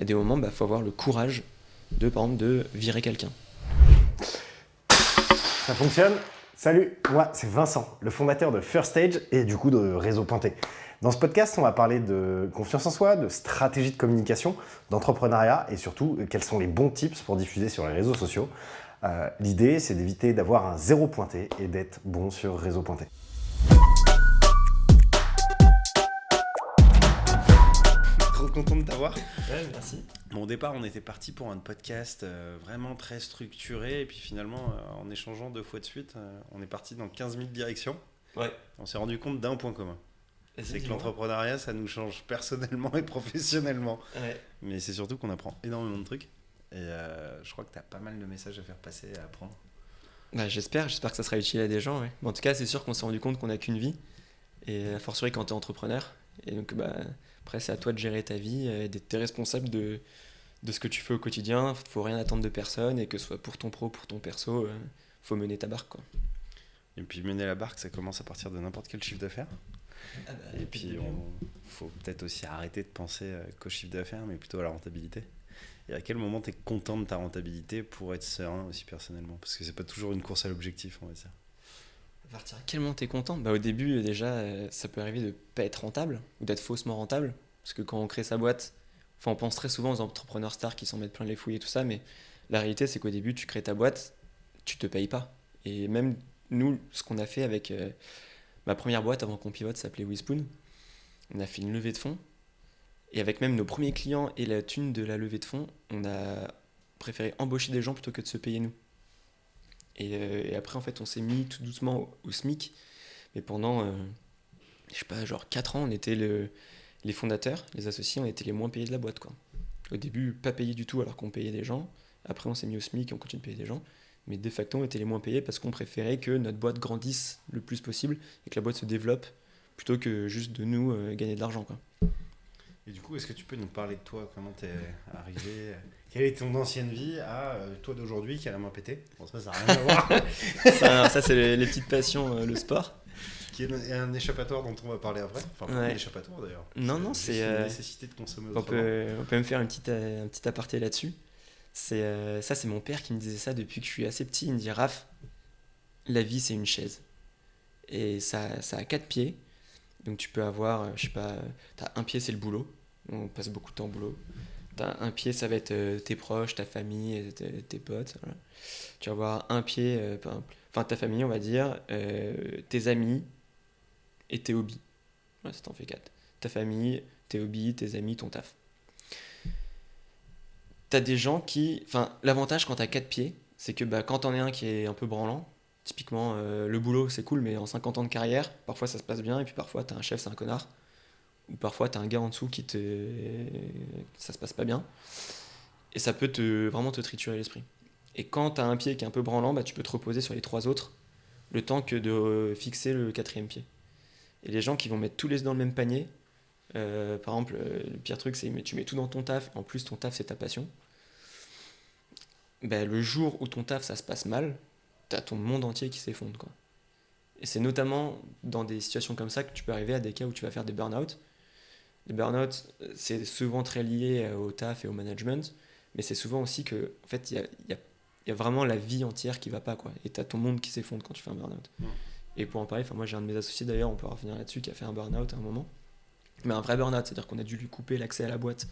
y a des moments, faut avoir le courage par exemple, de virer quelqu'un. Ça fonctionne? Salut, moi c'est Vincent, le fondateur de First Stage et du coup de Réseau Pointé. Dans ce podcast, on va parler de confiance en soi, de stratégie de communication, d'entrepreneuriat et surtout quels sont les bons tips pour diffuser sur les réseaux sociaux. L'idée, c'est d'éviter d'avoir un zéro pointé et d'être bon sur Réseau Pointé. Trop content de t'avoir. Ouais, merci. Bon, au départ, on était parti pour un podcast vraiment très structuré. Et puis finalement, en échangeant 2 fois de suite, on est parti dans 15 000 directions. Ouais. On s'est rendu compte d'un point commun. C'est que l'entrepreneuriat, ça nous change personnellement et professionnellement. Ouais. Mais c'est surtout qu'on apprend énormément de trucs. Et je crois que tu as pas mal de messages à faire passer et à apprendre. J'espère que ça sera utile à des gens. Ouais. En tout cas, c'est sûr qu'on s'est rendu compte qu'on n'a qu'une vie. Et a fortiori quand tu es entrepreneur. Et donc, après, c'est à toi de gérer ta vie et d'être responsable de ce que tu fais au quotidien. Il ne faut rien attendre de personne. Et que ce soit pour ton pro, pour ton perso, faut mener ta barque, quoi. Et puis mener la barque, ça commence à partir de n'importe quel chiffre d'affaires. Et puis il faut peut-être aussi arrêter de penser qu'au chiffre d'affaires, mais plutôt à la rentabilité. Et à quel moment tu es content de ta rentabilité pour être serein aussi personnellement? Parce que c'est pas toujours une course à l'objectif, on va dire. À partir de quel moment tu es content? Au début, déjà, ça peut arriver de ne pas être rentable ou d'être faussement rentable. Parce que quand on crée sa boîte, on pense très souvent aux entrepreneurs stars qui s'en mettent plein les fouilles et tout ça, mais la réalité, c'est qu'au début, tu crées ta boîte, tu te payes pas. Et même nous, ce qu'on a fait avec ma première boîte avant qu'on pivote s'appelait WeSpoon, on a fait une levée de fonds. Et avec même nos premiers clients et la thune de la levée de fonds, on a préféré embaucher des gens plutôt que de se payer nous. Et après, en fait, on s'est mis tout doucement au SMIC. Mais pendant, 4 ans, on était les fondateurs, les associés, on était les moins payés de la boîte, quoi. Au début, pas payés du tout alors qu'on payait des gens. Après, on s'est mis au SMIC et on continue de payer des gens. Mais de facto, on était les moins payés parce qu'on préférait que notre boîte grandisse le plus possible et que la boîte se développe plutôt que juste de nous gagner de l'argent, quoi. Et du coup, est-ce que tu peux nous parler de toi? Comment t'es arrivé? Quelle est ton ancienne vie à toi d'aujourd'hui qui a la main pétée? Bon, ça n'a rien à voir. ça, c'est les petites passions, le sport. Qui est un échappatoire dont on va parler après. Enfin, pas un échappatoire d'ailleurs. Non, c'est une nécessité de consommer autrement. On peut même faire un petit aparté là-dessus. Ça, c'est mon père qui me disait ça depuis que je suis assez petit. Il me dit: Raph, la vie, c'est une chaise. Et ça a 4 pieds. Donc tu peux avoir, t'as un pied, c'est le boulot. On passe beaucoup de temps au boulot. T'as un pied, ça va être tes proches, ta famille, tes potes. Voilà. Tu vas avoir un pied, ta famille, on va dire, tes amis et tes hobbies. Voilà, ça t'en fait 4. Ta famille, tes hobbies, tes amis, ton taf. T'as des gens qui... l'avantage quand t'as 4 pieds, c'est que quand t'en es un qui est un peu branlant, typiquement, le boulot, c'est cool, mais en 50 ans de carrière, parfois ça se passe bien, et puis parfois t'as un chef, c'est un connard. Ou parfois t'as un gars en dessous ça se passe pas bien. Et ça peut vraiment te triturer l'esprit. Et quand t'as un pied qui est un peu branlant, tu peux te reposer sur les 3 autres, le temps que de fixer le 4e pied. Et les gens qui vont mettre tous les œufs dans le même panier, par exemple, le pire truc, c'est que tu mets tout dans ton taf, en plus ton taf c'est ta passion. Le jour où ton taf ça se passe mal, t'as ton monde entier qui s'effondre, quoi. Et c'est notamment dans des situations comme ça que tu peux arriver à des cas où tu vas faire des burn-out. Les burn-out, c'est souvent très lié au taf et au management, mais c'est souvent aussi que, en fait, il y a vraiment la vie entière qui va pas, quoi. Et t'as ton monde qui s'effondre quand tu fais un burn-out. Et pour en parler, moi j'ai un de mes associés d'ailleurs, on peut revenir là-dessus, qui a fait un burn-out à un moment. Mais un vrai burn-out, c'est-à-dire qu'on a dû lui couper l'accès à la boîte,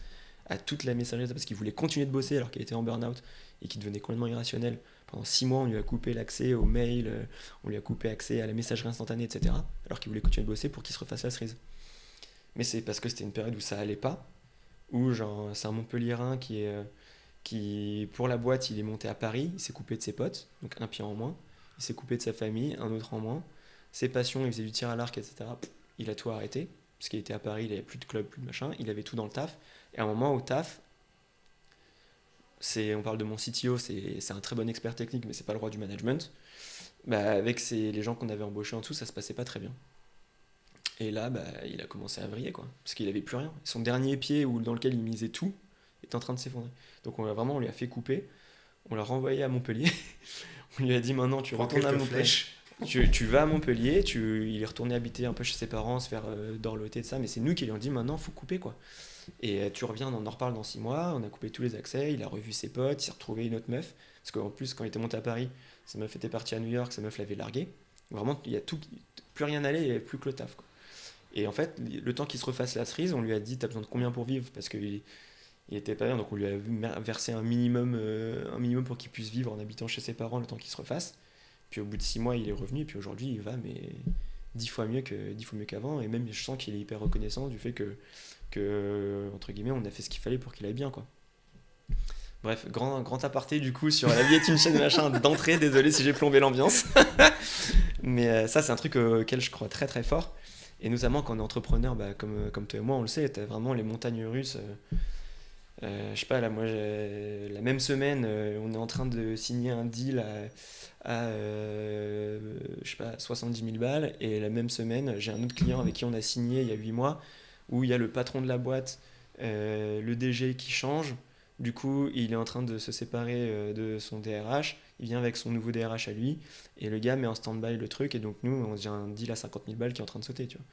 à toute la messagerie, parce qu'il voulait continuer de bosser alors qu'il était en burn-out et qu'il devenait complètement irrationnel. Pendant 6 mois, on lui a coupé l'accès aux mails, on lui a coupé l'accès à la messagerie instantanée, etc. Alors qu'il voulait continuer de bosser pour qu'il se refasse la cerise. Mais c'est parce que c'était une période où ça allait pas, où c'est un Montpellierin qui, pour la boîte, il est monté à Paris, il s'est coupé de ses potes, donc un pied en moins, il s'est coupé de sa famille, un autre en moins, ses passions, il faisait du tir à l'arc, etc. Il a tout arrêté, parce qu'il était à Paris, il avait plus de club, plus de machin, il avait tout dans le taf, et à un moment au taf, on parle de mon CTO, c'est un très bon expert technique, mais c'est pas le roi du management. Avec les gens qu'on avait embauchés en dessous, ça se passait pas très bien. Et là, il a commencé à vriller, quoi, parce qu'il avait plus rien. Son dernier pied dans lequel il misait tout est en train de s'effondrer. Donc on lui a fait couper, on l'a renvoyé à Montpellier. On lui a dit: maintenant tu retournes à Montpellier. Tu vas à Montpellier, il est retourné habiter un peu chez ses parents, se faire dorloter de ça, mais c'est nous qui lui avons dit: maintenant faut couper, quoi. Et tu reviens, on en reparle dans 6 mois, on a coupé tous les accès, il a revu ses potes, il s'est retrouvé une autre meuf. Parce qu'en plus, quand il était monté à Paris, sa meuf était partie à New York, sa meuf l'avait largué. Vraiment, il y a tout, plus rien n'allait, il n'y avait plus que le taf, quoi. Et en fait, le temps qu'il se refasse la cerise, on lui a dit t'as besoin de combien pour vivre? Parce qu'il il était pas bien, donc on lui a versé un minimum pour qu'il puisse vivre en habitant chez ses parents le temps qu'il se refasse. Puis au bout de 6 mois, il est revenu, et puis aujourd'hui, il va, mais 10 fois mieux qu'avant. Et même, je sens qu'il est hyper reconnaissant du fait entre guillemets, on a fait ce qu'il fallait pour qu'il aille bien, quoi. Bref, grand aparté du coup sur la vie est une chaîne machin d'entrée, désolé si j'ai plombé l'ambiance. Mais ça, c'est un truc auquel je crois très très fort. Et notamment quand on est entrepreneur, comme toi et moi, on le sait, t'as vraiment les montagnes russes. Je sais pas, là, moi, la même semaine, on est en train de signer un deal je sais pas, 70 000 balles. Et la même semaine, j'ai un autre client avec qui on a signé il y a 8 mois, où il y a le patron de la boîte, le DG qui change. Du coup, il est en train de se séparer de son DRH. Il vient avec son nouveau DRH à lui. Et le gars met en stand-by le truc. Et donc, nous, j'ai un deal à 50 000 balles qui est en train de sauter, tu vois.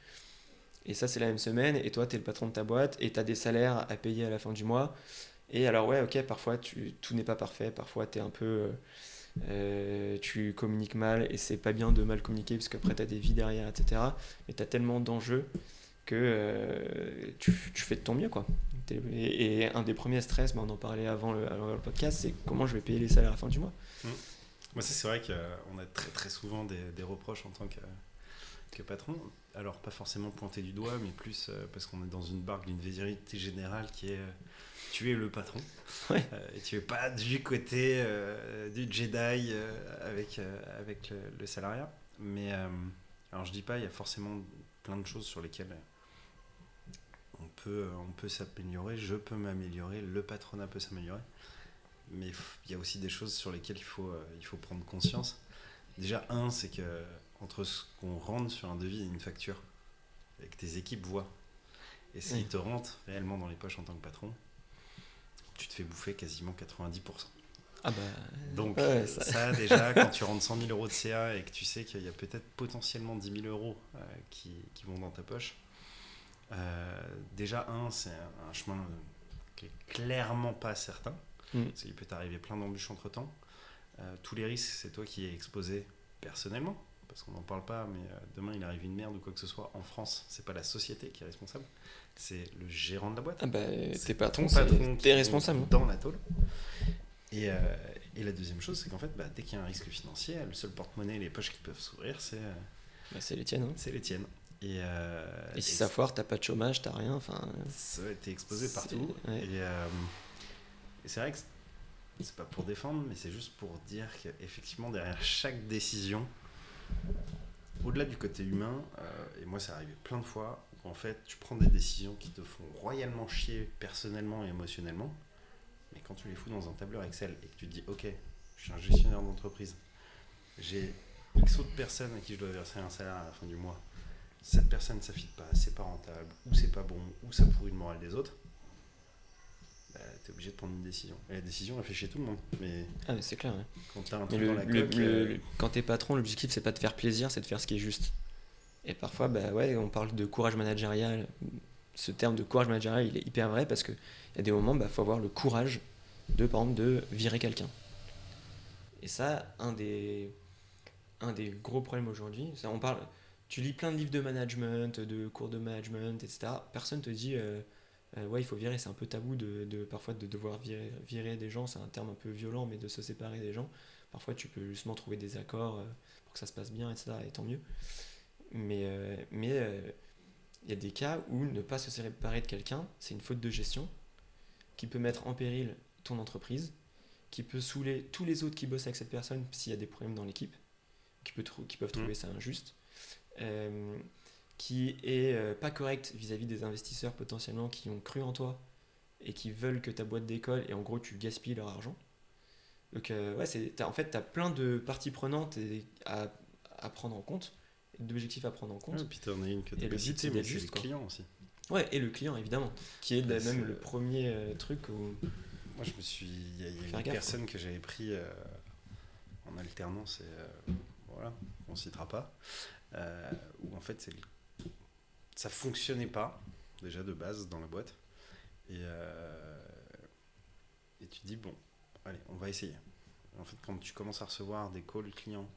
Et ça, c'est la même semaine. Et toi, tu es le patron de ta boîte. Et tu as des salaires à payer à la fin du mois. Et alors, ouais, ok, parfois, tout n'est pas parfait. Parfois, tu es un peu. Tu communiques mal. Et c'est pas bien de mal communiquer. Parce qu'après, tu as des vies derrière, etc. Mais tu as tellement d'enjeux que tu fais de ton mieux, quoi. Et un des premiers stress, on en parlait avant le podcast, c'est comment je vais payer les salaires à la fin du mois. Moi, ça, c'est vrai qu'on a très très souvent des reproches en tant que patron. Alors, pas forcément pointé du doigt, mais plus parce qu'on est dans une barque d'une vérité générale qui est tu es le patron. Ouais. Et tu es pas du côté du Jedi avec le salariat. Mais alors, je dis pas, il y a forcément plein de choses sur lesquelles on peut s'améliorer, je peux m'améliorer, le patronat peut s'améliorer. Mais il y a aussi des choses sur lesquelles il faut prendre conscience. Déjà, c'est que entre ce qu'on rentre sur un devis et une facture, et que tes équipes voient, et s'ils te rentrent réellement dans les poches en tant que patron, tu te fais bouffer quasiment 90%. Ah bah, donc, ouais, ça déjà, quand tu rentres 100 000 euros de CA et que tu sais qu'il y a peut-être potentiellement 10 000 euros qui vont dans ta poche, déjà, c'est un chemin qui est clairement pas certain. Parce qu'il peut t'arriver plein d'embûches entre temps. Tous les risques, c'est toi qui es exposé personnellement, parce qu'on n'en parle pas, mais demain il arrive une merde ou quoi que ce soit en France, c'est pas la société qui est responsable, c'est le gérant de la boîte. Ah bah, t'es patron, t'es responsable dans la tôle. Et la deuxième chose, c'est qu'en fait, dès qu'il y a un risque financier, le seul porte-monnaie et les poches qui peuvent s'ouvrir, c'est les tiennes. Hein. C'est les tiennes. Et si ça foire, t'as pas de chômage, t'as rien. T'es exposé partout. Ouais. Et c'est vrai que c'est pas pour défendre, mais c'est juste pour dire qu'effectivement, derrière chaque décision, au-delà du côté humain, et moi ça arrivé plein de fois, où en fait tu prends des décisions qui te font royalement chier personnellement et émotionnellement, mais quand tu les fous dans un tableur Excel et que tu te dis ok, je suis un gestionnaire d'entreprise, j'ai X autres personnes à qui je dois verser un salaire à la fin du mois, cette personne ça fit pas, c'est pas rentable, ou c'est pas bon, ou ça pourrit le moral des autres, t'es obligé de prendre une décision. Et la décision elle fait chier tout le monde. Mais c'est clair. Ouais. Quand t'as un truc dans la coque, quand t'es patron, l'objectif c'est pas de faire plaisir, c'est de faire ce qui est juste. Et parfois, on parle de courage managérial. Ce terme de courage managérial, il est hyper vrai parce qu'il y a des moments, faut avoir le courage par exemple, de virer quelqu'un. Et ça, un des gros problèmes aujourd'hui, ça, tu lis plein de livres de management, de cours de management, etc. Personne te dit il faut virer, c'est un peu tabou parfois de devoir virer des gens, c'est un terme un peu violent, mais de se séparer des gens. Parfois tu peux justement trouver des accords pour que ça se passe bien, etc. Et tant mieux. Mais y a des cas où ne pas se séparer de quelqu'un, c'est une faute de gestion qui peut mettre en péril ton entreprise, qui peut saouler tous les autres qui bossent avec cette personne s'il y a des problèmes dans l'équipe, qui peuvent trouver ça injuste, qui est pas correct vis-à-vis des investisseurs potentiellement qui ont cru en toi et qui veulent que ta boîte décolle et en gros tu gaspilles leur argent. Donc en fait t'as plein de parties prenantes à prendre en compte, d'objectifs à prendre en compte. Et puis t'en as une que t'as pas cité, mais c'est le client aussi. Ouais, et le client évidemment, qui est même le premier truc où... Moi il y a une personne que j'avais pris en alternance et voilà, on citera pas, où en fait ça fonctionnait pas déjà de base dans la boîte Et tu te dis, bon, allez, on va essayer. En fait, quand tu commences à recevoir des calls clients,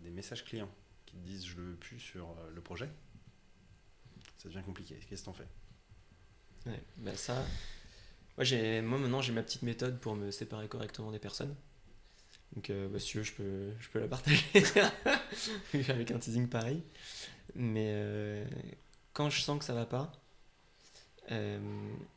des messages clients qui te disent je le veux plus sur le projet, ça devient compliqué. Qu'est-ce que t'en fais? Ouais, bah ça. Moi maintenant j'ai ma petite méthode pour me séparer correctement des personnes. Donc si tu veux, je peux la partager avec un teasing pareil. Mais quand je sens que ça va pas, euh,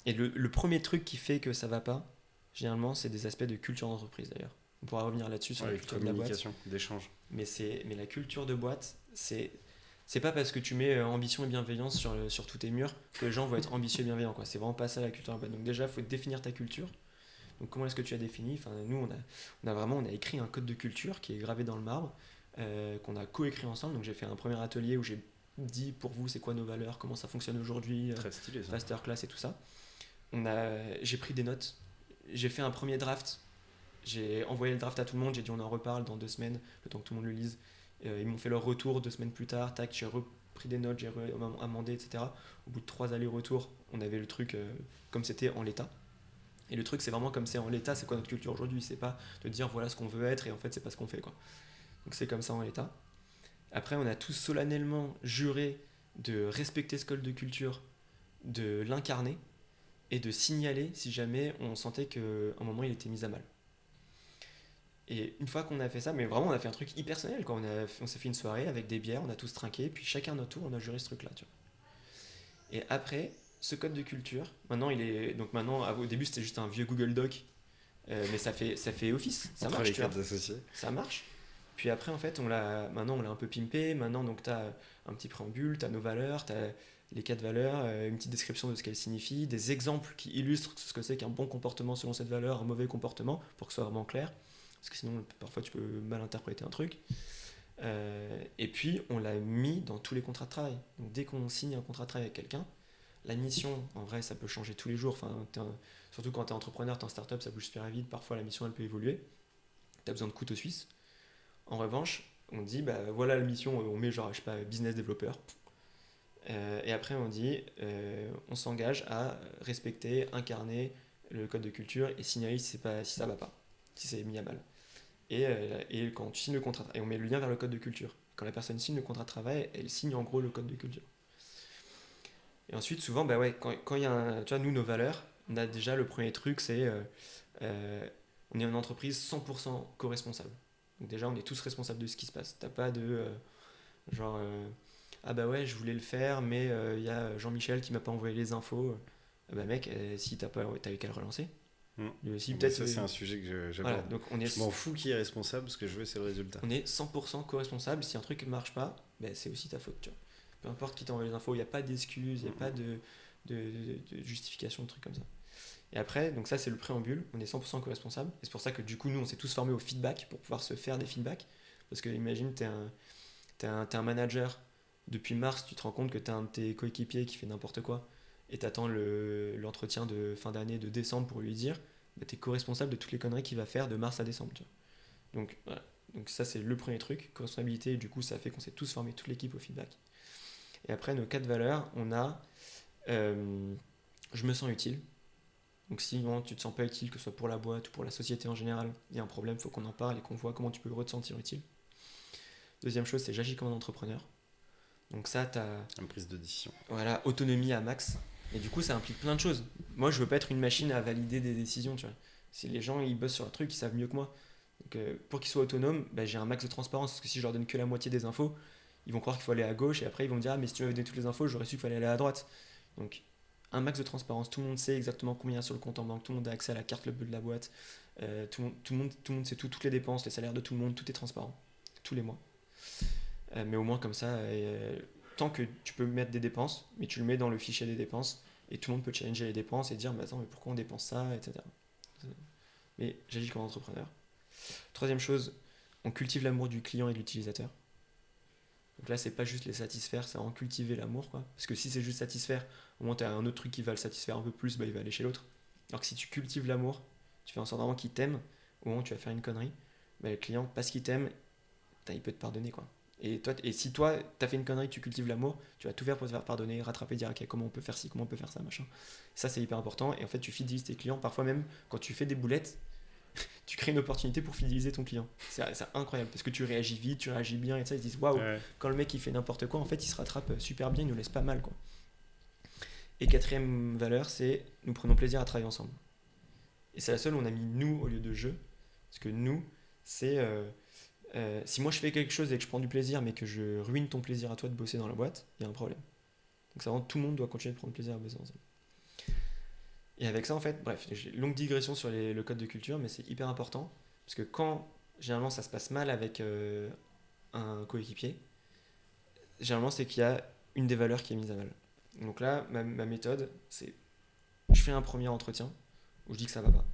et le premier truc qui fait que ça va pas, généralement, c'est des aspects de culture d'entreprise d'ailleurs. On pourra revenir là-dessus sur la culture de la boîte. Communication, d'échange. Mais la culture de boîte, c'est pas parce que tu mets ambition et bienveillance sur tous tes murs que les gens vont être ambitieux et bienveillants, quoi. C'est vraiment pas ça la culture de boîte. Donc déjà, il faut définir ta culture. Donc comment est-ce que tu as défini? Enfin, nous, on a écrit un code de culture qui est gravé dans le marbre, qu'on a coécrit ensemble. Donc j'ai fait un premier atelier où j'ai dit pour vous c'est quoi nos valeurs, comment ça fonctionne aujourd'hui, Très stylé, ça. masterclass et tout ça. J'ai pris des notes, j'ai fait un premier draft, j'ai envoyé le draft à tout le monde, j'ai dit on en reparle dans 2 semaines, le temps que tout le monde le lise. Ils m'ont fait leur retour 2 semaines plus tard, tac, j'ai repris des notes, j'ai amendé, etc. Au bout de 3 allers-retours, on avait le truc comme c'était en l'état. Et le truc, c'est vraiment comme c'est en l'état, c'est quoi notre culture aujourd'hui? C'est pas de dire voilà ce qu'on veut être et en fait, c'est pas ce qu'on fait, quoi. Donc c'est comme ça en l'état. Après, on a tous solennellement juré de respecter ce code de culture, de l'incarner et de signaler si jamais on sentait qu'à un moment il était mis à mal. Et une fois qu'on a fait ça, mais vraiment on a fait un truc hyper personnel, quoi. On s'est fait une soirée avec des bières, on a tous trinqué, puis chacun à notre tour on a juré ce truc là, tu vois. Et après, ce code de culture, maintenant au début c'était juste un vieux Google Doc, mais ça fait office, ça Entre marche, les tu vois. quatre associés. Ça marche. Puis après en fait maintenant on l'a un peu pimpé, maintenant donc t'as un petit préambule, t'as nos valeurs, t'as les 4 valeurs, une petite description de ce qu'elles signifient, des exemples qui illustrent ce que c'est qu'un bon comportement selon cette valeur, un mauvais comportement, pour que ce soit vraiment clair. Parce que sinon, parfois, tu peux mal interpréter un truc. Et puis, on l'a mis dans tous les contrats de travail. Donc, dès qu'on signe un contrat de travail avec quelqu'un, la mission, en vrai, ça peut changer tous les jours. Enfin, surtout quand tu es entrepreneur, tu es en startup, ça bouge super vite. Parfois, la mission, elle peut évoluer. Tu as besoin de couteau suisse. En revanche, on dit, bah voilà la mission, on met genre, je sais pas, business développeur. Et après, on dit, on s'engage à respecter, incarner le code de culture et signaler si ça va pas, si c'est mis à mal. Et quand tu signes le contrat, et on met le lien vers le code de culture. Quand la personne signe le contrat de travail, elle signe en gros le code de culture. Et ensuite, souvent, bah ouais, quand il y a tu vois, nous, nos valeurs, on a déjà le premier truc, c'est on est une entreprise 100% co-responsable. Donc déjà, on est tous responsables de ce qui se passe. T'as pas de genre ah bah ouais, je voulais le faire, mais il y a Jean-Michel qui m'a pas envoyé les infos. Ah bah mec, si t'avais qu'à le relancer. Lui aussi, peut-être. Ça, c'est un sujet que j'aborde. Voilà, donc Je m'en fous qui est responsable, ce que je veux, c'est le résultat. on est 100% co-responsable. Si un truc ne marche pas, ben, c'est aussi ta faute. Tu vois. Peu importe qui t'envoie les infos, il n'y a pas d'excuses, il n'y a pas de justification, de trucs comme ça. Et après, donc ça c'est le préambule, on est 100% co-responsable. Et c'est pour ça que du coup, nous, on s'est tous formés au feedback pour pouvoir se faire des feedbacks. Parce que imagine, t'es un manager, depuis mars, tu te rends compte que t'as un de tes coéquipiers qui fait n'importe quoi. Et t'attends l'entretien de fin d'année de décembre pour lui dire, bah, t'es co-responsable de toutes les conneries qu'il va faire de mars à décembre. Tu vois. Donc voilà. Donc ça c'est le premier truc, co-responsabilité, et du coup ça fait qu'on s'est tous formés, toute l'équipe au feedback. Et après nos 4 valeurs, on a je me sens utile. Donc si non, tu te sens pas utile, que ce soit pour la boîte ou pour la société en général, il y a un problème, il faut qu'on en parle et qu'on voit comment tu peux te sentir utile. Deuxième chose, c'est j'agis comme un entrepreneur. Donc ça, t'as Une prise de décision. voilà, autonomie à max. Et du coup, ça implique plein de choses. Moi, je veux pas être une machine à valider des décisions, tu vois. Si les gens, ils bossent sur un truc, ils savent mieux que moi. Donc pour qu'ils soient autonomes, bah, j'ai un max de transparence. Parce que si je leur donne que la moitié des infos, ils vont croire qu'il faut aller à gauche et après ils vont me dire ah mais si tu m'avais donné toutes les infos, j'aurais su qu'il fallait aller à droite. Donc un max de transparence, tout le monde sait exactement combien il y a sur le compte en banque, tout le monde a accès à la carte bleue de la boîte, tout le monde sait tout, toutes les dépenses, les salaires de tout le monde, tout est transparent, tous les mois. Mais au moins comme ça, tant que tu peux mettre des dépenses, mais tu le mets dans le fichier des dépenses et tout le monde peut challenger les dépenses et dire mais attends mais pourquoi on dépense ça, etc. Mais j'agis comme entrepreneur. Troisième chose, on cultive l'amour du client et de l'utilisateur. Donc là, c'est pas juste les satisfaire, c'est en cultiver l'amour, quoi. Parce que si c'est juste satisfaire, au moins tu as un autre truc qui va le satisfaire un peu plus, bah, il va aller chez l'autre. Alors que si tu cultives l'amour, tu fais en sorte vraiment qu'il t'aime, au moment où tu vas faire une connerie, bah, le client, parce qu'il t'aime, il peut te pardonner, quoi. Et si toi, t'as fait une connerie, tu cultives l'amour, tu vas tout faire pour te faire pardonner, rattraper, dire ok, comment on peut faire ci, comment on peut faire ça, machin. Ça, c'est hyper important. Et en fait, tu fidélises tes clients. Parfois même, quand tu fais des boulettes, tu crées une opportunité pour fidéliser ton client. C'est incroyable parce que tu réagis vite, tu réagis bien et ça, ils se disent waouh, quand le mec il fait n'importe quoi, en fait, il se rattrape super bien, il nous laisse pas mal, quoi. Et quatrième valeur, c'est nous prenons plaisir à travailler ensemble. Et c'est la seule où on a mis nous au lieu de je. Parce que nous, c'est si moi je fais quelque chose et que je prends du plaisir, mais que je ruine ton plaisir à toi de bosser dans la boîte, il y a un problème. Donc c'est vraiment tout le monde doit continuer de prendre plaisir à bosser ensemble. Et avec ça, en fait, bref, j'ai une longue digression sur le code de culture, mais c'est hyper important. Parce que quand, généralement, ça se passe mal avec un coéquipier, généralement, c'est qu'il y a une des valeurs qui est mise à mal. Donc là, ma méthode, c'est je fais un premier entretien où je dis que ça va pas.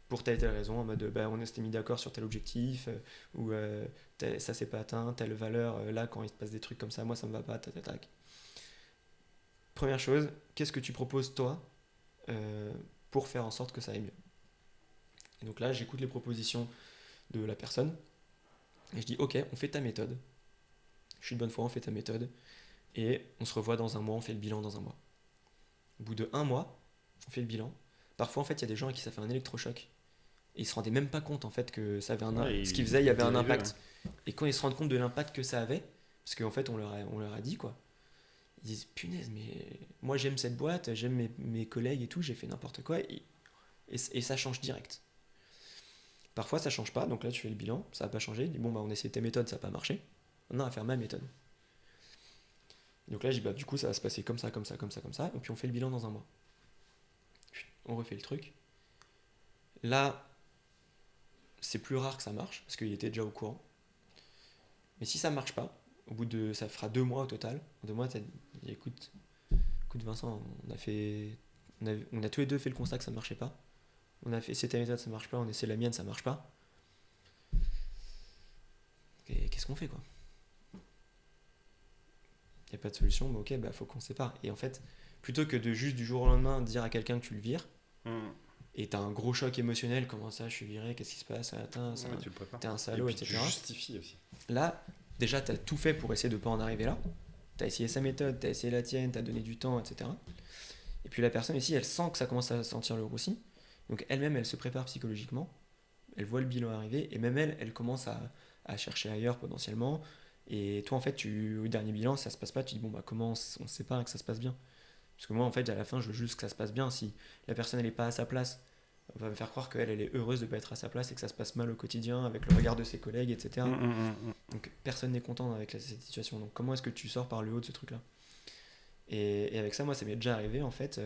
Pour telle et telle raison, en mode on s'était mis d'accord sur tel objectif, ou ça s'est pas atteint, telle valeur, là quand il se passe des trucs comme ça, moi ça me va pas, tac. Première chose, qu'est-ce que tu proposes toi pour faire en sorte que ça aille mieux? Et donc là, j'écoute les propositions de la personne, et je dis ok, on fait ta méthode, je suis de bonne foi, on fait ta méthode, et on se revoit dans un mois, on fait le bilan dans un mois. Au bout de 1 mois, on fait le bilan. Parfois, en fait, il y a des gens à qui ça fait un électrochoc. Et ils se rendaient même pas compte en fait que ça avait ce qu'ils faisaient, il y avait un impact. Et quand ils se rendent compte de l'impact que ça avait, parce qu'en fait on leur a dit quoi, ils disent punaise, mais moi j'aime cette boîte, j'aime mes collègues et tout, j'ai fait n'importe quoi et ça change direct. Parfois ça change pas, donc là tu fais le bilan, ça n'a pas changé, tu dis bon on essaie tes méthodes, ça n'a pas marché, maintenant on va faire ma méthode. Donc là je dis du coup ça va se passer comme ça, et puis on fait le bilan dans un mois. On refait le truc. Là, c'est plus rare que ça marche, parce qu'il était déjà au courant. Mais si ça marche pas, ça fera 2 mois au total. En 2 mois, t'as dit écoute Vincent, on a tous les deux fait le constat que ça ne marchait pas. On a fait c'est ta méthode, ça marche pas, on essaie la mienne, ça marche pas. Et qu'est-ce qu'on fait quoi? Il n'y a pas de solution, mais ok, faut qu'on se sépare. Et en fait, plutôt que de juste du jour au lendemain dire à quelqu'un que tu le vires, et t'as un gros choc émotionnel, comment ça, je suis viré, qu'est-ce qui se passe, t'es un salaud, etc. Tu justifies aussi. Là, déjà, t'as tout fait pour essayer de pas en arriver là. T'as essayé sa méthode, t'as essayé la tienne, t'as donné du temps, etc. Et puis la personne ici, elle sent que ça commence à sentir le roussi. Donc elle-même, elle se prépare psychologiquement. Elle voit le bilan arriver, et même elle commence à chercher ailleurs potentiellement. Et toi, en fait, au dernier bilan, ça se passe pas, tu dis comment on se sépare et que ça se passe bien. Parce que moi, en fait, à la fin, je veux juste que ça se passe bien. Si la personne, elle est pas à sa place, on va me faire croire qu'elle est heureuse de ne pas être à sa place et que ça se passe mal au quotidien avec le regard de ses collègues, etc. Donc personne n'est content avec cette situation. Donc comment est-ce que tu sors par le haut de ce truc-là? Et avec ça, moi, ça m'est déjà arrivé en fait.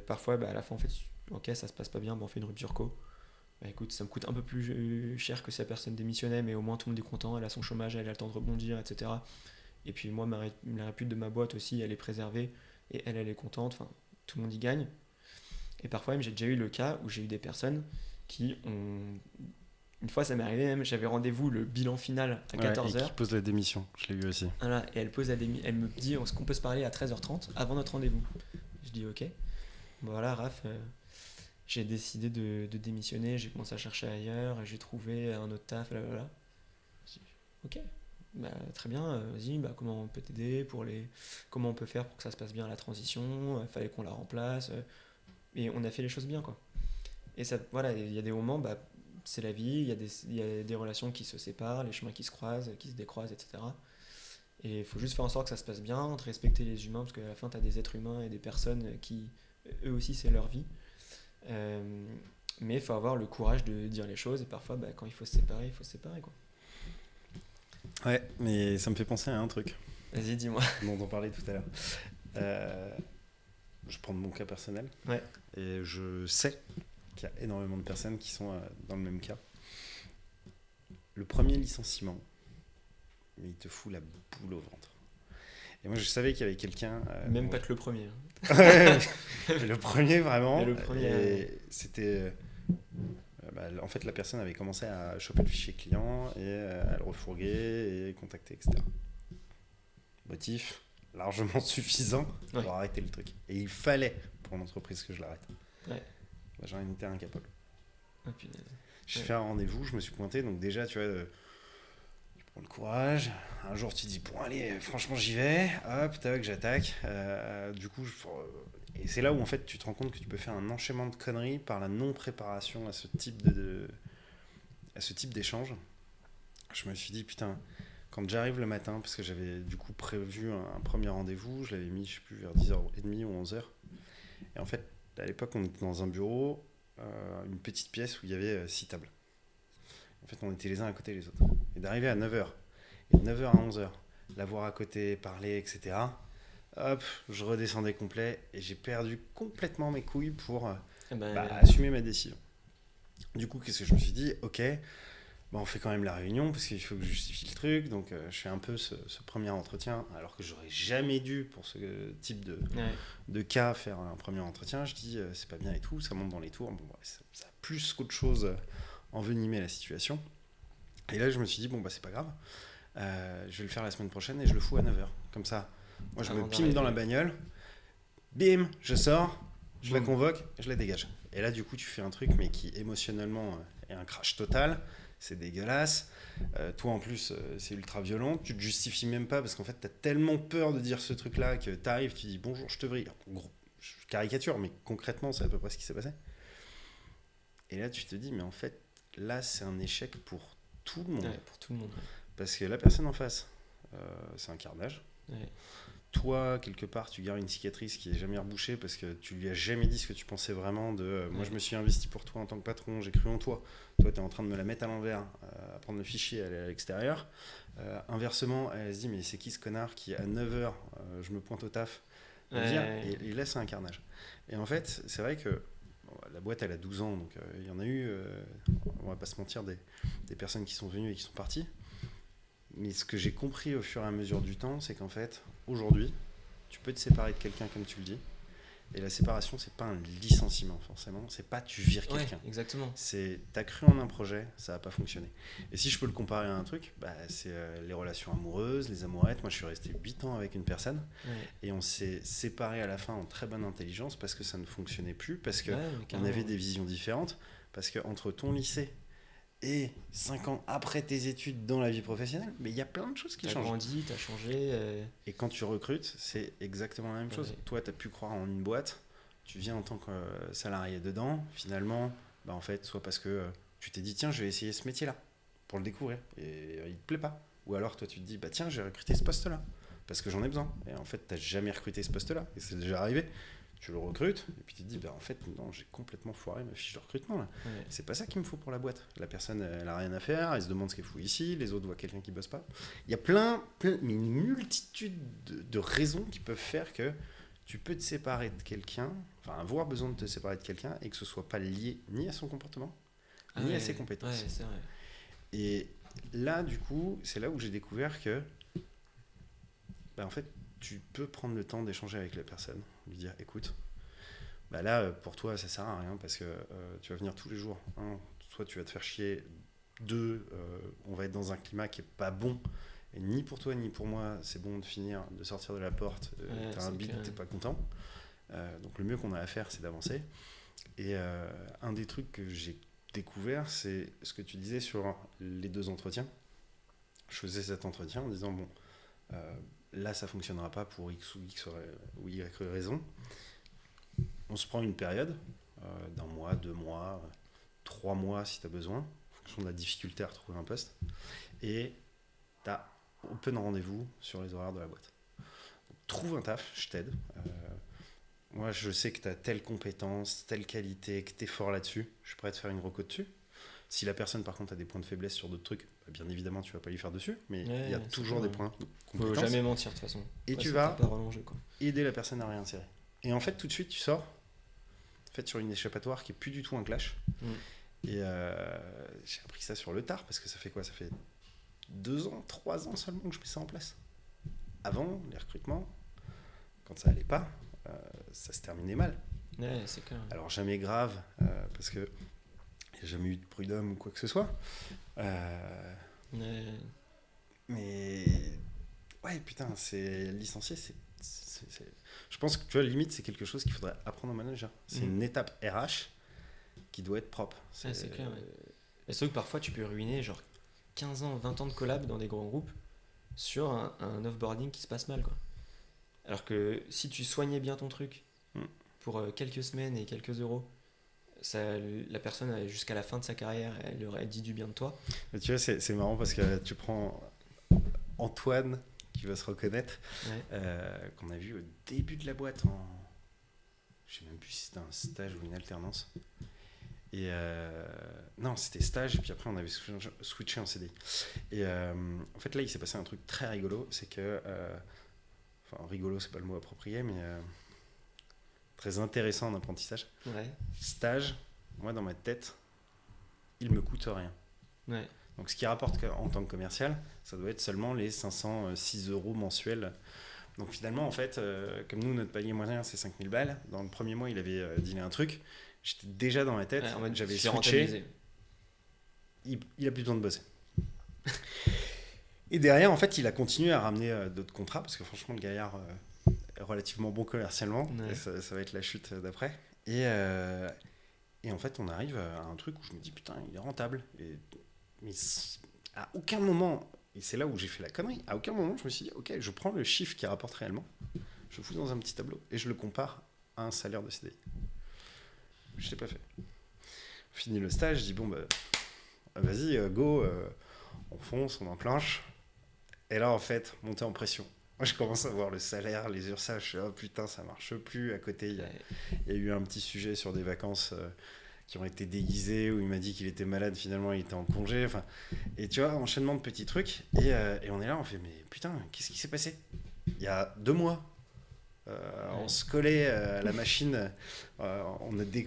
Parfois, à la fin, en fait, ok, ça se passe pas bien, on fait une rupture co. Écoute, ça me coûte un peu plus cher que si la personne démissionnait, mais au moins tout le monde est content, elle a son chômage, elle a le temps de rebondir, etc. Et puis moi, la répute de ma boîte aussi, elle est préservée et elle est contente. Enfin, tout le monde y gagne. Et parfois même j'ai déjà eu le cas où j'ai eu des personnes qui ont... Une fois ça m'est arrivé même, j'avais rendez-vous le bilan final à 14h. Et qui pose la démission, je l'ai vu aussi. Voilà, et elle me dit est-ce qu'on peut se parler à 13h30 avant notre rendez-vous? Je dis ok. Voilà Raph, j'ai décidé de démissionner, j'ai commencé à chercher ailleurs, j'ai trouvé un autre taf, là. Je dis ok, très bien, vas-y, comment on peut t'aider comment on peut faire pour que ça se passe bien à la transition, fallait qu'on la remplace... Et on a fait les choses bien, quoi. Et ça, voilà, il y a des moments, c'est la vie, il y a des relations qui se séparent, les chemins qui se croisent, qui se décroisent, etc. Et il faut juste faire en sorte que ça se passe bien, de respecter les humains, parce qu'à la fin, tu as des êtres humains et des personnes qui, eux aussi, c'est leur vie. Mais il faut avoir le courage de dire les choses, et parfois, quand il faut se séparer, quoi. Ouais, mais ça me fait penser à un truc. Vas-y, dis-moi. Dont on parlait tout à l'heure. Je prends mon cas personnel. Ouais. Et je sais qu'il y a énormément de personnes qui sont dans le même cas. Le premier licenciement, il te fout la boule au ventre. Et moi, je savais qu'il y avait quelqu'un... Même pas que le premier. Le premier, vraiment. Et le premier, et c'était... en fait, la personne avait commencé à choper le fichier client et à le refourguer et contacter, etc. Motif largement suffisant pour arrêter le truc. Et il fallait, pour une entreprise, que je l'arrête. Ouais. J'en étais incapable. Oh, punaise. J'ai fait un rendez-vous, je me suis pointé, donc déjà, tu vois, je prends le courage. Un jour, tu dis, bon, allez, franchement, j'y vais. Hop, tac, j'attaque. Du coup, et c'est là où, en fait, tu te rends compte que tu peux faire un enchaînement de conneries par la non-préparation à ce type à ce type d'échange. Je me suis dit, putain, quand j'arrive le matin, parce que j'avais du coup prévu un premier rendez-vous, je l'avais mis, je sais plus, vers 10h30 ou 11h. Et en fait, à l'époque, on était dans un bureau, une petite pièce où il y avait 6 tables. En fait, on était les uns à côté des autres. Et d'arriver à 9h, et de 9h à 11h, la voir à côté, parler, etc. Hop, je redescendais complet et j'ai perdu complètement mes couilles pour assumer ma décision. Du coup, qu'est-ce que je me suis dit ? Ok, on fait quand même la réunion parce qu'il faut que je justifie le truc. Donc, je fais un peu ce premier entretien, alors que j'aurais jamais dû, pour ce type de cas, faire un premier entretien. Je dis, c'est pas bien et tout, ça monte dans les tours. Bon, ça a plus qu'autre chose envenimé la situation. Et là, je me suis dit, c'est pas grave. Je vais le faire la semaine prochaine et je le fous à 9h. Comme ça, moi, je me pime dans la bagnole. Bim, je sors, je la convoque, je la dégage. Et là, du coup, tu fais un truc, mais qui émotionnellement est un crash total. C'est dégueulasse. Toi, en plus, c'est ultra violent. Tu te justifies même pas parce qu'en fait, t'as tellement peur de dire ce truc-là que t'arrives, tu dis bonjour, je te vrille. En gros, je caricature, mais concrètement, c'est à peu près ce qui s'est passé. Et là, tu te dis, mais en fait, là, c'est un échec pour tout le monde. Ouais, pour tout le monde. Ouais. Parce que la personne en face, c'est un carnage. Ouais. Toi, quelque part, tu gardes une cicatrice qui n'est jamais rebouchée parce que tu lui as jamais dit ce que tu pensais vraiment moi, je me suis investi pour toi en tant que patron, j'ai cru en toi. Toi, tu es en train de me la mettre à l'envers, à prendre le fichier, aller à l'extérieur. Inversement, elle se dit, mais c'est qui ce connard qui, à 9h, je me pointe au taf et là, c'est un carnage. Et en fait, c'est vrai que la boîte, elle a 12 ans, donc il y en a eu, on va pas se mentir, des personnes qui sont venues et qui sont parties. Mais ce que j'ai compris au fur et à mesure du temps, c'est qu'en fait, aujourd'hui, tu peux te séparer de quelqu'un comme tu le dis. Et la séparation, c'est pas un licenciement forcément. C'est pas tu vires quelqu'un. Ouais, exactement. C'est t'as cru en un projet, ça a pas fonctionné. Et si je peux le comparer à un truc, c'est les relations amoureuses, les amourettes. Moi, je suis resté 8 ans avec une personne et on s'est séparés à la fin en très bonne intelligence parce que ça ne fonctionnait plus, parce que on avait des visions différentes, parce que entre ton lycée et 5 ans après tes études dans la vie professionnelle, mais il y a plein de choses qui changent. T'as grandi, t'as changé. Et quand tu recrutes, c'est exactement la même chose. Toi, t'as pu croire en une boîte, tu viens en tant que salarié dedans, finalement, en fait, soit parce que tu t'es dit, tiens, je vais essayer ce métier-là, pour le découvrir, et il te plaît pas. Ou alors, toi, tu te dis, tiens, j'ai recruté ce poste-là, parce que j'en ai besoin. Et en fait, t'as jamais recruté ce poste-là, et c'est déjà arrivé. Tu le recrutes, et puis tu te dis, en fait, non, j'ai complètement foiré ma fiche de recrutement, là. Ouais. C'est pas ça qu'il me faut pour la boîte. La personne, elle a rien à faire, elle se demande ce qu'elle fout ici, les autres voient quelqu'un qui bosse pas. Il y a mais une multitude de raisons qui peuvent faire que tu peux te séparer de quelqu'un, avoir besoin de te séparer de quelqu'un, et que ce soit pas lié ni à son comportement, ni à ses compétences. Ouais, c'est vrai. Et là, du coup, c'est là où j'ai découvert que, en fait, tu peux prendre le temps d'échanger avec la personne, lui dire écoute, là pour toi ça sert à rien parce que tu vas venir tous les jours. Soit tu vas te faire chier, 2, on va être dans un climat qui est pas bon, et ni pour toi ni pour moi c'est bon de sortir de la porte, t'as un bide, t'es pas content. Donc le mieux qu'on a à faire c'est d'avancer. Et un des trucs que j'ai découvert, c'est ce que tu disais sur les 2 entretiens. Je faisais cet entretien en disant là, ça ne fonctionnera pas pour X ou Y raison. On se prend une période d'1 mois, 2 mois, 3 mois si tu as besoin, en fonction de la difficulté à retrouver un poste. Et tu as open rendez-vous sur les horaires de la boîte. Donc, trouve un taf, je t'aide. Moi, je sais que tu as telle compétence, telle qualité, que tu es fort là-dessus. Je suis prêt à te faire une reco dessus. Si la personne, par contre, a des points de faiblesse sur d'autres trucs, bien évidemment, tu vas pas lui faire dessus, mais il y a toujours des points de compétence. Faut jamais mentir, de toute façon. Et tu vas aider la personne à réinsérer. Et en fait, tout de suite, tu sors sur une échappatoire qui est plus du tout un clash. Et j'ai appris ça sur le tard, parce que ça fait quoi ? Ça fait 2 ans, 3 ans seulement que je mets ça en place. Avant, les recrutements, quand ça allait pas, ça se terminait mal. Ouais, c'est clair. Alors jamais grave, parce que il n'y a jamais eu de prud'homme ou quoi que ce soit. Mais ouais, putain, c'est licencier, je pense que tu vois, limite, c'est quelque chose qu'il faudrait apprendre au manager. C'est une étape RH qui doit être propre. C'est clair, ouais. Et sauf que parfois, tu peux ruiner genre 15 ans, 20 ans de collab dans des grands groupes sur un offboarding qui se passe mal, quoi. Alors que si tu soignais bien ton truc pour quelques semaines et quelques euros, la personne, jusqu'à la fin de sa carrière, elle aurait dit du bien de toi. Mais tu vois, c'est marrant parce que tu prends Antoine, qui va se reconnaître, qu'on a vu au début de la boîte je sais même plus si c'était un stage ou une alternance. Et non, c'était stage, et puis après on avait switché en CDI. Et en fait là il s'est passé un truc très rigolo, c'est que enfin rigolo c'est pas le mot approprié, mais très intéressant en apprentissage. Stage, moi dans ma tête il me coûte rien. Donc ce qui rapporte en tant que commercial, ça doit être seulement les 506 euros mensuels. Donc finalement en fait comme nous notre palier moyen c'est 5000 balles, dans le premier mois il avait dealé un truc, j'étais déjà dans ma tête, j'avais switché, il a plus besoin de bosser. Et derrière en fait il a continué à ramener d'autres contrats, parce que franchement le gaillard est relativement bon commercialement, et ça va être la chute d'après. Et en fait on arrive à un truc où je me dis putain il est rentable, mais à aucun moment, et c'est là où j'ai fait la connerie, à aucun moment je me suis dit ok je prends le chiffre qui rapporte réellement, je le fous dans un petit tableau et je le compare à un salaire de CDI. Je l'ai pas fait. Fini le stage, je dis bon bah vas-y go, on fonce, on enclenche. Et là en fait montée en pression. Moi je commence à voir le salaire, les URSSAF, je suis oh putain ça marche plus. À côté il y a eu un petit sujet sur des vacances qui ont été déguisées, où il m'a dit qu'il était malade, finalement il était en congé, enfin, et tu vois, enchaînement de petits trucs, et on est là, on fait mais putain qu'est-ce qui s'est passé il y a 2 mois. On se collait à la machine, on était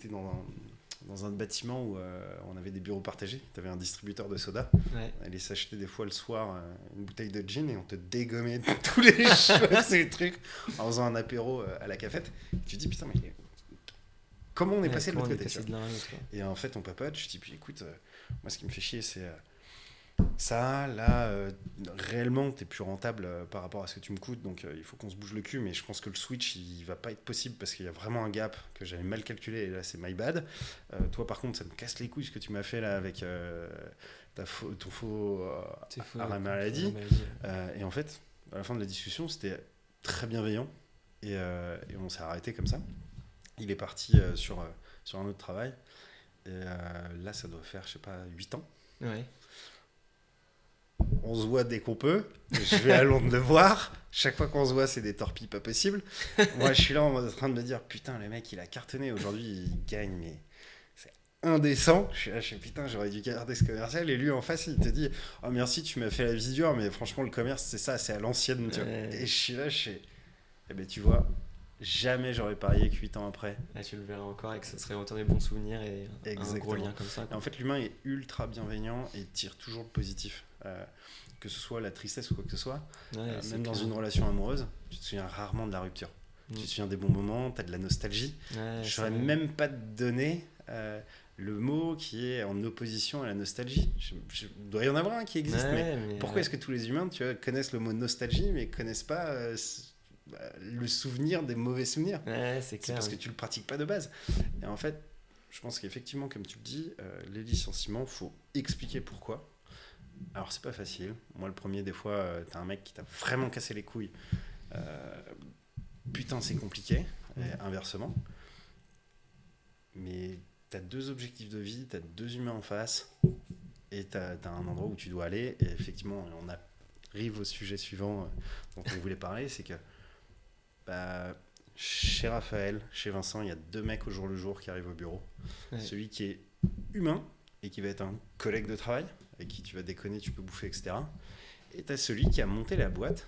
dans un bâtiment où on avait des bureaux partagés, tu avais un distributeur de soda, on allait s'acheter des fois le soir une bouteille de gin et on te dégommait tous les choses et les trucs en faisant un apéro à la cafette. Et tu te dis putain mais comment on est passé de l'autre côté, et en fait on papote, je dis puis écoute moi ce qui me fait chier c'est ça, là, réellement, t'es plus rentable par rapport à ce que tu me coûtes, donc il faut qu'on se bouge le cul, mais je pense que le switch, il va pas être possible parce qu'il y a vraiment un gap que j'avais mal calculé, et là, c'est my bad. Toi, par contre, ça me casse les couilles ce que tu m'as fait là avec ton faux arrêt maladie. Et en fait, à la fin de la discussion, c'était très bienveillant, et on s'est arrêté comme ça. Il est parti sur un autre travail, et là, ça doit faire, je sais pas, 8 ans. On se voit dès qu'on peut, je vais à Londres le voir, chaque fois qu'on se voit c'est des torpilles pas possibles. Moi je suis là en train de me dire putain le mec il a cartonné aujourd'hui, il gagne mais c'est indécent. Je suis là, putain j'aurais dû garder ce commercial, et lui en face il te dit oh merci tu m'as fait la vie dure mais franchement le commerce c'est ça, c'est à l'ancienne, tu vois. Et je suis là, eh ben tu vois, jamais j'aurais parié que 8 ans après. Tu le verras encore et que ça serait autant des bons souvenirs et un gros lien comme ça. Et en fait l'humain est ultra bienveillant et tire toujours le positif. Que ce soit la tristesse ou quoi que ce soit, même dans une relation amoureuse, tu te souviens rarement de la rupture. Tu te souviens des bons moments, tu as de la nostalgie. Je ne saurais même pas te donner le mot qui est en opposition à la nostalgie. Il doit y en avoir un qui existe, mais pourquoi est-ce que tous les humains connaissent le mot nostalgie mais ne connaissent pas le souvenir des mauvais souvenirs? C'est clair, parce que tu ne le pratiques pas de base. Et en fait, je pense qu'effectivement, comme tu le dis, les licenciements, il faut expliquer pourquoi. Alors c'est pas facile, moi le premier des fois t'as un mec qui t'a vraiment cassé les couilles, putain c'est compliqué, et inversement, mais t'as 2 objectifs de vie, t'as 2 humains en face, et t'as un endroit où tu dois aller, et effectivement on arrive au sujet suivant dont on voulait parler, c'est que chez Raphaël, chez Vincent, il y a 2 mecs au jour le jour qui arrivent au bureau, celui qui est humain et qui va être un collègue de travail, avec qui tu vas déconner, tu peux bouffer, etc. Et tu as celui qui a monté la boîte,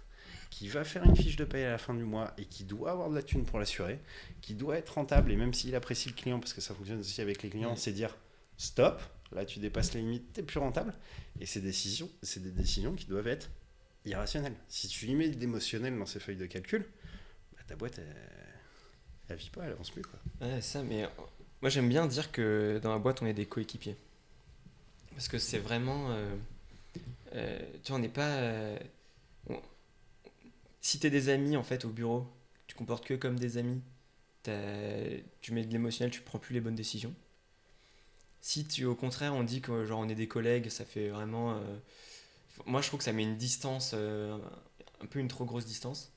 qui va faire une fiche de paye à la fin du mois et qui doit avoir de la thune pour l'assurer, qui doit être rentable, et même s'il apprécie le client, parce que ça fonctionne aussi avec les clients, c'est dire stop, là tu dépasses les limites, t'es plus rentable. Et c'est des décisions qui doivent être irrationnelles. Si tu y mets de l'émotionnel dans ces feuilles de calcul, ta boîte elle vit pas, elle avance plus, quoi. Ça, mais moi j'aime bien dire que dans la boîte on est des coéquipiers. Parce que c'est vraiment... tu vois, on n'est pas... si t'es des amis, en fait, au bureau, tu te comportes que comme des amis, tu mets de l'émotionnel, tu prends plus les bonnes décisions. au contraire, on dit que genre on est des collègues, ça fait vraiment. Moi, je trouve que ça met une distance, un peu une trop grosse distance.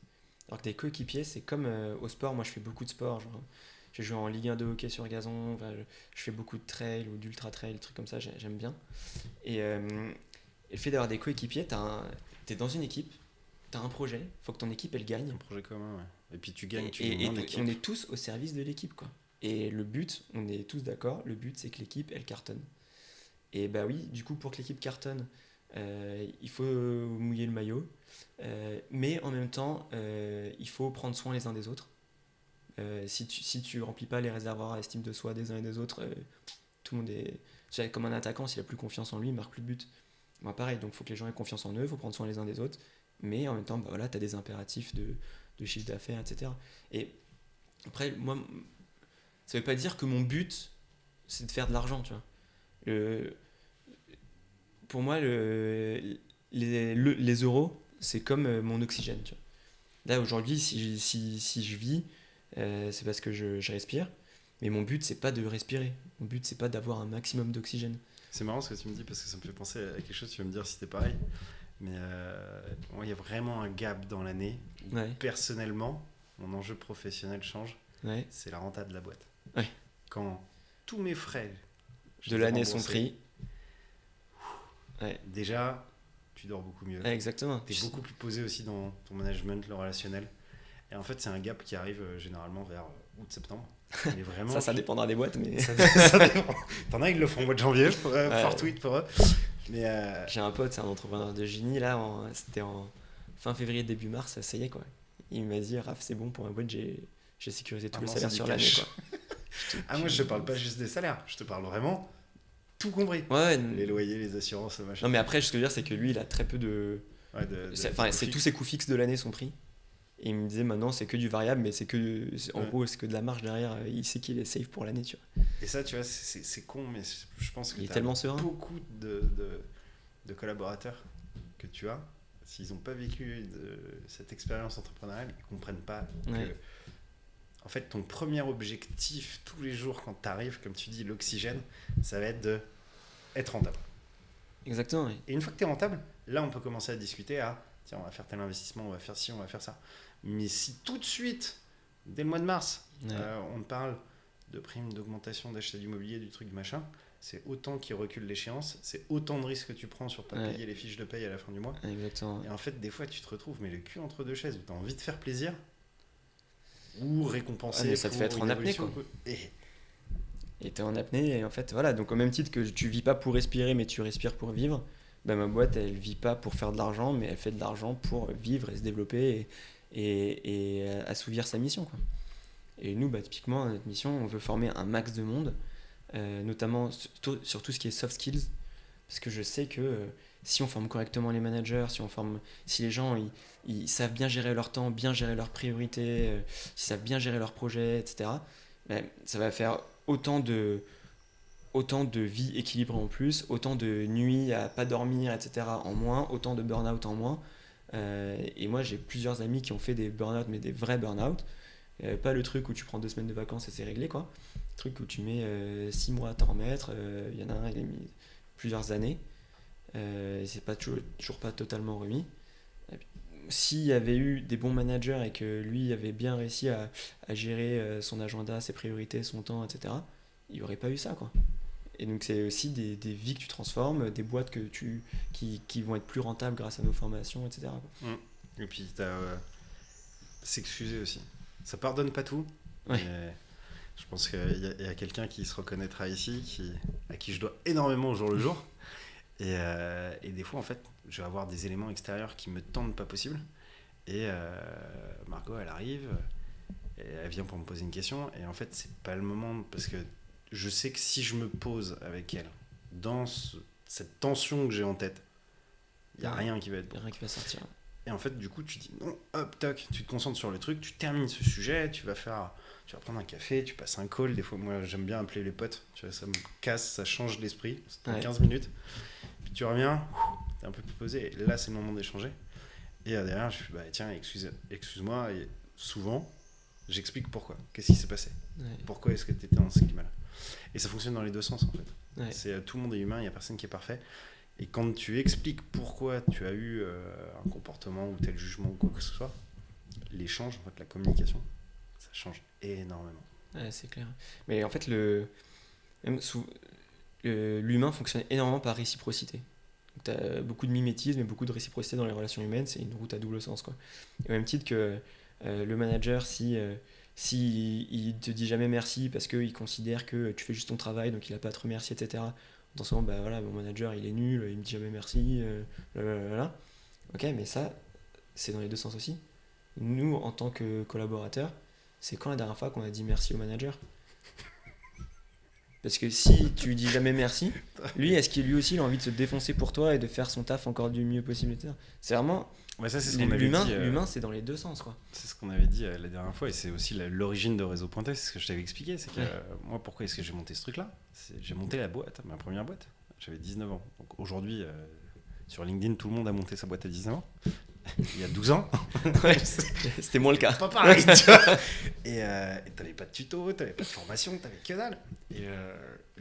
Alors que des coéquipiers, c'est comme au sport. Moi, je fais beaucoup de sport. Genre, j'ai joué en Ligue 1 de hockey sur gazon. Enfin, je fais beaucoup de trail ou d'ultra trail, des trucs comme ça. J'aime bien. Et le fait d'avoir des coéquipiers, t'es dans une équipe, t'as un projet, faut que ton équipe elle gagne. Un projet commun, ouais. Et puis tu gagnes, tu Et gagnes en équipe. on est tous au service de l'équipe, quoi. Et le but, on est tous d'accord, le but c'est que l'équipe elle cartonne. Et bah oui, du coup pour que l'équipe cartonne, il faut mouiller le maillot, mais en même temps, il faut prendre soin les uns des autres. Si tu remplis pas les réservoirs à estime de soi des uns et des autres, tout le monde est. Comme un attaquant, s'il a plus confiance en lui, il marque plus de but. Moi, pareil, donc il faut que les gens aient confiance en eux, il faut prendre soin les uns des autres, mais en même temps, bah voilà, tu as des impératifs de chiffre d'affaires, etc. Et après, moi, ça veut pas dire que mon but, c'est de faire de l'argent, tu vois. Le, pour moi, les euros, c'est comme mon oxygène, tu vois. Là, aujourd'hui, si je vis, c'est parce que je respire, mais mon but, c'est pas de respirer. Mon but, c'est pas d'avoir un maximum d'oxygène. C'est marrant ce que tu me dis parce que ça me fait penser à quelque chose, tu vas me dire si t'es pareil. Mais il y a vraiment un gap dans l'année où Ouais. personnellement, mon enjeu professionnel change. Ouais. C'est la renta de la boîte. Ouais. Quand tous mes frais je De les ai l'année sont remboursés, pris. Ouais. déjà, tu dors beaucoup mieux. Ouais, exactement. Tu es beaucoup plus posé aussi dans ton management, le relationnel. Et en fait, c'est un gap qui arrive généralement vers août-septembre. Mais vraiment, Ça dépendra des boîtes, mais ça dépend. T'en as, ils le font au mois de janvier, Ouais. par tweet pour eux. Mais j'ai un pote, c'est un entrepreneur de génie, là, c'était en fin février, début mars, ça y est, quoi. Il m'a dit, Raph, c'est bon pour ma boîte, j'ai sécurisé tout le Maintenant, salaire c'est sur du l'année, cash. quoi. moi, je te parle pas juste des salaires, je te parle vraiment tout compris. Ouais, Les loyers, les assurances, machin. non, mais après, ce que je veux dire, c'est que lui, il a très peu de. Ouais, C'est tous ses coûts fixes de l'année sont pris. Et il me disait, maintenant, c'est que du variable, mais en gros, c'est que de la marge derrière. Il sait qu'il est safe pour l'année, tu vois. Et ça, tu vois, c'est con, mais je pense que Il est t'as tellement serein. beaucoup de collaborateurs que tu as, s'ils n'ont pas vécu cette expérience entrepreneuriale, ils comprennent pas que, Ouais. en fait, ton premier objectif tous les jours quand tu arrives, comme tu dis, l'oxygène, ça va être d'être rentable. Exactement, oui. Et une fois que tu es rentable, là, on peut commencer à discuter tiens, on va faire tel investissement, on va faire ci, on va faire ça. Mais si tout de suite, dès le mois de mars, Ouais. on te parle de primes, d'augmentation, d'achat d'immobilier, du truc, du machin, c'est autant qui recule l'échéance, c'est autant de risques que tu prends sur pas Ouais. payer les fiches de paye à la fin du mois. Exactement. Et en fait, des fois, tu te retrouves mais le cul entre deux chaises où tu as envie de faire plaisir ou récompenser. Ah, mais ça te pour fait être en une apnée, évolution, quoi. Et t'es en apnée, et en fait, voilà. Donc, au même titre que tu vis pas pour respirer, mais tu respires pour vivre, bah, ma boîte, elle vit pas pour faire de l'argent, mais elle fait de l'argent pour vivre et se développer et assouvir sa mission, quoi. Et nous, bah, typiquement, notre mission, on veut former un max de monde, notamment sur tout ce qui est soft skills, parce que je sais que si on forme correctement les managers, si les gens ils savent bien gérer leur temps, bien gérer leurs priorités, s'ils savent bien gérer leurs projets, etc., ben, ça va faire autant de vie équilibrée en plus, autant de nuits à pas dormir, etc. en moins, autant de burn-out en moins. Et moi, j'ai plusieurs amis qui ont fait des burn-out, mais des vrais burn-out. Pas le truc où tu prends 2 semaines de vacances et c'est réglé, quoi. Le truc où tu mets 6 mois à t'en remettre. Il y en a un, il a mis plusieurs années. Et c'est pas toujours pas totalement remis. S'il y avait eu des bons managers et que lui avait bien réussi à gérer son agenda, ses priorités, son temps, etc., il n'y aurait pas eu ça, quoi. Et donc c'est aussi des vies que tu transformes, des boîtes qui vont être plus rentables grâce à nos formations, etc., quoi. puis, t'as s'excuser aussi. Ça pardonne pas tout. Ouais. Mais je pense qu'il y a quelqu'un qui se reconnaîtra ici, à qui je dois énormément au jour le jour. Et des fois, en fait, je vais avoir des éléments extérieurs qui me tendent pas possible. Et Margot, elle arrive, et elle vient pour me poser une question. Et en fait, c'est pas le moment, parce que je sais que si je me pose avec elle, dans cette tension que j'ai en tête, il n'y a rien qui va être Il n'y a rien qui va sortir. Et en fait, du coup, tu dis non, hop, toc, tu te concentres sur le truc, tu termines ce sujet, tu vas prendre un café, tu passes un call. Des fois, moi, j'aime bien appeler les potes, tu vois, ça me casse, ça change l'esprit. C'est dans 15 minutes. Puis tu reviens, t'es un peu plus posé, et là, c'est le moment d'échanger. Et derrière, je fais, bah tiens, excuse-moi, et souvent, j'explique pourquoi. Qu'est-ce qui s'est passé ? Ouais. Pourquoi est-ce que t'étais dans ce climat-là ? Et ça fonctionne dans les deux sens en fait. Ouais. Tout le monde est humain, il n'y a personne qui est parfait. Et quand tu expliques pourquoi tu as eu un comportement ou tel jugement ou quoi que ce soit, l'échange, en fait, la communication, ça change énormément. Ouais, c'est clair. Mais en fait, l'humain fonctionne énormément par réciprocité. Tu as beaucoup de mimétisme et beaucoup de réciprocité dans les relations humaines, c'est une route à double sens, quoi. Et au même titre que le manager, si il te dit jamais merci parce qu'il considère que tu fais juste ton travail, donc il n'a pas à te remercier, etc. Dans ce moment, bah voilà, mon manager il est nul, il me dit jamais merci, blablabla. Ok, mais ça, c'est dans les deux sens aussi. Nous, en tant que collaborateurs, c'est quand la dernière fois qu'on a dit merci au manager? Parce que si tu lui dis jamais merci, lui, est-ce qu'il lui aussi il a envie de se défoncer pour toi et de faire son taf encore du mieux possible, etc. C'est vraiment. Ouais, ça, c'est ce qu'on avait dit, l'humain, c'est dans les deux sens, quoi. C'est ce qu'on avait dit la dernière fois, et c'est aussi l'origine de Réseau Pointé, c'est ce que je t'avais expliqué. C'est que moi, pourquoi est-ce que j'ai monté ce truc-là? J'ai monté la boîte, ma première boîte. J'avais 19 ans. Donc aujourd'hui, sur LinkedIn, tout le monde a monté sa boîte à 19 ans. Il y a 12 ans. Ouais, c'était moins le cas. Pas pareil, tu vois. Et t'avais pas de tuto, t'avais pas de formation, t'avais que dalle. Et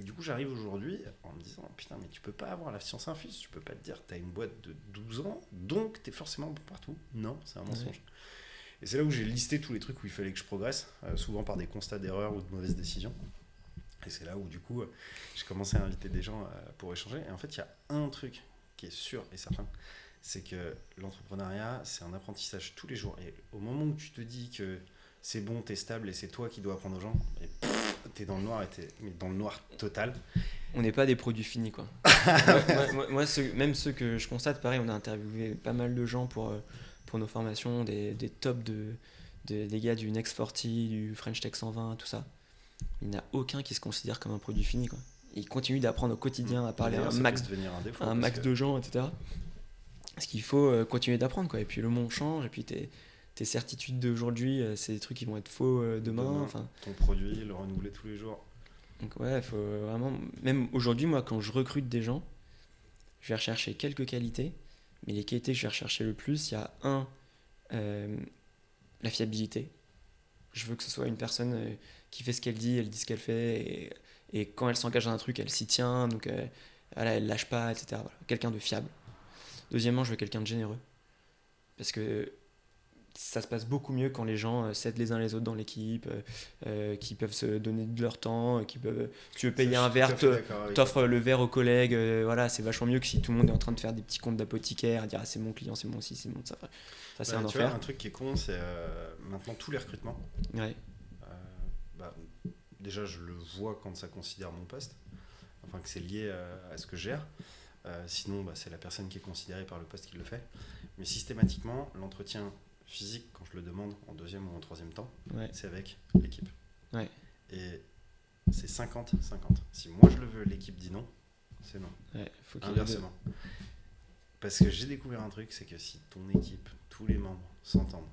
du coup, j'arrive aujourd'hui en me disant putain, mais tu peux pas avoir la science infuse, tu peux pas te dire t'as une boîte de 12 ans, donc t'es forcément bon partout. Non, c'est un mensonge. Ouais. Et c'est là où j'ai listé tous les trucs où il fallait que je progresse, souvent par des constats d'erreurs ou de mauvaises décisions. Et c'est là où du coup, j'ai commencé à inviter des gens pour échanger. Et en fait, il y a un truc qui est sûr et certain, c'est que l'entrepreneuriat, c'est un apprentissage tous les jours. Et au moment où tu te dis que c'est bon, t'es stable et c'est toi qui dois apprendre aux gens, et t'es dans le noir, mais dans le noir total. On n'est pas des produits finis, quoi. moi même ceux que je constate, pareil, on a interviewé pas mal de gens pour nos formations, des tops des gars du Next 40, du French Tech 120, tout ça. Il n'y en a aucun qui se considère comme un produit fini, quoi. Ils continuent d'apprendre au quotidien à parler à un max de gens, etc. Parce qu'il faut continuer d'apprendre, quoi. Et puis le monde change, et puis tes certitudes d'aujourd'hui, c'est des trucs qui vont être faux demain. Enfin, ton produit, le renouveler tous les jours. Donc ouais, il faut vraiment... Même aujourd'hui, moi, quand je recrute des gens, je vais rechercher quelques qualités, mais les qualités que je vais rechercher le plus, il y a la fiabilité. Je veux que ce soit une personne qui fait ce qu'elle dit ce qu'elle fait, et quand elle s'engage dans un truc, elle s'y tient, donc elle lâche pas, etc. Voilà. Quelqu'un de fiable. Deuxièmement, je veux quelqu'un de généreux. Parce que ça se passe beaucoup mieux quand les gens s'aident les uns les autres dans l'équipe, qui peuvent se donner de leur temps, qui peuvent... Tu veux payer un verre, t'offres le verre aux collègues, voilà, c'est vachement mieux que si tout le monde est en train de faire des petits comptes d'apothicaire, dire c'est mon client, c'est mon ci, c'est mon ça. Ça c'est un enfer. Vois, un truc qui est con, c'est maintenant tous les recrutements. Ouais. Déjà, je le vois quand ça considère mon poste, enfin que c'est lié à ce que je gère. Sinon, c'est la personne qui est considérée par le poste qui le fait. Mais systématiquement, l'entretien physique, quand je le demande en deuxième ou en troisième temps, c'est avec l'équipe. Ouais. Et c'est 50-50. Si moi je le veux, l'équipe dit non, c'est non. Ouais, faut inversement. Parce que j'ai découvert un truc, c'est que si ton équipe, tous les membres s'entendent,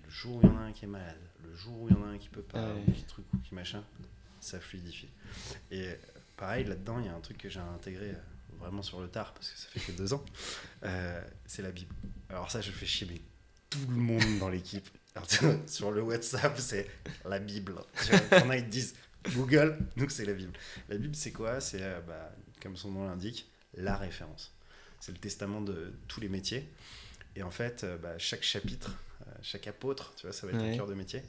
le jour où il y en a un qui est malade, le jour où il y en a un qui peut pas, ou qui truc ou qui machin, ça fluidifie. Et pareil, là-dedans, il y a un truc que j'ai intégré vraiment sur le tard, parce que ça fait que 2 ans, c'est la Bible. Alors ça, je fais chier, mais tout le monde dans l'équipe. Alors, sur le WhatsApp, c'est la Bible. Quand ils te disent Google, nous c'est la Bible. La Bible, c'est quoi? C'est, comme son nom l'indique, la référence. C'est le testament de tous les métiers. Et en fait, chaque chapitre, chaque apôtre, tu vois, ça va être un cœur de métier.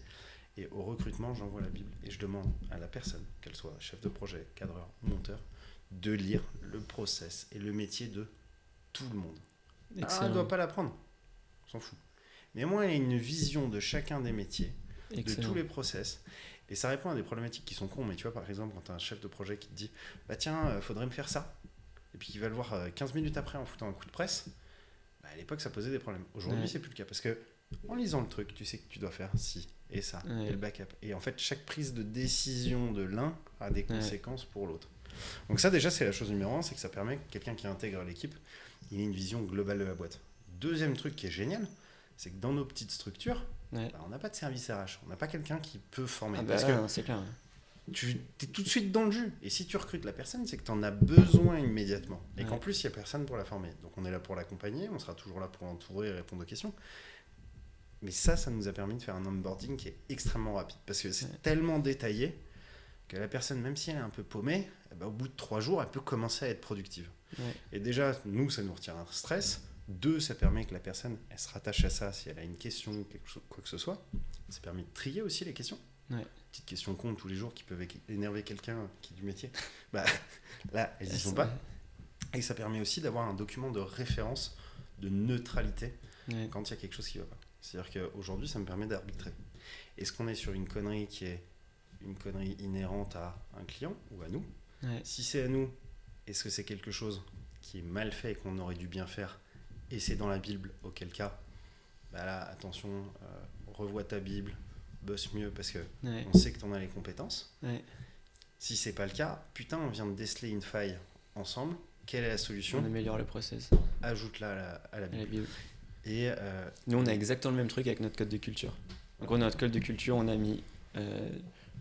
Et au recrutement, j'envoie la Bible. Et je demande à la personne, qu'elle soit chef de projet, cadreur ou monteur, de lire le process et le métier de tout le monde. Alors, elle ne doit pas l'apprendre. On s'en fout. Mais moi, il y a une vision de chacun des métiers, de tous les process. Et ça répond à des problématiques qui sont cons. Mais tu vois, par exemple, quand tu as un chef de projet qui te dit tiens, faudrait me faire ça. Et puis qui va le voir 15 minutes après en foutant un coup de presse. À l'époque, ça posait des problèmes. Aujourd'hui, c'est plus le cas. Parce que en lisant le truc, tu sais que tu dois faire ci et ça, et le backup. Et en fait, chaque prise de décision de l'un a des conséquences pour l'autre. Donc ça, déjà, c'est la chose numéro 1, c'est que ça permet que quelqu'un qui intègre l'équipe, il ait une vision globale de la boîte. Deuxième truc qui est génial, c'est que dans nos petites structures, on n'a pas de service RH. On n'a pas quelqu'un qui peut former. Parce que c'est clair. Tu es tout de suite dans le jus. Et si tu recrutes la personne, c'est que tu en as besoin immédiatement. Et qu'en plus, il n'y a personne pour la former. Donc on est là pour l'accompagner, on sera toujours là pour l'entourer et répondre aux questions. Mais ça nous a permis de faire un onboarding qui est extrêmement rapide. Parce que c'est tellement détaillé que la personne, même si elle est un peu paumée, au bout de 3 jours, elle peut commencer à être productive. Ouais. Et déjà, nous, ça nous retire un stress. 2, ça permet que la personne, elle se rattache à ça si elle a une question ou quelque chose, quoi que ce soit. Ça permet de trier aussi les questions. Ouais. Petites questions cons tous les jours qui peuvent énerver quelqu'un qui est du métier. Là, elles n'y sont pas. Et ça permet aussi d'avoir un document de référence, de neutralité, quand il y a quelque chose qui ne va pas. C'est-à-dire qu'aujourd'hui, ça me permet d'arbitrer. Est-ce qu'on est sur une connerie qui est une connerie inhérente à un client ou à nous ? Si c'est à nous, est-ce que c'est quelque chose qui est mal fait et qu'on aurait dû bien faire et c'est dans la Bible, auquel cas, là, attention, revois ta Bible, bosse mieux parce que on sait que tu en as les compétences. Si c'est pas le cas, putain, on vient de déceler une faille ensemble. Quelle est la solution ? On améliore le process. Ajoute-la à la Bible. Et nous, on a exactement le même truc avec notre code de culture. En gros, dans notre code de culture, on a mis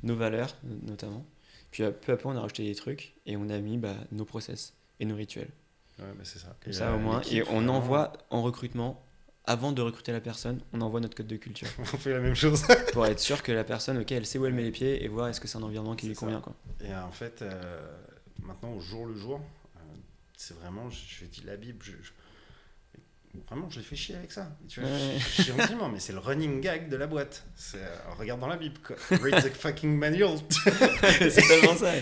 nos valeurs, notamment. Puis peu à peu, on a rajouté des trucs et on a mis nos process et nos rituels. Ouais, c'est ça. Comme ça, au moins. Et on envoie en recrutement, avant de recruter la personne, on envoie notre code de culture. On fait la même chose. Pour être sûr que la personne, elle sait où elle met les pieds et voir est-ce que c'est un environnement qui lui convient. Quoi. Et en fait, maintenant, au jour le jour, c'est vraiment, je dis la Bible, vraiment, je l'ai fait chier avec ça. Tu vois, gentiment, mais c'est le running gag de la boîte. Regarde dans la Bible, quoi. Read the fucking manual. C'est tellement ça.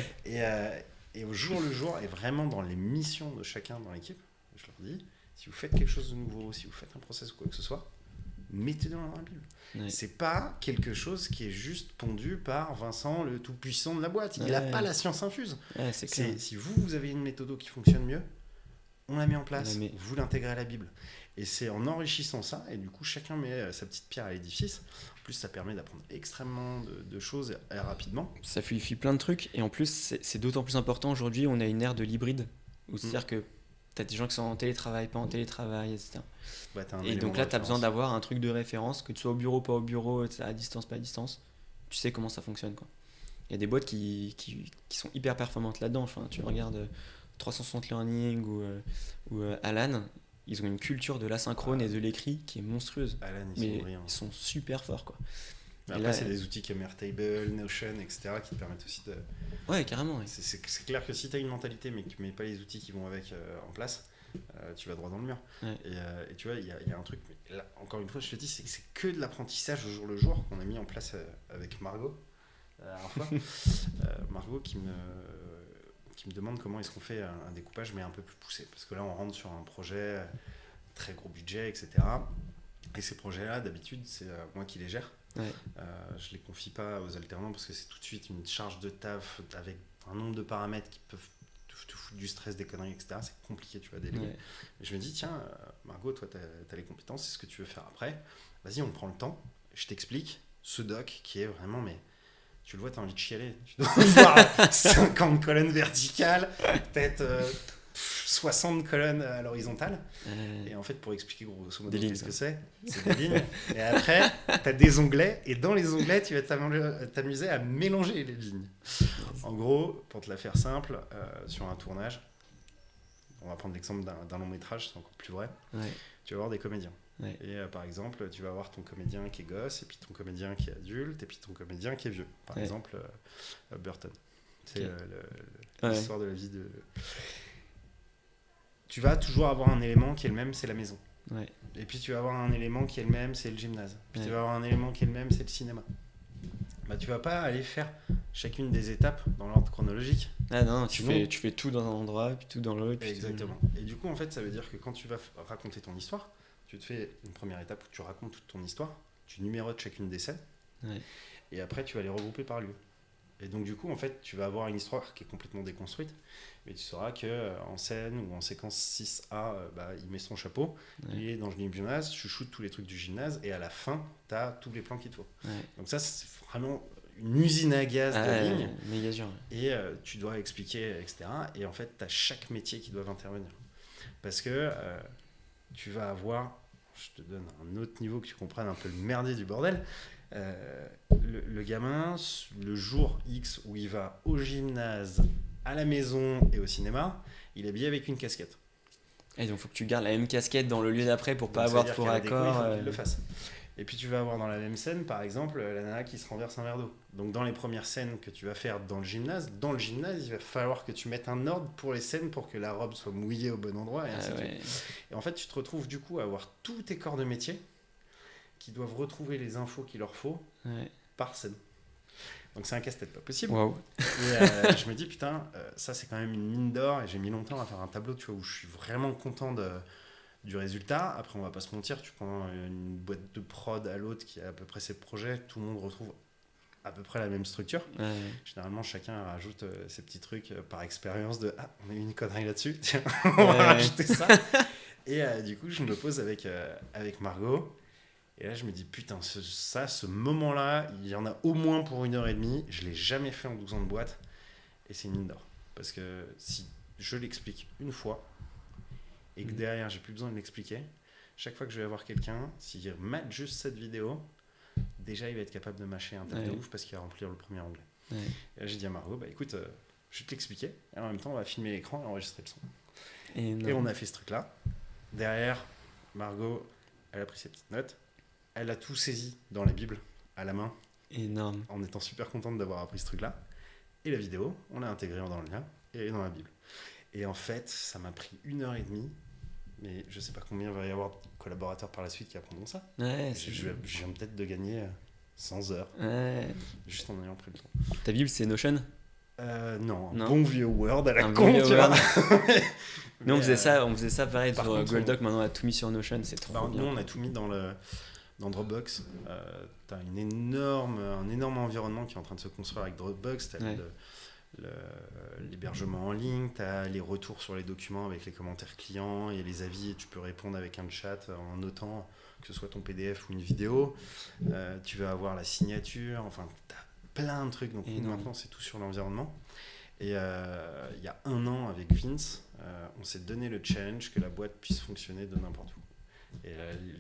Et au jour le jour, et vraiment dans les missions de chacun dans l'équipe, je leur dis, si vous faites quelque chose de nouveau, si vous faites un process ou quoi que ce soit, mettez-le dans la Bible. Ouais. C'est pas quelque chose qui est juste pondu par Vincent, le tout-puissant de la boîte. Il n'a pas la science infuse. Ouais, c'est clair. Si vous avez une méthode qui fonctionne mieux, on la met en place, vous l'intégrez à la Bible. Et c'est en enrichissant ça, et du coup, chacun met sa petite pierre à l'édifice. En plus, ça permet d'apprendre extrêmement de choses rapidement. Ça fluidifie plein de trucs, et en plus, c'est d'autant plus important aujourd'hui, on a une ère de l'hybride, où c'est-à-dire que tu as des gens qui sont en télétravail, pas en télétravail, etc. Et donc là, tu as besoin d'avoir un truc de référence, que tu sois au bureau, pas au bureau, etc., à distance, pas à distance. Tu sais comment ça fonctionne, quoi. Il y a des boîtes qui sont hyper performantes là-dedans. Enfin, tu regardes 360 Learning ou Alan, ils ont une culture de l'asynchrone et de l'écrit qui est monstrueuse. Alan, ils sont super forts, quoi. Après, là, c'est des outils comme Airtable, Notion, etc. qui te permettent aussi de... Ouais, carrément. Ouais. C'est clair que si tu as une mentalité mais que tu mets pas les outils qui vont avec en place, tu vas droit dans le mur. Ouais. Et tu vois, il y a un truc... Là, encore une fois, je te dis, c'est que de l'apprentissage au jour le jour qu'on a mis en place avec Margot. La dernière fois. Margot qui me demande comment est-ce qu'on fait un découpage mais un peu plus poussé. Parce que là, on rentre sur un projet très gros budget, etc. Et ces projets-là, d'habitude, c'est moi qui les gère. Ouais. Je les confie pas aux alternants parce que c'est tout de suite une charge de taf avec un nombre de paramètres qui peuvent te foutre du stress, des conneries, etc. C'est compliqué, tu vois, déléguer. Ouais. Et je me dis, tiens, Margot, toi, t'as les compétences, c'est ce que tu veux faire après. Vas-y, on prend le temps. Je t'explique ce doc qui est vraiment, mais tu le vois, t'as envie de chialer. Tu dois voir 50 colonnes verticales, peut-être 60 colonnes à l'horizontale. Et en fait, pour expliquer grosso modo qu'est-ce que c'est des lignes. Et après, tu as des onglets. Et dans les onglets, tu vas t'amuser à mélanger les lignes. En gros, pour te la faire simple, sur un tournage, on va prendre l'exemple d'un long métrage, c'est encore plus vrai. Ouais. Tu vas avoir des comédiens. Ouais. Et par exemple, tu vas avoir ton comédien qui est gosse, et puis ton comédien qui est adulte, et puis ton comédien qui est vieux. Par exemple, Burton. C'est l'histoire de la vie de... Tu vas toujours avoir un élément qui est le même, c'est la maison. Ouais. Et puis tu vas avoir un élément qui est le même, c'est le gymnase. Puis tu vas avoir un élément qui est le même, c'est le cinéma. Tu vas pas aller faire chacune des étapes dans l'ordre chronologique. Ah non, tu fais tout dans un endroit, puis tout dans l'autre. Exactement. Et du coup, en fait, ça veut dire que quand tu vas raconter ton histoire, tu te fais une première étape où tu racontes toute ton histoire, tu numérotes chacune des scènes, et après tu vas les regrouper par lieu. Et donc du coup, en fait, tu vas avoir une histoire qui est complètement déconstruite, mais tu sauras qu'en scène ou en séquence 6A, il met son chapeau, il est dans le gymnase, tu shootes tous les trucs du gymnase, et à la fin, tu as tous les plans qu'il te faut. Ouais. Donc ça, c'est vraiment une usine à gaz de lignes. Méga dur. Et tu dois expliquer, etc. Et en fait, tu as chaque métier qui doit intervenir. Parce que tu vas avoir, je te donne un autre niveau que tu comprennes un peu le merdier du bordel, le gamin, le jour X où il va au gymnase, à la maison et au cinéma, il est habillé avec une casquette. Et donc il faut que tu gardes la même casquette dans le lieu d'après pour pas avoir de faux raccord. Il faut qu'il le fasse. Et puis tu vas avoir dans la même scène, par exemple, la nana qui se renverse un verre d'eau. Donc dans les premières scènes que tu vas faire dans le gymnase, il va falloir que tu mettes un ordre pour les scènes pour que la robe soit mouillée au bon endroit et ainsi de suite. Et en fait, tu te retrouves du coup à avoir tous tes corps de métier qui doivent retrouver les infos qu'il leur faut par scène. Donc c'est un casse-tête pas possible. Wow. Et je me dis, putain, ça c'est quand même une mine d'or. Et j'ai mis longtemps à faire un tableau, tu vois, où je suis vraiment content du résultat. Après, on va pas se mentir, tu prends une boîte de prod à l'autre qui a à peu près ses projets, tout le monde retrouve à peu près la même structure. Généralement, chacun rajoute ses petits trucs par expérience de « Ah, on a eu une connerie là-dessus, tiens, on va rajouter ça ». Et du coup, je me pose avec Margot. Et là, je me dis, putain, ce moment-là, il y en a au moins pour 1h30. Je ne l'ai jamais fait en 12 ans de boîte. Et c'est une mine d'or. Parce que si je l'explique une fois, et que derrière, j'ai plus besoin de l'expliquer, chaque fois que je vais avoir quelqu'un, s'il mate juste cette vidéo, déjà, il va être capable de mâcher un tas de ouf parce qu'il va remplir le premier onglet. Et là, j'ai dit à Margot, bah écoute, je vais te l'expliquer. Et en même temps, on va filmer l'écran et enregistrer le son. Et on a fait ce truc-là. Derrière, Margot, elle a pris ses petites notes. Elle a tout saisi dans la Bible, à la main. Énorme. En étant super contente d'avoir appris ce truc-là. Et la vidéo, on l'a intégrée dans le lien et dans la Bible. Et en fait, ça m'a pris 1h30. Mais je sais pas combien il va y avoir de collaborateurs par la suite qui apprendront ça. Je viens peut-être de gagner 100 heures. Juste en ayant pris le temps. Ta Bible, c'est Notion ? Non, bon vieux Word à la con, tu vois. Mais nous, on faisait ça pareil sur Google Doc. Maintenant, on a tout mis sur Notion. C'est trop bien. Nous, on a tout mis dans Dropbox. Tu as un énorme environnement qui est en train de se construire avec Dropbox. Tu as l'hébergement en ligne, tu as les retours sur les documents avec les commentaires clients et les avis. Et tu peux répondre avec un chat en notant que ce soit ton PDF ou une vidéo. Tu vas avoir la signature. Enfin, tu as plein de trucs. Donc maintenant, c'est tout sur l'environnement. Et il y a 1 an, avec Vince, on s'est donné le challenge que la boîte puisse fonctionner de n'importe où. Et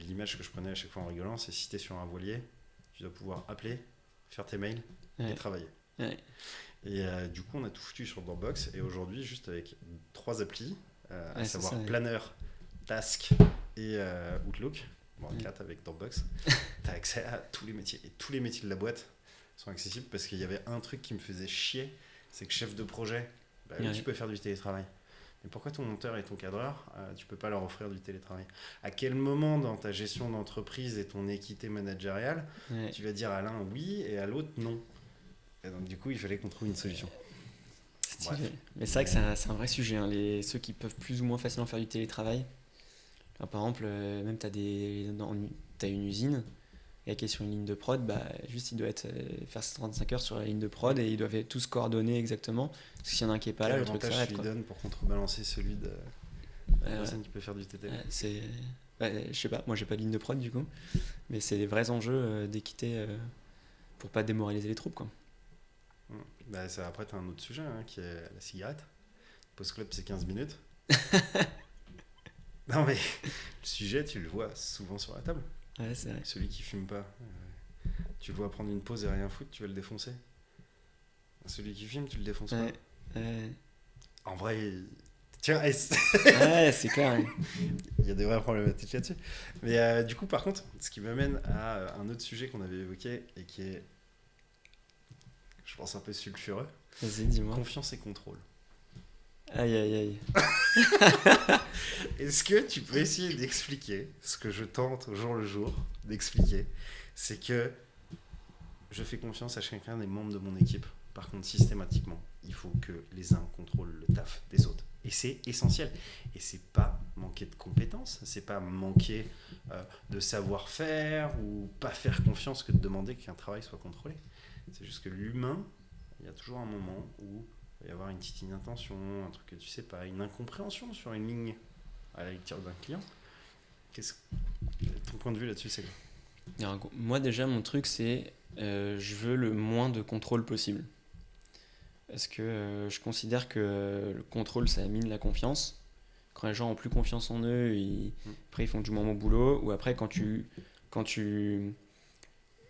l'image que je prenais à chaque fois en rigolant, c'est si tu es sur un voilier, tu dois pouvoir appeler, faire tes mails et travailler. Et du coup, on a tout foutu sur Dropbox. Et aujourd'hui, juste avec 3 applis, à savoir Planner, Task et Outlook, 4 avec Dropbox, tu as accès à tous les métiers. Et tous les métiers de la boîte sont accessibles parce qu'il y avait un truc qui me faisait chier, c'est que chef de projet, tu peux faire du télétravail. Mais pourquoi ton monteur et ton cadreur, tu peux pas leur offrir du télétravail ? À quel moment dans ta gestion d'entreprise et ton équité managériale, tu vas dire à l'un oui et à l'autre non ? Et donc du coup, il fallait qu'on trouve une solution. Mais c'est vrai que c'est un vrai sujet, hein, ceux qui peuvent plus ou moins facilement faire du télétravail. Alors, par exemple, même tu as une usine, et qui est sur une ligne de prod, juste il doit faire 35 heures sur la ligne de prod et ils doivent tous coordonner exactement. Parce que s'il y en a un qui n'est pas là, le truc s'arrête. Quel avantage tu lui donnes pour contrebalancer celui de la personne qui peut faire du TT ? Je sais pas, moi j'ai pas de ligne de prod du coup, mais c'est des vrais enjeux d'équité pour pas démoraliser les troupes, quoi. Après, tu as un autre sujet qui est la cigarette. Post-club, c'est 15 minutes. Non, mais le sujet, tu le vois souvent sur la table. Ouais, c'est vrai. Celui qui fume pas, tu le vois prendre une pause et rien foutre, tu vas le défoncer. Celui qui fume, tu le défonces pas. En vrai, tiens, c'est clair. Hein. Il y a des vraies problématiques là-dessus. Mais du coup, par contre, ce qui m'amène à un autre sujet qu'on avait évoqué et qui est, je pense, un peu sulfureux. Vas-y, dis-moi. Confiance et contrôle. Aïe. Est-ce que tu peux essayer d'expliquer ce que je tente au jour le jour d'expliquer ? C'est que je fais confiance à chacun des membres de mon équipe. Par contre, systématiquement, il faut que les uns contrôlent le taf des autres. Et c'est essentiel. Et c'est pas manquer de compétences, c'est pas manquer de savoir-faire ou pas faire confiance que de demander qu'un travail soit contrôlé. C'est juste que l'humain, il y a toujours un moment où il va y avoir une petite inattention, un truc que tu sais pas, une incompréhension sur une ligne à la lecture d'un client. Ton point de vue là-dessus, c'est quoi ? Alors, moi déjà, mon truc, c'est je veux le moins de contrôle possible. Parce que je considère que le contrôle, ça mine la confiance. Quand les gens ont plus confiance en eux, après ils font du moins bon boulot. Ou après, quand tu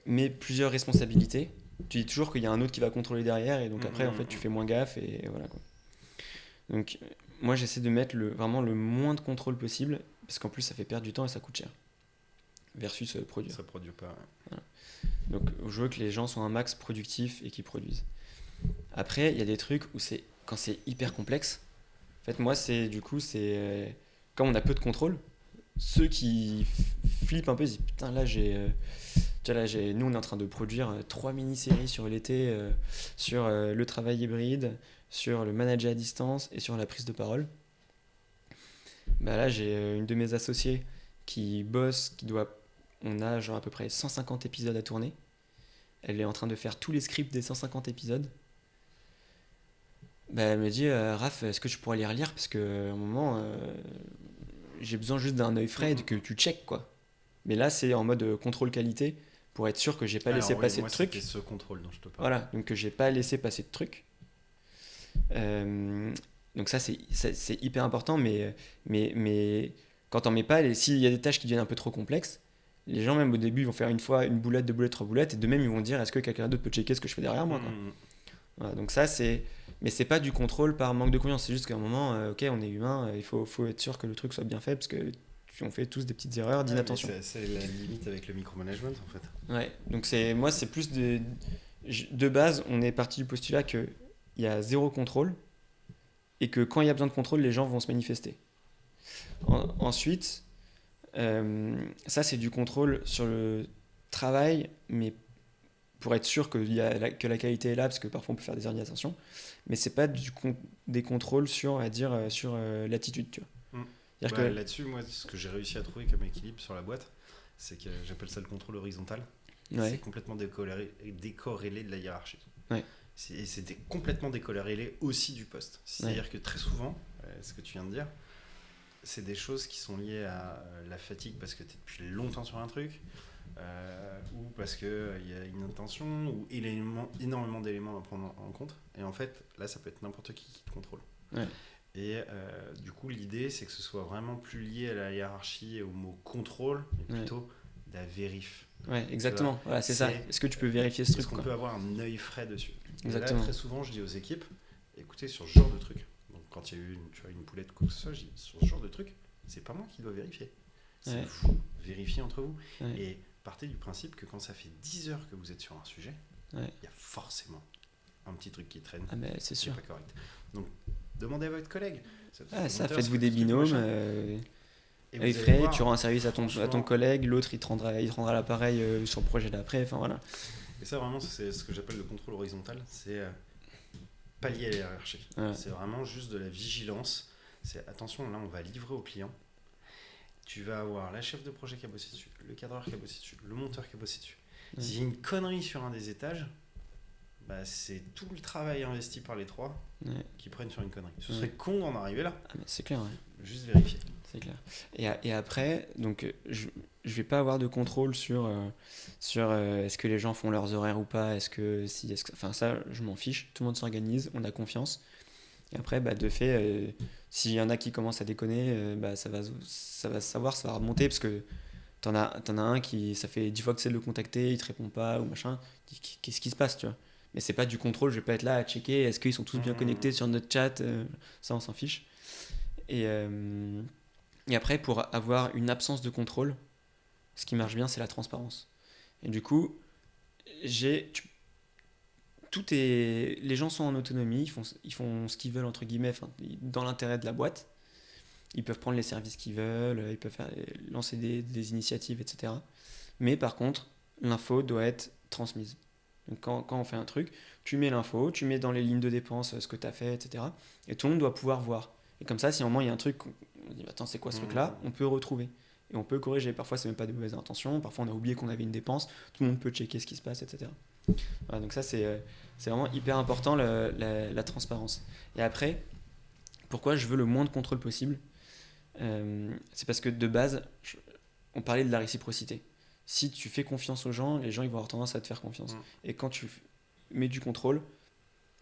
mets plusieurs responsabilités, tu dis toujours qu'il y a un autre qui va contrôler derrière. Et donc après, en fait, tu fais moins gaffe. Et voilà, quoi. Donc moi, j'essaie de mettre vraiment le moins de contrôle possible. Parce qu'en plus, ça fait perdre du temps et ça coûte cher. versus produire. Ça produit pas. Ouais. Donc je veux que les gens soient un max productifs et qu'ils produisent. Après, il y a des trucs où quand c'est hyper complexe. En fait, moi, quand on a peu de contrôle, ceux qui flippent un peu, ils disent putain, là, nous, on est en train de produire 3 mini-séries sur l'été, sur le travail hybride, sur le manager à distance et sur la prise de parole. Bah là, j'ai une de mes associées qui bosse, on a genre à peu près 150 épisodes à tourner. Elle est en train de faire tous les scripts des 150 épisodes. Bah, elle me dit Raph, est-ce que tu pourrais les relire parce qu'à un moment j'ai besoin juste d'un œil frais et que tu check quoi. Mais là c'est en mode contrôle qualité pour être sûr que j'ai pas laissé passer de trucs. C'était ce contrôle dont je te parle. Voilà, donc que j'ai pas laissé passer de trucs. Donc ça c'est hyper important, mais quand t'en mets pas, s'il y a des tâches qui deviennent un peu trop complexes, les gens même au début ils vont faire une fois une boulette, deux boulettes, trois boulettes et de même ils vont dire est-ce que quelqu'un d'autre peut checker ce que je fais derrière moi quoi. Voilà, donc ça mais c'est pas du contrôle par manque de confiance, c'est juste qu'à un moment ok on est humain, il faut être sûr que le truc soit bien fait parce que on fait tous des petites erreurs d'inattention. C'est la limite avec le micromanagement en fait. Ouais, donc moi c'est plus de base on est parti du postulat qu'il y a zéro contrôle et que quand il y a besoin de contrôle les gens vont se manifester. Ensuite ça c'est du contrôle sur le travail mais pour être sûr que la qualité est là, parce que parfois on peut faire des erreurs d'inattention, mais c'est pas des contrôles sur l'attitude, tu vois. Là-dessus, moi, ce que j'ai réussi à trouver comme équilibre sur la boîte, c'est que j'appelle ça le contrôle horizontal. Ouais. C'est complètement décorrélé de la hiérarchie. Ouais. C'est complètement décorrélé aussi du poste. C'est-à-dire que très souvent, ce que tu viens de dire, c'est des choses qui sont liées à la fatigue parce que tu es depuis longtemps sur un truc, ou parce qu'il y a une intention, ou énormément d'éléments à prendre en compte. Et en fait, là, ça peut être n'importe qui te contrôle. Ouais. Et du coup, l'idée, c'est que ce soit vraiment plus lié à la hiérarchie et au mot contrôle, mais plutôt de la vérif. Ouais, exactement. Voilà, c'est ça. Est-ce que tu peux vérifier ce truc Est-ce qu'on peut avoir un œil frais dessus? Exactement. Et là, très souvent, je dis aux équipes, écoutez, sur ce genre de truc, donc quand il y a eu une poulette, quoi que ce soit, je dis, sur ce genre de truc, c'est pas moi qui dois vérifier. C'est vous, vérifiez entre vous. Ouais. Et partez du principe que quand ça fait 10 heures que vous êtes sur un sujet, il y a forcément un petit truc qui traîne. Ah ben c'est sûr. Pas correct. Donc, demandez à votre collègue. Faites-vous des binômes. Et frais, tu rends un service à ton collègue, l'autre il te rendra l'appareil sur le projet d'après. Enfin voilà. Et ça vraiment, c'est ce que j'appelle le contrôle horizontal. C'est pallier à la hiérarchie. Ouais. C'est vraiment juste de la vigilance. C'est attention, là on va livrer au client. Tu vas avoir la chef de projet qui a bossé dessus, le cadreur qui a bossé dessus, le monteur qui a bossé dessus. Ouais. S'il y a une connerie sur un des étages, bah c'est tout le travail investi par les trois qui prennent sur une connerie. Ce serait con d'en arriver là. Ah, mais c'est clair, Juste vérifier. C'est clair. Et après, donc, je vais pas avoir de contrôle sur est-ce que les gens font leurs horaires ou pas, enfin ça, je m'en fiche. Tout le monde s'organise, on a confiance. Et après, de fait, s'il y en a qui commencent à déconner, ça va savoir, ça va remonter parce que t'en as un qui, ça fait 10 fois que c'est de le contacter, il te répond pas ou machin. Qu'est-ce qui se passe, tu vois? Mais c'est pas du contrôle, je vais pas être là à checker est-ce qu'ils sont tous bien connectés sur notre chat, ça on s'en fiche. Et après, pour avoir une absence de contrôle, ce qui marche bien, c'est la transparence. Et du coup, les gens sont en autonomie, ils font ce qu'ils veulent, entre guillemets, dans l'intérêt de la boîte. Ils peuvent prendre les services qu'ils veulent, ils peuvent lancer des initiatives, etc. Mais par contre, l'info doit être transmise. Donc quand on fait un truc, tu mets l'info, tu mets dans les lignes de dépenses ce que tu as fait, etc. Et tout le monde doit pouvoir voir. Et comme ça, si à un moment il y a un truc, on dit attends, c'est quoi ce truc-là, on peut retrouver. Et on peut corriger. Parfois, c'est même pas de mauvaises intentions. Parfois, on a oublié qu'on avait une dépense. Tout le monde peut checker ce qui se passe, etc. Voilà, donc ça, c'est vraiment hyper important, la transparence. Et après, pourquoi je veux le moins de contrôle possible, c'est parce que de base, on parlait de la réciprocité. Si tu fais confiance aux gens, les gens ils vont avoir tendance à te faire confiance. Et quand tu mets du contrôle,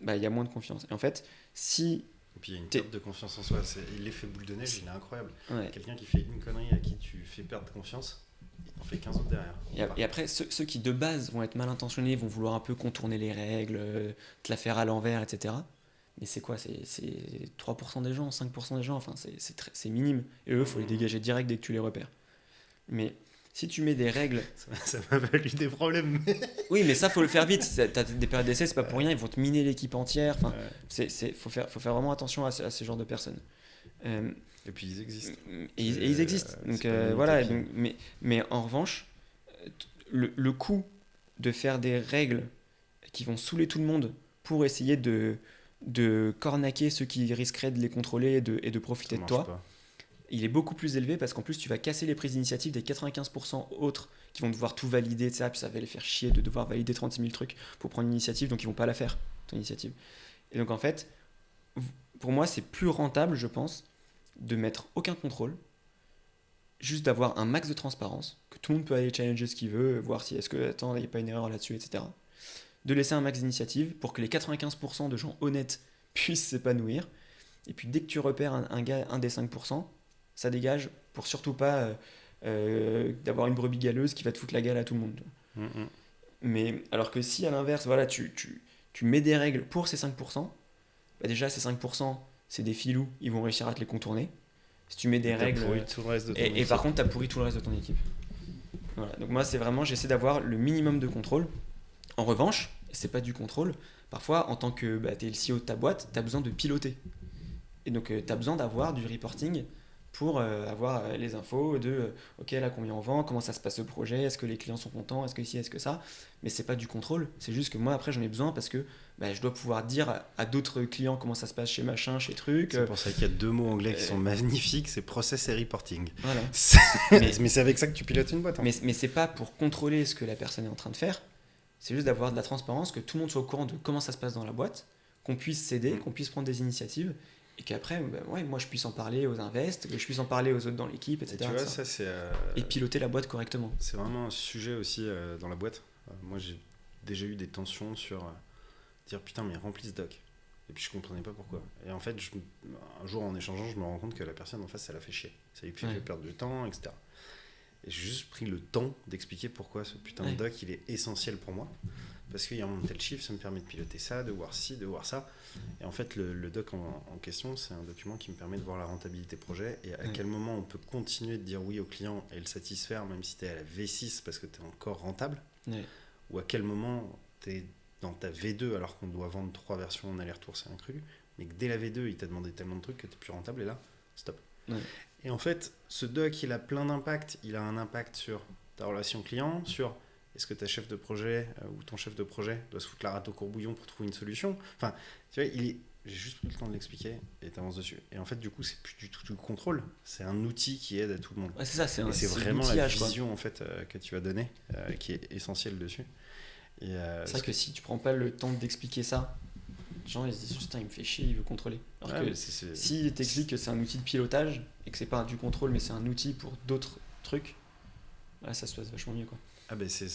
il y a moins de confiance. Et en fait, si... Et puis il y a une perte de confiance en soi. L'effet boule de neige, il est incroyable. Ouais. Quelqu'un qui fait une connerie à qui tu fais perdre confiance, il en fait 15 autres derrière. Et après, ceux qui de base vont être mal intentionnés, vont vouloir un peu contourner les règles, te la faire à l'envers, etc. Mais c'est quoi? C'est 3% des gens, 5% des gens, enfin c'est minime. Et eux, il faut les dégager direct dès que tu les repères. Mais Si tu mets des règles... Ça m'a valu des problèmes. Oui, mais ça, faut le faire vite. T'as des périodes d'essai, c'est pas pour rien, ils vont te miner l'équipe entière. Enfin, faut faire vraiment attention à ce genre de personnes. Et puis ils existent. Et ils existent. Donc voilà. Et donc, mais en revanche, le coût de faire des règles qui vont saouler tout le monde pour essayer de cornaquer ceux qui risqueraient de les contrôler et de profiter de toi, il est beaucoup plus élevé parce qu'en plus tu vas casser les prises d'initiative des 95% autres qui vont devoir tout valider, etc. Puis ça va les faire chier de devoir valider 36 000 trucs pour prendre une initiative, donc ils vont pas la faire, ton initiative. Et donc en fait, pour moi c'est plus rentable, je pense, de mettre aucun contrôle, juste d'avoir un max de transparence, que tout le monde peut aller challenger ce qu'il veut, voir si est-ce que, attends, il n'y a pas une erreur là-dessus, etc. De laisser un max d'initiative pour que les 95% de gens honnêtes puissent s'épanouir. Et puis dès que tu repères un des 5%, ça dégage pour surtout pas d'avoir une brebis galeuse qui va te foutre la gale à tout le monde. Mais alors que si à l'inverse, voilà, tu mets des règles pour ces 5%, bah déjà ces 5%, c'est des filous, ils vont réussir à te les contourner. Si tu mets des règles... Tout le reste de ton et par contre, tu as pourri tout le reste de ton équipe. Voilà. Donc moi, c'est vraiment, j'essaie d'avoir le minimum de contrôle. En revanche, c'est pas du contrôle, parfois, en tant que tu es le CEO de ta boîte, tu as besoin de piloter. Et donc, tu as besoin d'avoir du reporting pour avoir les infos de ok, là combien on vend, comment ça se passe le projet, est-ce que les clients sont contents, est-ce que ci, est-ce que ça. Mais c'est pas du contrôle, c'est juste que moi après j'en ai besoin parce que je dois pouvoir dire à d'autres clients comment ça se passe chez machin, chez truc. C'est pour ça qu'il y a 2 mots anglais qui sont magnifiques, c'est process et reporting. Voilà. Mais c'est avec ça que tu pilotes une boîte. Hein. Mais c'est pas pour contrôler ce que la personne est en train de faire, c'est juste d'avoir de la transparence, que tout le monde soit au courant de comment ça se passe dans la boîte, qu'on puisse s'aider, qu'on puisse prendre des initiatives. Et qu'après, moi je puisse en parler aux invests, que je puisse en parler aux autres dans l'équipe, etc. Et tu vois, ça, c'est, et piloter la boîte correctement. C'est vraiment un sujet aussi dans la boîte. Moi j'ai déjà eu des tensions sur dire putain, mais remplis ce doc. Et puis je comprenais pas pourquoi. Et en fait, un jour en échangeant, je me rends compte que la personne en face, ça la fait chier. Ça lui fait perdre du temps, etc. Et j'ai juste pris le temps d'expliquer pourquoi ce putain de doc il est essentiel pour moi. Parce qu'il y a un tel chiffre, ça me permet de piloter ça, de voir ci, de voir ça. Et en fait, le doc en question, c'est un document qui me permet de voir la rentabilité projet et à quel moment on peut continuer de dire oui au client et le satisfaire, même si tu es à la V6 parce que tu es encore rentable. Ou à quel moment tu es dans ta V2 alors qu'on doit vendre 3 versions en aller-retour, c'est inclus. Mais que dès la V2, il t'a demandé tellement de trucs que tu es plus rentable et là, stop. Et en fait, ce doc, il a plein d'impacts. Il a un impact sur ta relation client, sur est-ce que ta chef de projet ou ton chef de projet doit se foutre la rate au courbouillon pour trouver une solution. Enfin, tu vois, j'ai juste pris le temps de l'expliquer et tu avances dessus. Et en fait, du coup, c'est plus du tout du contrôle. C'est un outil qui aide à tout le monde. Ouais, c'est ça, c'est vraiment la vision en fait, que tu vas donner qui est essentielle dessus. Et, c'est vrai que si tu prends pas le temps d'expliquer ça, les gens ils se disent putain, il me fait chier, il veut contrôler. Alors que si t'expliques que c'est un outil de pilotage et que c'est pas du contrôle mais c'est un outil pour d'autres trucs, là ça se passe vachement mieux quoi. Ah ben c'est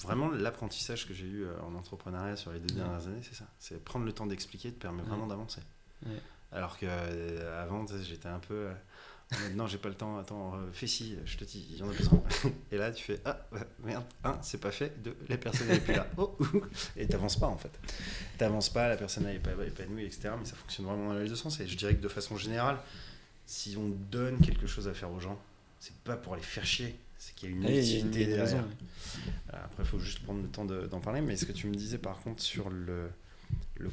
vraiment l'apprentissage que j'ai eu en entrepreneuriat sur les 2 dernières années, c'est ça. C'est prendre le temps d'expliquer te permet vraiment d'avancer. Alors que avant j'étais un peu non, j'ai pas le temps, attends, fais ci, je te dis, il y en a besoin. Et là tu fais merde, c'est pas fait, la personne n'est plus là. Et t'avances pas en fait. T'avances pas, la personne n'est pas épanouie, etc. Mais ça fonctionne vraiment dans les deux sens. Et je dirais que de façon générale, si on donne quelque chose à faire aux gens, c'est pas pour les faire chier. C'est qu'il y a une utilité derrière. Raison, après, il faut juste prendre le temps d'en parler. Mais ce que tu me disais par contre sur le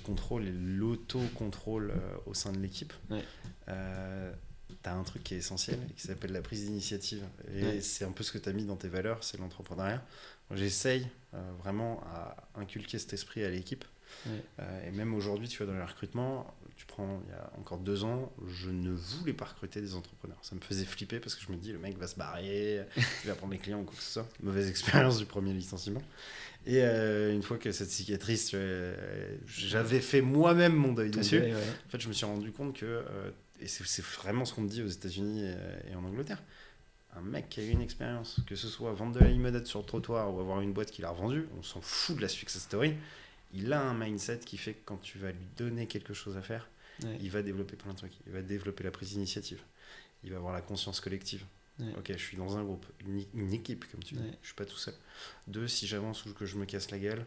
contrôle et l'auto-contrôle au sein de l'équipe, tu as un truc qui est essentiel qui s'appelle la prise d'initiative. Et c'est un peu ce que tu as mis dans tes valeurs, c'est l'entrepreneuriat. Moi, j'essaye vraiment à inculquer cet esprit à l'équipe. Et même aujourd'hui, tu vois, dans le recrutement, tu prends il y a encore 2 ans, je ne voulais pas recruter des entrepreneurs. Ça me faisait flipper parce que je me dis, le mec va se barrer, il va prendre mes clients ou quoi que ce soit. Mauvaise expérience du premier licenciement. Et une fois que cette cicatrice, j'avais fait moi-même mon deuil dessus, en fait, je me suis rendu compte que, et c'est vraiment ce qu'on me dit aux États-Unis et en Angleterre, un mec qui a eu une expérience, que ce soit vendre de la limonade sur le trottoir ou avoir une boîte qu'il a revendue, on s'en fout de la success story. Il a un mindset qui fait que quand tu vas lui donner quelque chose à faire, il va développer plein de trucs. Il va développer la prise d'initiative. Il va avoir la conscience collective. Ok, je suis dans un groupe, une équipe, comme tu dis. Je suis pas tout seul. 2, si j'avance ou que je me casse la gueule,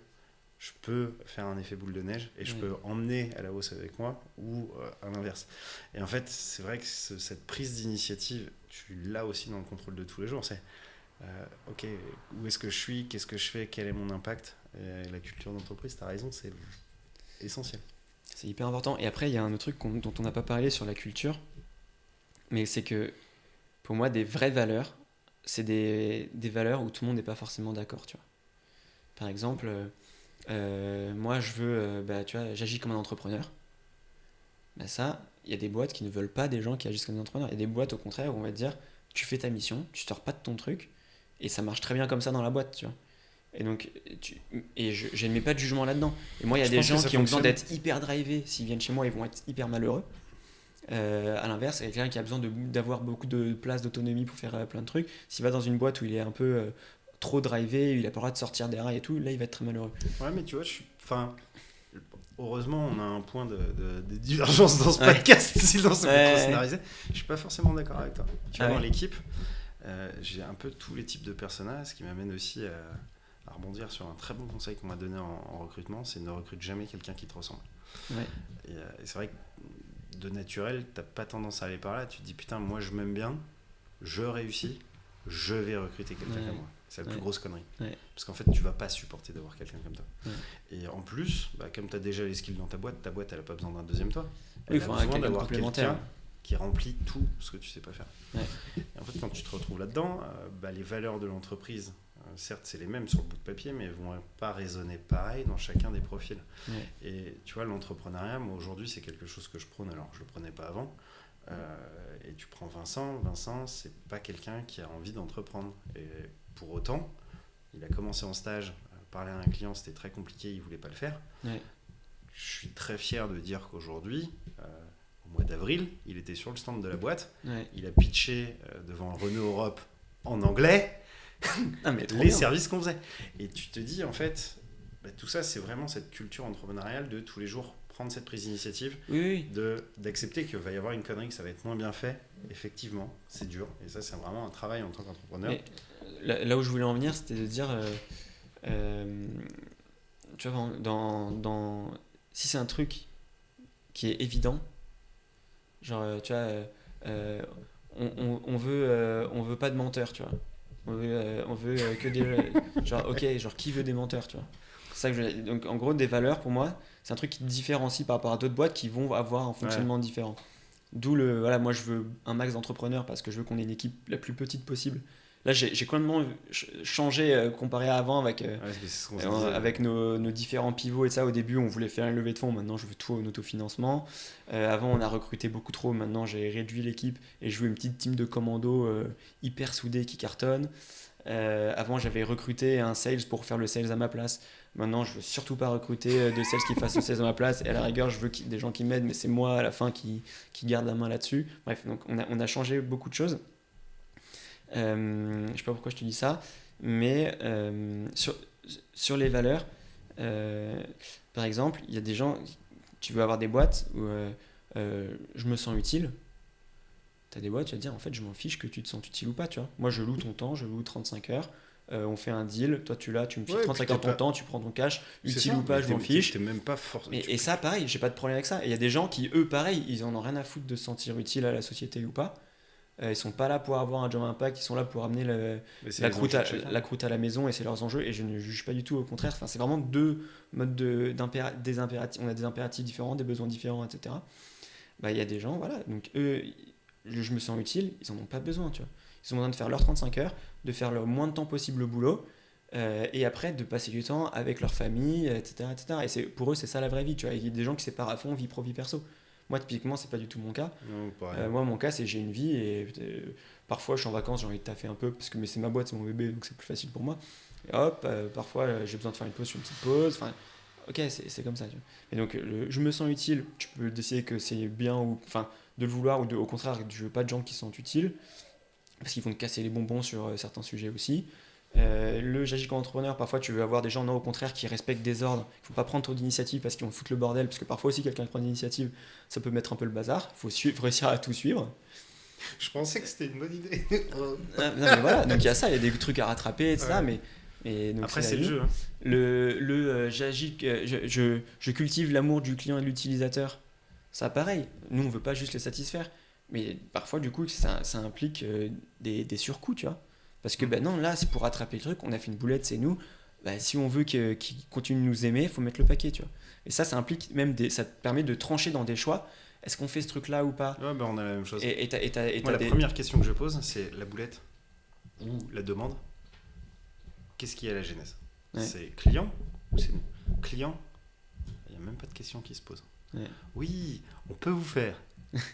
je peux faire un effet boule de neige et je peux emmener à la hausse avec moi ou à l'inverse. Et en fait, c'est vrai que cette prise d'initiative, tu l'as aussi dans le contrôle de tous les jours. C'est ok, où est-ce que je suis, qu'est-ce que je fais, quel est mon impact. Et la culture d'entreprise, tu as raison, c'est essentiel. C'est hyper important. Et après, il y a un autre truc dont on n'a pas parlé sur la culture, mais c'est que pour moi, des vraies valeurs, c'est des valeurs où tout le monde n'est pas forcément d'accord, tu vois. Par exemple, moi, je veux, tu vois, j'agis comme un entrepreneur. Bah ça, il y a des boîtes qui ne veulent pas des gens qui agissent comme des entrepreneurs. Il y a des boîtes, au contraire, où on va te dire, tu fais ta mission, tu sors pas de ton truc, et ça marche très bien comme ça dans la boîte, tu vois. Et donc, je ne mets pas de jugement là-dedans. Et moi, il y a des gens qui ont besoin d'être hyper drivés. S'ils viennent chez moi, ils vont être hyper malheureux. À l'inverse, il y a quelqu'un qui a besoin d'avoir beaucoup de place d'autonomie pour faire plein de trucs. S'il va dans une boîte où il est un peu trop drivé, il a pas le droit de sortir des rails et tout, là, il va être très malheureux. Ouais, mais tu vois, heureusement, on a un point de divergence dans ce podcast, sinon ça peut être trop scénarisé. Je suis pas forcément d'accord avec toi. Tu vois, dans l'équipe, j'ai un peu tous les types de personnages, ce qui m'amène aussi à rebondir sur un très bon conseil qu'on m'a donné en recrutement, c'est ne recrute jamais quelqu'un qui te ressemble. Ouais. Et c'est vrai que de naturel, t'as pas tendance à aller par là. Tu te dis putain, moi je m'aime bien, je réussis, je vais recruter quelqu'un comme moi. C'est la plus grosse connerie. Ouais. Parce qu'en fait, tu vas pas supporter d'avoir quelqu'un comme toi. Ouais. Et en plus, comme tu as déjà les skills dans ta boîte, elle a pas besoin d'un deuxième toi. Elle a besoin d'avoir quelqu'un qui remplit tout ce que tu sais pas faire. Ouais. Et en fait, quand tu te retrouves là-dedans, les valeurs de l'entreprise, certes, c'est les mêmes sur le bout de papier, mais elles vont pas résonner pareil dans chacun des profils. Ouais. Et tu vois, l'entrepreneuriat, moi aujourd'hui, c'est quelque chose que je prône, alors je le prenais pas avant. Et tu prends Vincent, c'est pas quelqu'un qui a envie d'entreprendre. Et pour autant, il a commencé en stage, parler à un client, c'était très compliqué, il voulait pas le faire. Ouais. Je suis très fier de dire qu'aujourd'hui, au mois d'avril, il était sur le stand de la boîte, il a pitché devant Renault Europe en anglais les services qu'on faisait. Et tu te dis, en fait, tout ça, c'est vraiment cette culture entrepreneuriale de tous les jours prendre cette prise d'initiative, d'accepter qu'il va y avoir une connerie, que ça va être moins bien fait. Effectivement, c'est dur. Et ça, c'est vraiment un travail en tant qu'entrepreneur. Mais là où je voulais en venir, c'était de dire, tu vois, si c'est un truc qui est évident, genre, tu vois, on veut pas de menteurs, tu vois. On veut que des... genre, qui veut des menteurs, tu vois. C'est ça que donc, en gros, des valeurs, pour moi, c'est un truc qui te différencie par rapport à d'autres boîtes qui vont avoir un fonctionnement différent. D'où moi, je veux un max d'entrepreneurs parce que je veux qu'on ait une équipe la plus petite possible. Là, j'ai complètement changé comparé à avant avec nos différents pivots et ça. Au début, on voulait faire une levée de fonds. Maintenant, je veux tout en autofinancement. Avant, on a recruté beaucoup trop. Maintenant, j'ai réduit l'équipe et je veux une petite team de commando hyper soudée qui cartonne. Avant, j'avais recruté un sales pour faire le sales à ma place. Maintenant, je veux surtout pas recruter de sales qui fassent le sales à ma place. Et à la rigueur, je veux des gens qui m'aident, mais c'est moi à la fin qui garde la main là-dessus. Bref, donc on a changé beaucoup de choses. Je sais pas pourquoi je te dis ça, mais sur les valeurs, par exemple, il y a des gens, tu veux avoir des boîtes où je me sens utile. Tu as des boîtes, tu vas te dire en fait je m'en fiche que tu te sens utile ou pas, tu vois. Moi je loue ton temps, je loue 35 heures, on fait un deal, toi tu me files 35 heures ton temps, tu prends ton cash, utile ou pas, je m'en fiche. Même pas forcément. Et ça pareil, j'ai pas de problème avec ça. Et il y a des gens qui eux pareil, ils en ont rien à foutre de se sentir utile à la société ou pas. Ils sont pas là pour avoir un job impact, ils sont là pour amener la croûte à la maison et c'est leurs enjeux et je ne juge pas du tout, au contraire. Enfin, c'est vraiment deux modes des impératifs. On a des impératifs différents, des besoins différents, etc. Il y a des gens, voilà, donc eux, je me sens utile, ils en ont pas besoin, tu vois. Ils ont besoin de faire leurs 35 heures, de faire le moins de temps possible le boulot et après de passer du temps avec leur famille, etc. Et pour eux, c'est ça la vraie vie, tu vois. Il y a des gens qui séparent à fond vie pro, vie perso. Moi, typiquement, c'est pas du tout mon cas. Non, moi, mon cas, c'est j'ai une vie et parfois, je suis en vacances, j'ai envie de taffer un peu mais c'est ma boîte, c'est mon bébé, donc c'est plus facile pour moi. Et hop, parfois, j'ai besoin de faire une pause, je fais une petite pause. Enfin, ok, c'est comme ça. Tu vois. Et donc, je me sens utile. Tu peux décider que c'est bien ou de le vouloir ou au contraire, je veux pas de gens qui sont utiles parce qu'ils vont te casser les bonbons sur certains sujets aussi. J'agis comme entrepreneur, parfois tu veux avoir des gens non au contraire qui respectent des ordres, il faut pas prendre trop d'initiative parce qu'ils vont foutre le bordel, parce que parfois aussi quelqu'un qui prend l'initiative ça peut mettre un peu le bazar, faut réussir à tout suivre. Je pensais que c'était une bonne idée. Non, mais voilà, donc il y a ça, il y a des trucs à rattraper etc. Ouais. mais donc après c'est le jeu je cultive l'amour du client et de l'utilisateur, ça pareil, nous on veut pas juste les satisfaire, mais parfois du coup ça implique des surcoûts, tu vois. Parce que non, là, c'est pour rattraper le truc, on a fait une boulette, c'est nous. Si on veut qu'ils continuent de nous aimer, il faut mettre le paquet, tu vois. Et ça implique même ça te permet de trancher dans des choix. Est-ce qu'on fait ce truc-là ou pas ? Ouais, on a la même chose. Moi, la première question que je pose, c'est la boulette ou la demande. Qu'est-ce qui est à la genèse ? C'est client ou c'est nous ? Client, il n'y a même pas de question qui se pose. Ouais. Oui, on peut vous faire,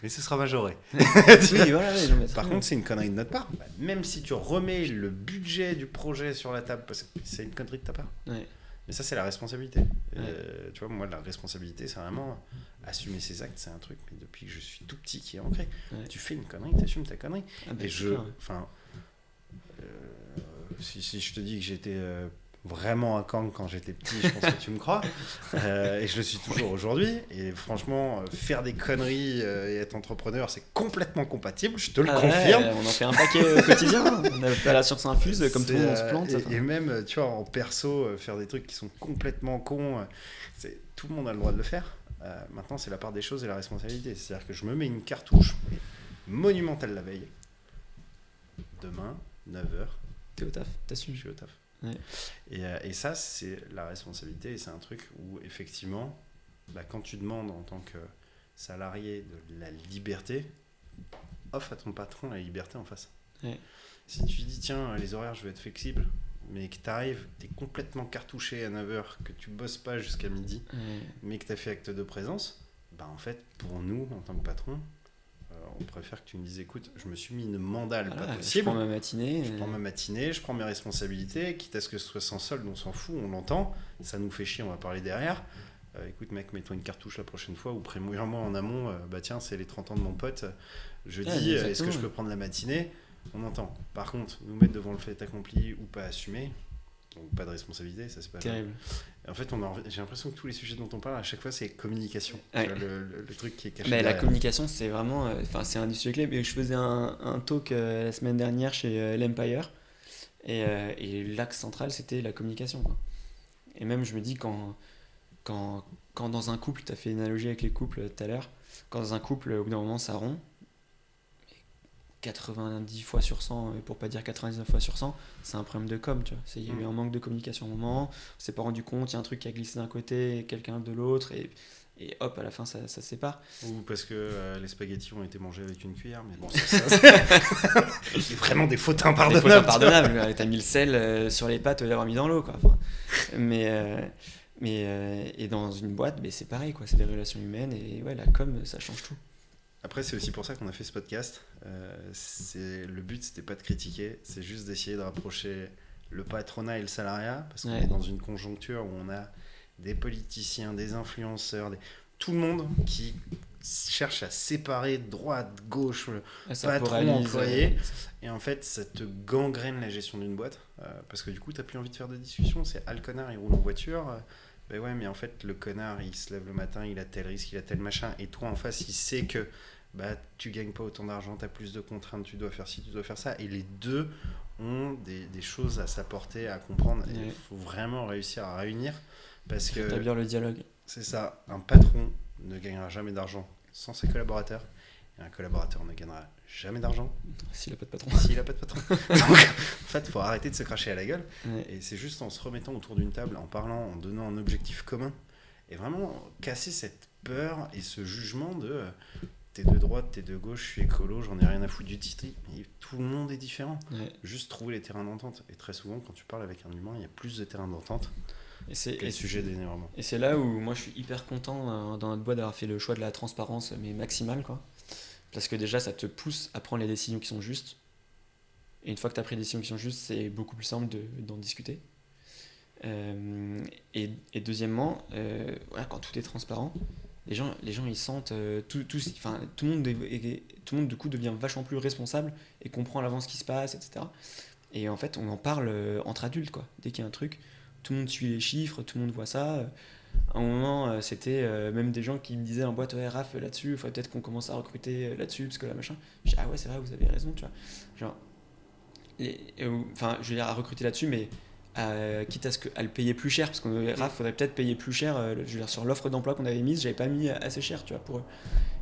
mais ce sera majoré. Oui, voilà, Par contre, c'est une connerie de notre part. Même si tu remets le budget du projet sur la table, parce que c'est une connerie de ta part. Ouais. Mais ça, c'est la responsabilité. Tu vois, moi, la responsabilité, c'est vraiment assumer ses actes. C'est un truc, mais depuis que je suis tout petit, qui est ancré. Ouais. Tu fais une connerie, tu assumes ta connerie. Et si je te dis que j'étais vraiment un Kang quand j'étais petit, je pense que tu me crois. Et je le suis toujours aujourd'hui. Et franchement, faire des conneries et être entrepreneur, c'est complètement compatible. Je te le confirme. On en fait un paquet au quotidien. On a fait la science infuse, comme tout le monde, on se plante. Et même, tu vois, en perso, faire des trucs qui sont complètement cons, tout le monde a le droit de le faire. Maintenant, c'est la part des choses et la responsabilité. C'est-à-dire que je me mets une cartouche monumentale la veille. Demain, 9h. T'es au taf, t'assumes. Je suis au taf. Ouais. Et ça, c'est la responsabilité. Et c'est un truc où, effectivement, quand tu demandes en tant que salarié de la liberté, offre à ton patron la liberté en face. Ouais. Si tu dis, tiens, les horaires, je vais être flexible, mais que tu arrives, tu es complètement cartouché à 9h, que tu bosses pas jusqu'à midi, mais que tu as fait acte de présence, en fait, pour nous, en tant que patron, on préfère que tu me dises, écoute, je me suis mis une mandale pas possible. Je prends ma matinée. Je prends mes responsabilités, quitte à ce que ce soit sans solde, on s'en fout, on l'entend, ça nous fait chier, on va parler derrière. Écoute mec, mets-toi une cartouche la prochaine fois, ou préviens-moi en amont, tiens, c'est les 30 ans de mon pote, jeudi, est-ce que je peux prendre la matinée ? On entend. Par contre, nous mettre devant le fait accompli ou pas assumé, donc pas de responsabilité, ça c'est pas terrible. En fait, j'ai l'impression que tous les sujets dont on parle, à chaque fois, c'est communication. Ouais. Tu vois, le truc qui est caché. La communication, c'est vraiment, c'est un des sujets clés. Mais je faisais un talk la semaine dernière chez l'Empire, et l'axe central, c'était la communication, quoi. Et même, je me dis quand dans un couple, tu as fait une analogie avec les couples tout à l'heure, quand dans un couple, au bout d'un moment, ça rompt, 90 fois sur 100, pour pas dire 99 fois sur 100, c'est un problème de com, tu vois. Il y a eu un manque de communication au moment, on s'est pas rendu compte, il y a un truc qui a glissé d'un côté, quelqu'un de l'autre, et hop, à la fin, ça se sépare. Ou parce que les spaghettis ont été mangés avec une cuillère, mais bon, c'est vraiment des fautes impardonnables. Des fautes impardonnables, t'as mis le sel sur les pâtes au lieu d'avoir mis dans l'eau, quoi. Enfin, et dans une boîte, c'est pareil, quoi. C'est des relations humaines, et la com, ça change tout. Après, c'est aussi pour ça qu'on a fait ce podcast. Le but, c'était pas de critiquer, c'est juste d'essayer de rapprocher le patronat et le salariat, parce qu'on est dans une conjoncture où on a des politiciens, des influenceurs, tout le monde qui cherche à séparer droite, gauche, patron, employé. Et en fait, ça te gangrène la gestion d'une boîte, parce que du coup, t'as plus envie de faire de discussion. C'est le connard, il roule en voiture. Ouais, mais en fait, le connard, il se lève le matin, il a tel risque, il a tel machin, et toi en face, il sait que tu gagnes pas autant d'argent, tu as plus de contraintes, tu dois faire ci, tu dois faire ça, et les deux ont des choses à s'apporter, à comprendre, et il faut vraiment réussir à réunir, parce que établir le dialogue. C'est ça, un patron ne gagnera jamais d'argent sans ses collaborateurs, et un collaborateur ne gagnera jamais d'argent s'il n'a pas de patron. Donc, en fait, il faut arrêter de se cracher à la gueule. Et c'est juste en se remettant autour d'une table, en parlant, en donnant un objectif commun, et vraiment casser cette peur et ce jugement de t'es de droite, t'es de gauche, je suis écolo, j'en ai rien à foutre du titre. Mais tout le monde est différent. Juste trouver les terrains d'entente. Et très souvent, quand tu parles avec un humain, il y a plus de terrains d'entente que de sujets d'énervement. Et c'est là où moi je suis hyper content dans notre boîte d'avoir fait le choix de la transparence, mais maximale, quoi. Parce que déjà, ça te pousse à prendre les décisions qui sont justes. Et une fois que tu as pris des décisions qui sont justes, c'est beaucoup plus simple d'en discuter. Et deuxièmement, quand tout est transparent, les gens ils sentent tout le monde du coup devient vachement plus responsable et comprend à l'avance ce qui se passe, etc. Et en fait, on en parle entre adultes, quoi. Dès qu'il y a un truc, tout le monde suit les chiffres, tout le monde voit ça. À un moment, c'était même des gens qui me disaient en boîte, Raph, là-dessus, il faudrait peut-être qu'on commence à recruter là-dessus, parce que là, machin. Je dis, ah ouais, c'est vrai, vous avez raison, tu vois. Genre, je veux dire, à recruter là-dessus, mais quitte à le payer plus cher, parce que Raph, faudrait peut-être payer plus cher, je veux dire, sur l'offre d'emploi qu'on avait mise, j'avais pas mis assez cher, tu vois, pour eux.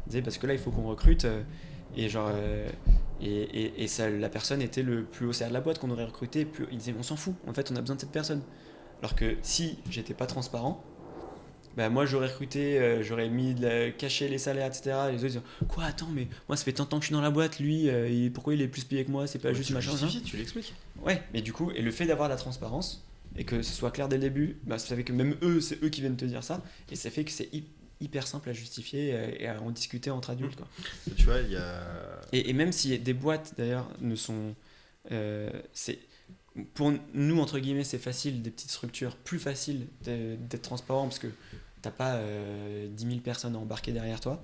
Ils disaient, parce que là, il faut qu'on recrute, et genre, Et ça, la personne était le plus haut salaire de la boîte qu'on aurait recruté. Il disait, on s'en fout, en fait, on a besoin de cette personne. Alors que si j'étais pas transparent, bah moi j'aurais recruté, j'aurais caché les salaires, etc. Et les autres disaient, quoi, attends, mais moi ça fait tant de temps que je suis dans la boîte, lui, pourquoi il est plus payé que moi, c'est pas juste Tu le machin. justifies, tu l'expliques. Ouais, mais du coup, et le fait d'avoir la transparence, et que ce soit clair dès le début, bah, ça fait que même eux, c'est eux qui viennent te dire ça, et ça fait que c'est hyper simple à justifier et à en discuter entre adultes, quoi. Tu vois, il y a. Et même si des boîtes, d'ailleurs, ne sont... pour nous, entre guillemets, c'est facile, des petites structures, plus facile d'être transparent, parce que t'as pas 10 000 personnes à embarquer derrière toi,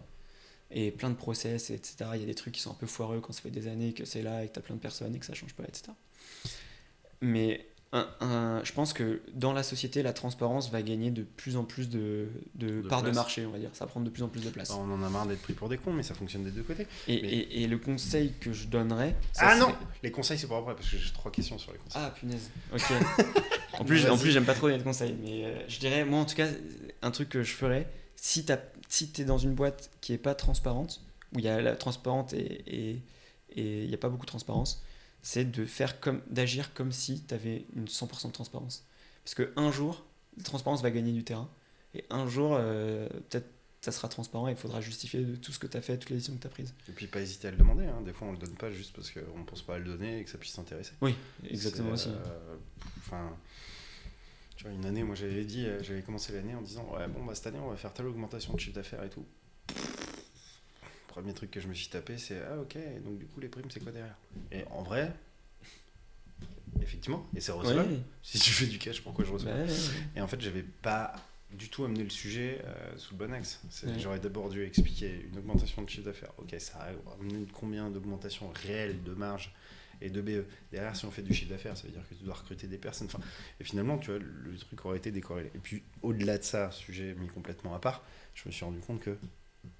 et plein de process, etc. Il y a des trucs qui sont un peu foireux quand ça fait des années que c'est là, et que t'as plein de personnes, et que ça change pas, etc. Mais je pense que dans la société, la transparence va gagner de plus en plus de parts de place. marché, on va dire. Ça va prendre de plus en plus de place. On en a marre d'être pris pour des cons, mais ça fonctionne des deux côtés. Et le conseil que je donnerais... Non, les conseils, c'est pour après, parce que j'ai 3 questions sur les conseils. Ah, punaise. Ok. En plus, j'aime pas trop donner de conseils, mais je dirais, moi en tout cas, un truc que je ferais, si t'es dans une boîte qui est pas transparente, où il y a la transparente et il n'y a pas beaucoup de transparence, c'est d'agir comme si tu avais une 100% de transparence. Parce qu'un jour, la transparence va gagner du terrain, et un jour, peut-être ça sera transparent et il faudra justifier de tout ce que tu as fait, toutes les décisions que tu as prises. Et puis pas hésiter à le demander, hein. Des fois on le donne pas juste parce qu'on ne pense pas à le donner et que ça puisse s'intéresser. Oui, exactement aussi. Enfin, tu vois, une année, moi j'avais commencé l'année en disant ouais, bon, bah, cette année on va faire telle augmentation de chiffre d'affaires et tout. Premier truc que je me suis tapé, c'est ah ok, donc du coup les primes c'est quoi derrière? Et en vrai, effectivement, et c'est recevable. Ouais. Si tu fais du cash, pourquoi je reçois? Ouais. Et en fait, j'avais pas du tout amené le sujet sous le bon axe. Ouais. J'aurais d'abord dû expliquer une augmentation de chiffre d'affaires. Ok, ça a amené combien d'augmentation réelle de marge et de BE. Derrière, si on fait du chiffre d'affaires, ça veut dire que tu dois recruter des personnes. Enfin, et finalement, tu vois, le truc aurait été décorrélé. Et puis, au-delà de ça, sujet mis complètement à part, je me suis rendu compte que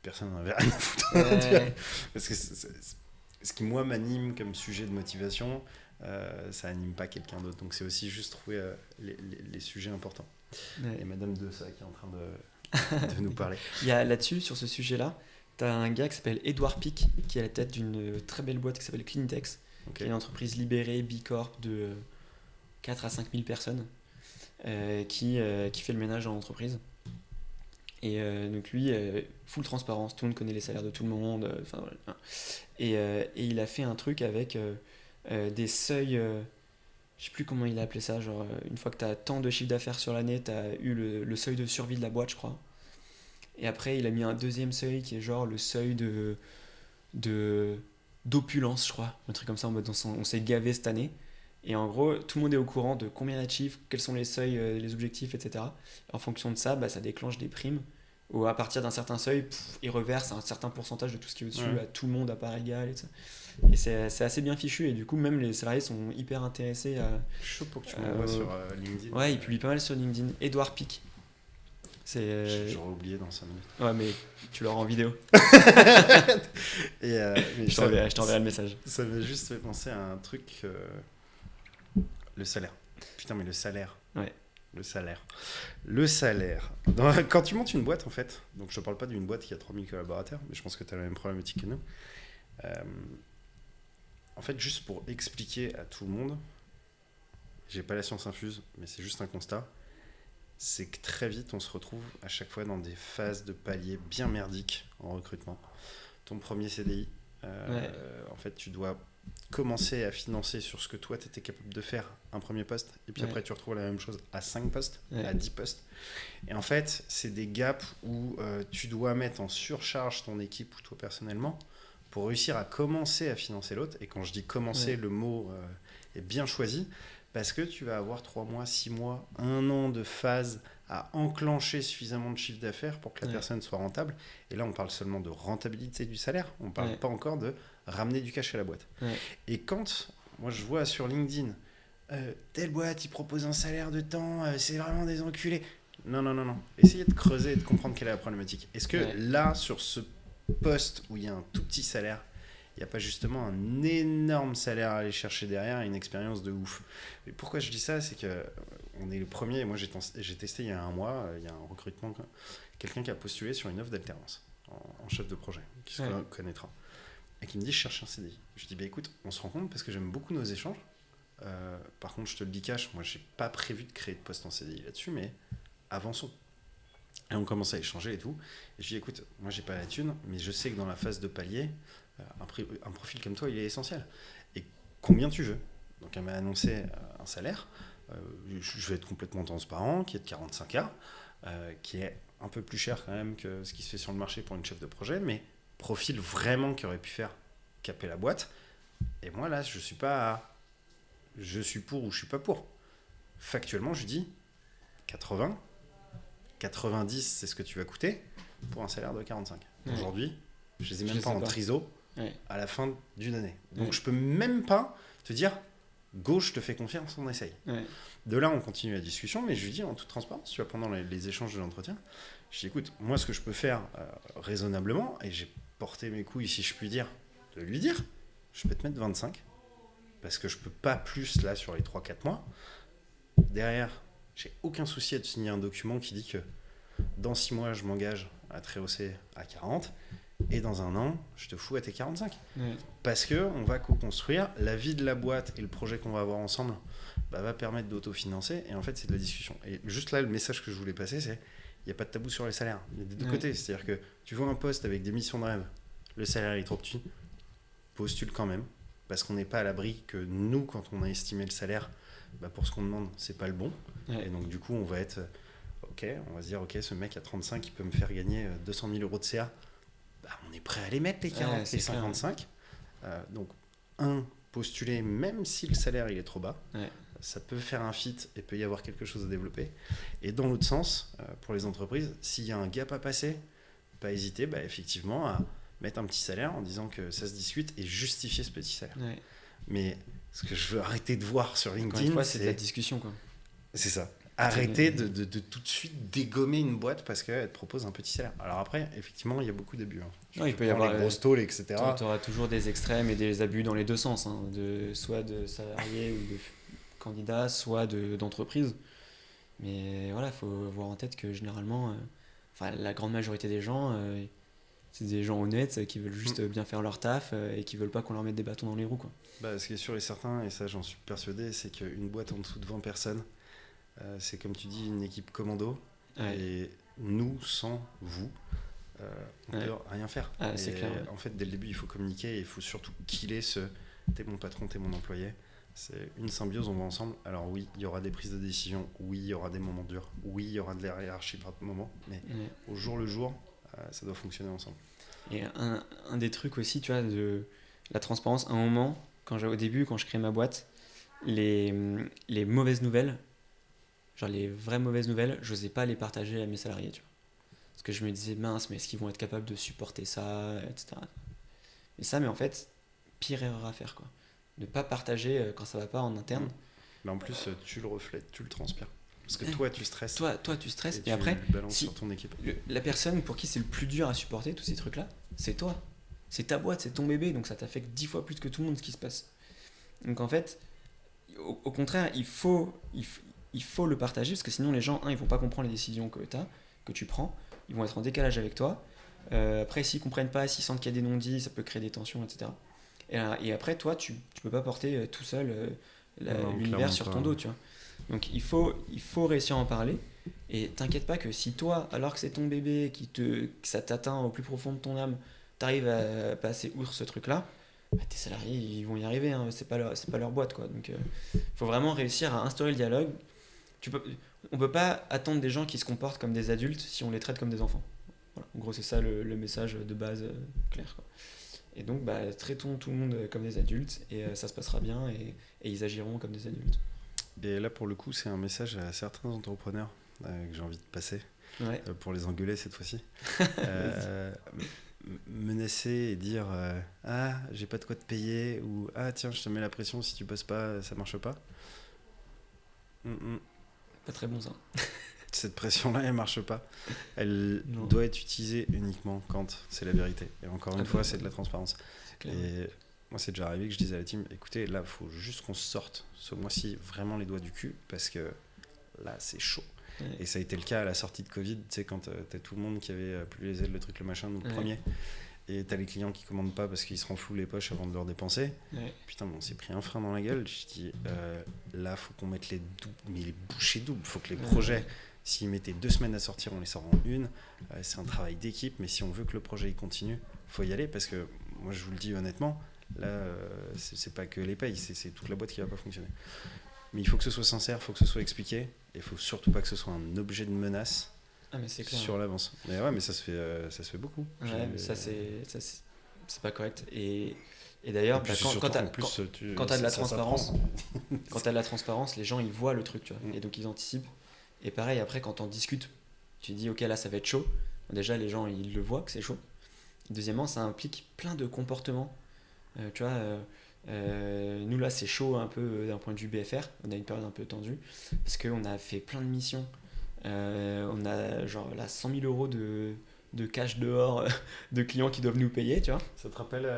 personne n'en avait rien à foutre. Ouais. Parce que ce qui, moi, m'anime comme sujet de motivation, ça anime pas quelqu'un d'autre. Donc, c'est aussi juste trouver les sujets importants. Ouais. Et Madame De ça qui est en train de nous parler. Il y a là-dessus, sur ce sujet-là, tu as un gars qui s'appelle Edouard Pic, qui est à la tête d'une très belle boîte qui s'appelle Cleantex, qui est une entreprise libérée, Bicorp, de 4 à 5 000 personnes, qui fait le ménage dans l'entreprise. Et donc lui, full transparence, tout le monde connaît les salaires de tout le monde. Voilà. Et il a fait un truc avec des seuils... je sais plus comment il a appelé ça, genre une fois que tu as tant de chiffre d'affaires sur l'année, tu as eu le seuil de survie de la boîte, je crois. Et après, il a mis un deuxième seuil qui est genre le seuil d'opulence, je crois. Un truc comme ça, en mode on s'est gavé cette année. Et en gros, tout le monde est au courant de combien il y a de chiffres, quels sont les seuils, les objectifs, etc. En fonction de ça, bah, ça déclenche des primes. Ou à partir d'un certain seuil, il reverse un certain pourcentage de tout ce qui est au-dessus à tout le monde à part égale. Et c'est assez bien fichu. Et du coup, même les salariés sont hyper intéressés à... Chaud pour que tu m'envoies sur LinkedIn. Ouais, il publie pas mal sur LinkedIn. Edouard Pic. J'aurais oublié dans 5 minutes. Ouais, mais tu l'auras en vidéo. Mais je t'enverrai le message. Ça m'a juste fait penser à un truc. Le salaire. Putain, mais le salaire. Ouais. Le salaire. Quand tu montes une boîte, en fait, donc je te parle pas d'une boîte qui a 3000 collaborateurs, mais je pense que tu as la même problématique que nous. En fait, juste pour expliquer à tout le monde, j'ai pas la science infuse, mais c'est juste un constat, c'est que très vite, on se retrouve à chaque fois dans des phases de palier bien merdiques en recrutement. Ton premier CDI, en fait, tu dois commencer à financer sur ce que toi tu étais capable de faire un premier poste et puis après tu retrouves la même chose à 5 postes, à 10 postes et en fait c'est des gaps où tu dois mettre en surcharge ton équipe ou toi personnellement pour réussir à commencer à financer l'autre. Et quand je dis commencer, le mot est bien choisi parce que tu vas avoir 3 mois, 6 mois, 1 an de phase à enclencher suffisamment de chiffre d'affaires pour que la personne soit rentable. Et là, on parle seulement de rentabilité du salaire. On ne parle pas encore de ramener du cash à la boîte. Et quand, moi, je vois sur LinkedIn, telle boîte, ils proposent un salaire de temps, c'est vraiment des enculés. Non. Essayez de creuser et de comprendre quelle est la problématique. Est-ce que là, sur ce poste où il y a un tout petit salaire, il n'y a pas justement un énorme salaire à aller chercher derrière et une expérience de ouf? Et pourquoi je dis ça, c'est que on est le premier. Moi, j'ai testé il y a 1 mois, il y a un recrutement, quelqu'un qui a postulé sur une offre d'alternance en chef de projet, qui se connaîtra. et qui me dit je cherche un CDI. Je dis bah écoute, on se rend compte parce que j'aime beaucoup nos échanges. Par contre, je te le dis cash, moi j'ai pas prévu de créer de poste en CDI là-dessus, mais avançons. Et on commence à échanger et tout. Et je dis écoute, moi j'ai pas la thune, mais je sais que dans la phase de palier, un profil comme toi, il est essentiel. Et combien tu veux? Donc elle m'a annoncé un salaire, je vais être complètement transparent, qui est de 45K, qui est un peu plus cher quand même que ce qui se fait sur le marché pour une chef de projet, mais profil vraiment qui aurait pu faire caper la boîte. Et moi là, je suis pour ou je suis pas pour. Factuellement, je lui dis 80, 90, c'est ce que tu vas coûter pour un salaire de 45. Ouais. Aujourd'hui, je les ai même pas en triso à la fin d'une année. Donc je peux même pas te dire go, je te fais confiance, on essaye. De là, on continue la discussion, mais je lui dis en toute transparence, tu vois, pendant les échanges de l'entretien, je dis écoute, moi ce que je peux faire raisonnablement, et j'ai porté mes couilles, si je puis dire, de lui dire, je peux te mettre 25, parce que je peux pas plus là sur les 3-4 mois. Derrière, j'ai aucun souci à te signer un document qui dit que dans 6 mois, je m'engage à te rehausser à 40, et dans un an, je te fous à tes 45. Parce qu'on va co-construire, la vie de la boîte et le projet qu'on va avoir ensemble va permettre d'autofinancer, et en fait, c'est de la discussion. Et juste là, le message que je voulais passer, c'est il n'y a pas de tabou sur les salaires. Il y a des deux côtés. C'est-à-dire que tu vois un poste avec des missions de rêve, le salaire est trop petit, postule quand même, parce qu'on n'est pas à l'abri que nous, quand on a estimé le salaire, pour ce qu'on demande, c'est pas le bon. Et donc, du coup, on va être on va se dire, ce mec à 35, il peut me faire gagner 200 000 euros de CA. On est prêt à les mettre, les 40, les 55. Donc, postuler, même si le salaire il est trop bas, ça peut faire un fit et peut y avoir quelque chose à développer. Et dans l'autre sens, pour les entreprises, s'il y a un gap à passer, pas hésiter effectivement à mettre un petit salaire en disant que ça se discute et justifier ce petit salaire. Mais ce que je veux arrêter de voir sur LinkedIn, une fois, c'est de la discussion, quoi. C'est ça. Arrêter de tout de suite dégommer une boîte parce qu'elle te propose un petit salaire. Alors après, effectivement, il y a beaucoup d'abus. Il peut y avoir les grosses tôles, etc. Tu auras toujours des extrêmes et des abus dans les deux sens, soit de salariés ou de candidats, soit d'entreprises. Mais voilà, il faut avoir en tête que généralement, la grande majorité des gens, c'est des gens honnêtes qui veulent juste bien faire leur taf et qui veulent pas qu'on leur mette des bâtons dans les roues, quoi. Ce qui est sûr et certain, et ça j'en suis persuadé, c'est qu'une boîte en dessous de 20 personnes, c'est comme tu dis, une équipe commando. Et nous, sans vous, on peut rien faire. C'est clair. En fait, dès le début, il faut communiquer et il faut surtout killer t'es mon patron, t'es mon employé. C'est une symbiose, on va ensemble. Alors oui, il y aura des prises de décision, oui, il y aura des moments durs, oui, il y aura de la hiérarchie par moments, mais au jour le jour, ça doit fonctionner ensemble. Et un des trucs aussi, tu vois, de la transparence, à un moment, au début, quand je crée ma boîte, les mauvaises nouvelles, genre les vraies mauvaises nouvelles, je n'osais pas les partager à mes salariés, tu vois. Parce que je me disais, mince, mais est-ce qu'ils vont être capables de supporter ça, etc. Mais en fait, pire erreur à faire, quoi. Ne pas partager quand ça va pas en interne. Mais en plus, tu le reflètes, tu le transpires. Parce que toi, tu stresses. Toi, tu stresses. Et après, tu balances sur ton équipe. La personne pour qui c'est le plus dur à supporter tous ces trucs-là, c'est toi. C'est ta boîte, c'est ton bébé, donc ça t'affecte 10 fois plus que tout le monde ce qui se passe. Donc en fait, au contraire, il faut le partager, parce que sinon les gens, ils vont pas comprendre les décisions que tu prends, ils vont être en décalage avec toi. Après, s'ils comprennent pas, s'ils sentent qu'il y a des non-dits, ça peut créer des tensions, etc. Et après, toi, tu peux pas porter tout seul l'univers sur ton dos, tu vois. Donc il faut réussir à en parler. Et t'inquiète pas que si toi, alors que c'est ton bébé, que ça t'atteint au plus profond de ton âme, t'arrives à passer outre ce truc-là, tes salariés, ils vont y arriver, c'est pas leur boîte, quoi. Donc faut vraiment réussir à instaurer le dialogue. On peut pas attendre des gens qui se comportent comme des adultes si on les traite comme des enfants. Voilà. En gros, c'est ça le message de base clair, quoi. Et donc, traitons tout le monde comme des adultes et ça se passera bien et ils agiront comme des adultes. Et là, pour le coup, c'est un message à certains entrepreneurs que j'ai envie de passer pour les engueuler cette fois-ci. Menacer et dire j'ai pas de quoi te payer, ou tiens, je te mets la pression, si tu bosses pas, ça marche pas. Pas très bon, ça. Cette pression-là, elle marche pas. Elle doit être utilisée uniquement quand c'est la vérité. Et encore une fois, c'est de la transparence. Et moi, c'est déjà arrivé que je disais à la team, écoutez, là, il faut juste qu'on sorte ce mois-ci vraiment les doigts du cul, parce que là, c'est chaud. Et ça a été le cas à la sortie de Covid, tu sais, quand t'as tout le monde qui avait plus les ailes, le truc, le machin, nous le premier. Et t'as les clients qui commandent pas parce qu'ils se renflouent les poches avant de leur dépenser. Ouais. Putain, on s'est pris un frein dans la gueule. Je dis, là, faut qu'on mette les bouchées doubles. Faut que les projets, s'ils mettaient 2 semaines à sortir, on les sort en 1. C'est un travail d'équipe, mais si on veut que le projet il continue, faut y aller parce que moi, je vous le dis honnêtement, là, c'est pas que les payes, c'est toute la boîte qui va pas fonctionner. Mais il faut que ce soit sincère, il faut que ce soit expliqué, et il faut surtout pas que ce soit un objet de menace Mais c'est clair. sur l'avance. Mais ouais, mais ça se fait beaucoup. Ouais, mais ça c'est pas correct. Et d'ailleurs, quand t'as de la transparence, quand t'as de la transparence, les gens ils voient le truc, tu vois, et donc ils anticipent. Et pareil, après quand on discute, tu dis ok là ça va être chaud. Déjà les gens ils le voient que c'est chaud. Deuxièmement, ça implique plein de comportements. Tu vois, nous là c'est chaud un peu d'un point de vue BFR. On a une période un peu tendue parce qu'on a fait plein de missions. On a genre là 100 000 euros de cash dehors de clients qui doivent nous payer, tu vois. Ça te rappelle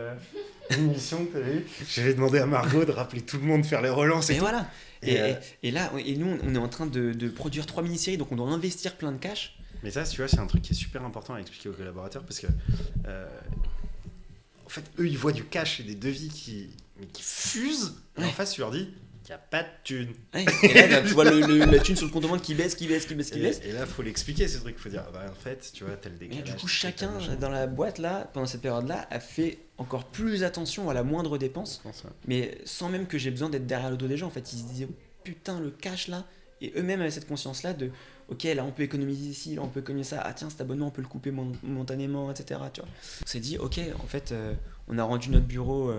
une mission que tu avais eue? J'avais demandé à Margot de rappeler tout le monde, faire les relances et tout. Voilà. Et là, nous, on est en train de produire 3 mini-séries, donc on doit investir plein de cash. Mais ça, tu vois, c'est un truc qui est super important à expliquer aux collaborateurs parce que, en fait, eux, ils voient du cash et des devis qui fusent. Et en face, tu leur dis, il n'y a pas de thune. Ouais. Et là, tu vois la thune sur le compte en banque qui baisse. Et là, il faut l'expliquer, ce truc. Il faut dire, en fait, tu vois, tel décalage. Et du coup, chacun dans la boîte, là, pendant cette période-là, a fait encore plus attention à la moindre dépense. Mais sans même que j'ai besoin d'être derrière le dos des gens. En fait, ils se disaient, putain, le cash là. Et eux-mêmes avaient cette conscience-là de, ok, là, on peut économiser ici, là, on peut économiser ça. Ah, tiens, cet abonnement, on peut le couper momentanément, etc. Tu vois. On s'est dit, ok, en fait, on a rendu notre bureau,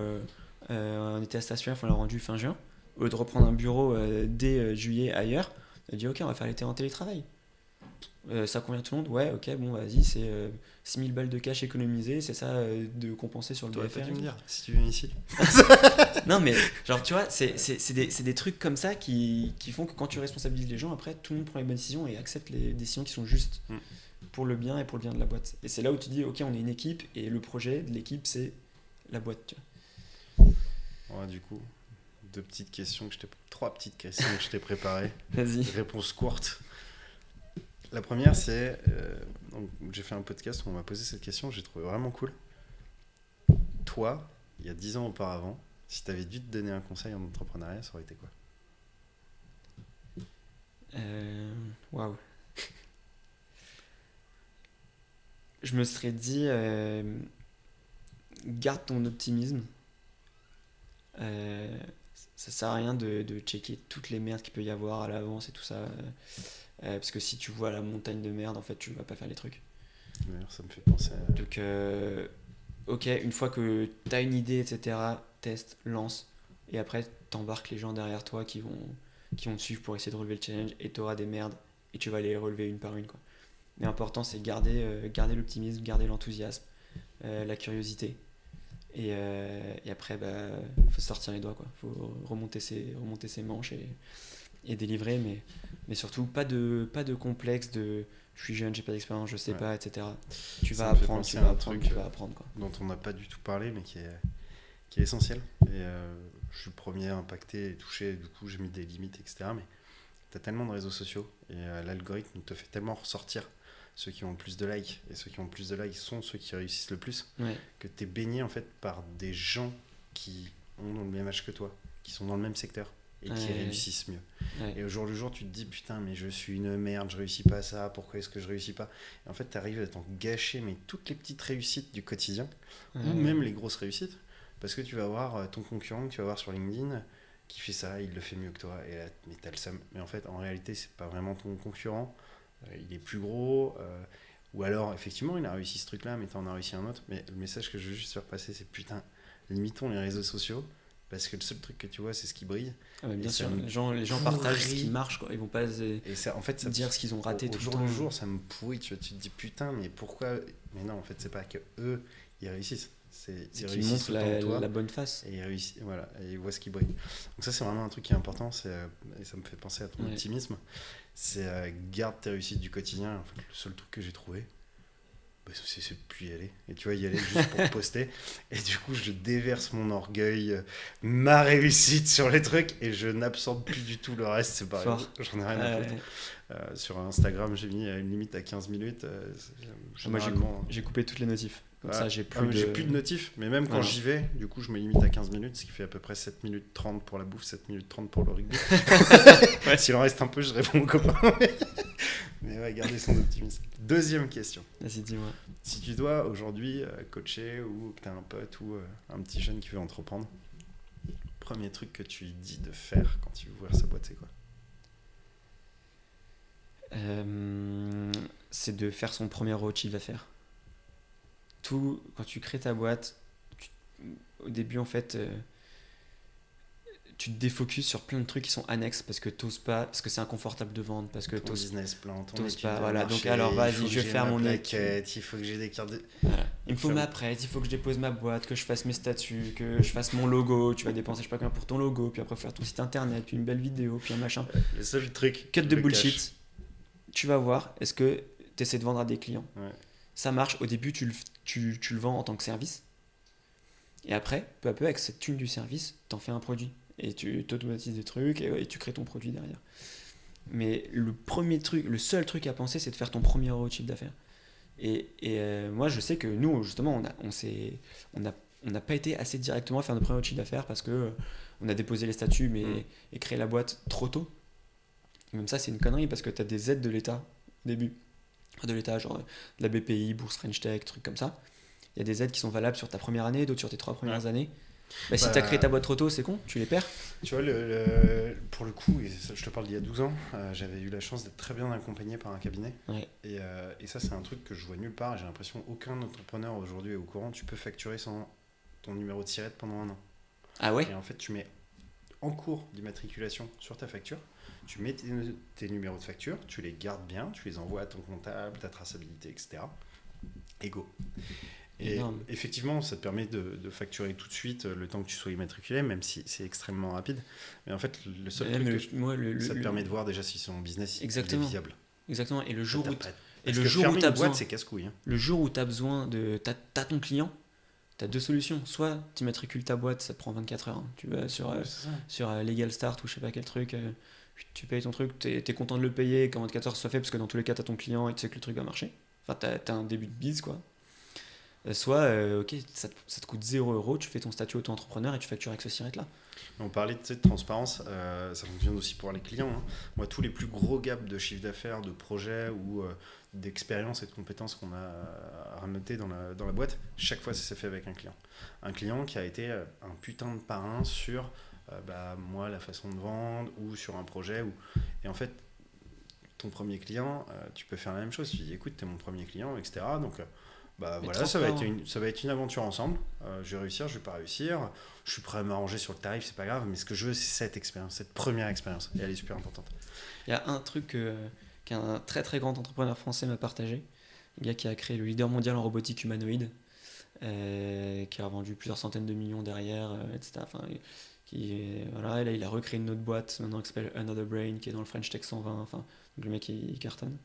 on était à Station F, on l'a rendu fin juin. Au lieu de reprendre un bureau dès juillet ailleurs, on a dit ok, on va faire l'été en télétravail. Ça convient à tout le monde? Ouais, ok, bon, vas-y, c'est 6 000 balles de cash économisé, c'est ça de compenser sur le BFR. BFR. Tu me dire, si tu viens ici. Non, mais genre, tu vois, c'est des trucs comme ça qui font que quand tu responsabilises les gens, après, tout le monde prend les bonnes décisions et accepte les décisions qui sont justes pour le bien et pour le bien de la boîte. Et c'est là où tu dis, ok, on est une équipe et le projet de l'équipe, c'est la boîte. Tu vois. Ouais, du coup. Trois petites questions que je t'ai préparées. Vas-y. Réponse courte. La première, c'est... donc, j'ai fait un podcast où on m'a posé cette question, j'ai trouvé vraiment cool. Toi, il y a 10 ans auparavant, si tu avais dû te donner un conseil en entrepreneuriat, ça aurait été quoi? Waouh. Je me serais dit, garde ton optimisme. Ça sert à rien de checker toutes les merdes qu'il peut y avoir à l'avance et tout ça. Parce que si tu vois la montagne de merde, en fait, tu vas pas faire les trucs. D'ailleurs, ça me fait penser à... Donc, ok, une fois que t'as une idée, etc., teste, lance. Et après, t'embarques les gens derrière toi qui vont te suivre pour essayer de relever le challenge. Et t'auras des merdes. Et tu vas les relever une par une, quoi. Mais l'important, c'est garder l'optimisme, garder l'enthousiasme, la curiosité. Et après, faut sortir les doigts, quoi. Faut remonter ses manches et délivrer, mais surtout pas de complexe de je suis jeune, j'ai pas d'expérience, je sais pas, etc. Tu vas apprendre, quoi. Dont on n'a pas du tout parlé, mais qui est essentiel. Et je suis le premier impacté et touché, du coup j'ai mis des limites, etc. Mais tu as tellement de réseaux sociaux et l'algorithme te fait tellement ressortir ceux qui ont le plus de likes, et ceux qui ont le plus de likes sont ceux qui réussissent le plus, que tu es baigné en fait par des gens qui ont le même âge que toi, qui sont dans le même secteur et qui réussissent mieux. Et au jour le jour, tu te dis putain, mais je suis une merde, je réussis pas à ça, pourquoi est-ce que je réussis pas? Et en fait, tu arrives à t'en gâcher mais toutes les petites réussites du quotidien, ou même les grosses réussites, parce que tu vas voir ton concurrent que tu vas voir sur LinkedIn qui fait ça, il le fait mieux que toi, et là, mais t'as le seum. Mais en fait, en réalité, c'est pas vraiment ton concurrent. Il est plus gros, ou alors effectivement il a réussi ce truc là mais t'en as réussi un autre. Mais le message que je veux juste faire passer, c'est putain, limitons les réseaux sociaux, parce que le seul truc que tu vois c'est ce qui brille. Bien sûr, les gens partagent ce qui marche, quoi. Ils vont pas en fait, ça dire ce qu'ils ont raté tout le temps. Le jour ça me pourrit, tu te dis putain, mais pourquoi? Mais non, en fait c'est pas que eux ils réussissent, c'est qu'ils montrent la bonne face et ils réussissent, voilà, et ils voient ce qui brille. Donc ça c'est vraiment un truc qui est important, et ça me fait penser à ton optimisme. C'est garde tes réussites du quotidien. En fait, le seul truc que j'ai trouvé, bah, c'est plus y aller. Et tu vois, y aller juste pour poster. Et du coup, je déverse mon orgueil, ma réussite sur les trucs et je n'absorbe plus du tout le reste. C'est pareil, j'en ai rien à foutre. Sur Instagram, j'ai mis une limite à 15 minutes. Moi, j'ai coupé toutes les notifs. Comme ça, j'ai plus de notifs. Mais même quand j'y vais, du coup, je me limite à 15 minutes, ce qui fait à peu près 7 minutes 30 pour la bouffe, 7 minutes 30 pour le rugby. S'il en reste un peu, je réponds aux copains. Mais ouais, garder son optimisme. Deuxième question. Vas-y, dis-moi. Si tu dois aujourd'hui coacher ou que tu as un pote ou un petit jeune qui veut entreprendre, premier truc que tu lui dis de faire quand il veut ouvrir sa boîte, c'est quoi ? C'est de faire son premier euro de chiffre d'affaires. Quand tu crées ta boîte, au début, en fait, tu te défocuses sur plein de trucs qui sont annexes parce que t'oses pas, parce que c'est inconfortable de vendre, parce que ton business plan, ton t'oses étude pas. de Voilà, marché, donc alors vas-y, je vais faire mon plaquette, il faut que j'ai des cartes de... Voilà. Il me faut ma prête, il faut que je dépose ma boîte, que je fasse mes statuts, que je fasse mon logo. Tu vas dépenser je sais pas combien pour ton logo, puis après faire ton site internet, puis une belle vidéo, puis un machin. Le seul truc. Cut de bullshit. Tu vas voir, est-ce que tu essaies de vendre à des clients ? Ouais. Ça marche, au début tu le vends en tant que service. Et après, peu à peu, avec cette thune du service, t'en fais un produit. Et tu automatises des trucs et tu crées ton produit derrière. Mais le seul truc à penser, c'est de faire ton premier euro de chiffre d'affaires. Et moi, je sais que nous, justement, on n'a pas été assez directement à faire notre premier euro de chiffre d'affaires parce que on a déposé les statuts et créé la boîte trop tôt. Et même ça, c'est une connerie parce que tu as des aides de l'État au début. De l'État, genre de la BPI, Bourse French Tech, trucs comme ça. Il y a des aides qui sont valables sur ta première année, d'autres sur tes 3 premières années. Si tu as créé ta boîte trop tôt, c'est con, tu les perds. Tu vois, pour le coup, et ça, je te parle d'il y a 12 ans, j'avais eu la chance d'être très bien accompagné par un cabinet. Ouais. Et ça, c'est un truc que je vois nulle part. J'ai l'impression qu'aucun entrepreneur aujourd'hui est au courant. Tu peux facturer sans ton numéro de SIRET pendant 1 an. Ah ouais ? Et en fait, tu mets en cours d'immatriculation sur ta facture, tu mets tes numéros de facture, tu les gardes bien, tu les envoies à ton comptable, ta traçabilité, etc. Et go. Et effectivement, ça te permet de facturer tout de suite le temps que tu sois immatriculé, même si c'est extrêmement rapide. Mais en fait, le seul truc ça te permet de voir déjà si son business il est viable. Exactement. Et le jour où tu as besoin, c'est casse-couille. Hein. Le jour où tu as besoin t'as ton client, tu as 2 solutions. Soit tu immatricules ta boîte, ça te prend 24 heures. Hein. Tu vas sur Legal Start ou je sais pas quel truc, tu payes ton truc, tu es content de le payer, quand 24 heures soit fait, parce que dans tous les cas, tu as ton client et tu sais que le truc va marcher. Enfin, tu as un début de bise, quoi. Soit, ok, ça te coûte 0€, tu fais ton statut auto-entrepreneur et tu factures avec ce SIRET-là. On parlait de transparence, ça fonctionne aussi pour les clients. Hein. Moi, tous les plus gros gaps de chiffre d'affaires, de projets ou d'expérience et de compétences qu'on a ramené dans la boîte, chaque fois, ça s'est fait avec un client. Un client qui a été un putain de parrain sur moi, la façon de vendre ou sur un projet. Et en fait, ton premier client, tu peux faire la même chose. Tu dis, écoute, t'es mon premier client, etc. Donc, voilà, ça va être une aventure ensemble. Je vais réussir, je vais pas réussir. Je suis prêt à m'arranger sur le tarif, c'est pas grave. Mais ce que je veux, c'est cette expérience, cette première expérience. Et elle est super importante. Il y a un truc qu'un très très grand entrepreneur français m'a partagé. Un gars qui a créé le leader mondial en robotique humanoïde, qui a vendu plusieurs centaines de millions derrière, etc. Enfin, là, il a recréé une autre boîte maintenant qui s'appelle Another Brain, qui est dans le French Tech 120. Enfin, donc le mec il cartonne.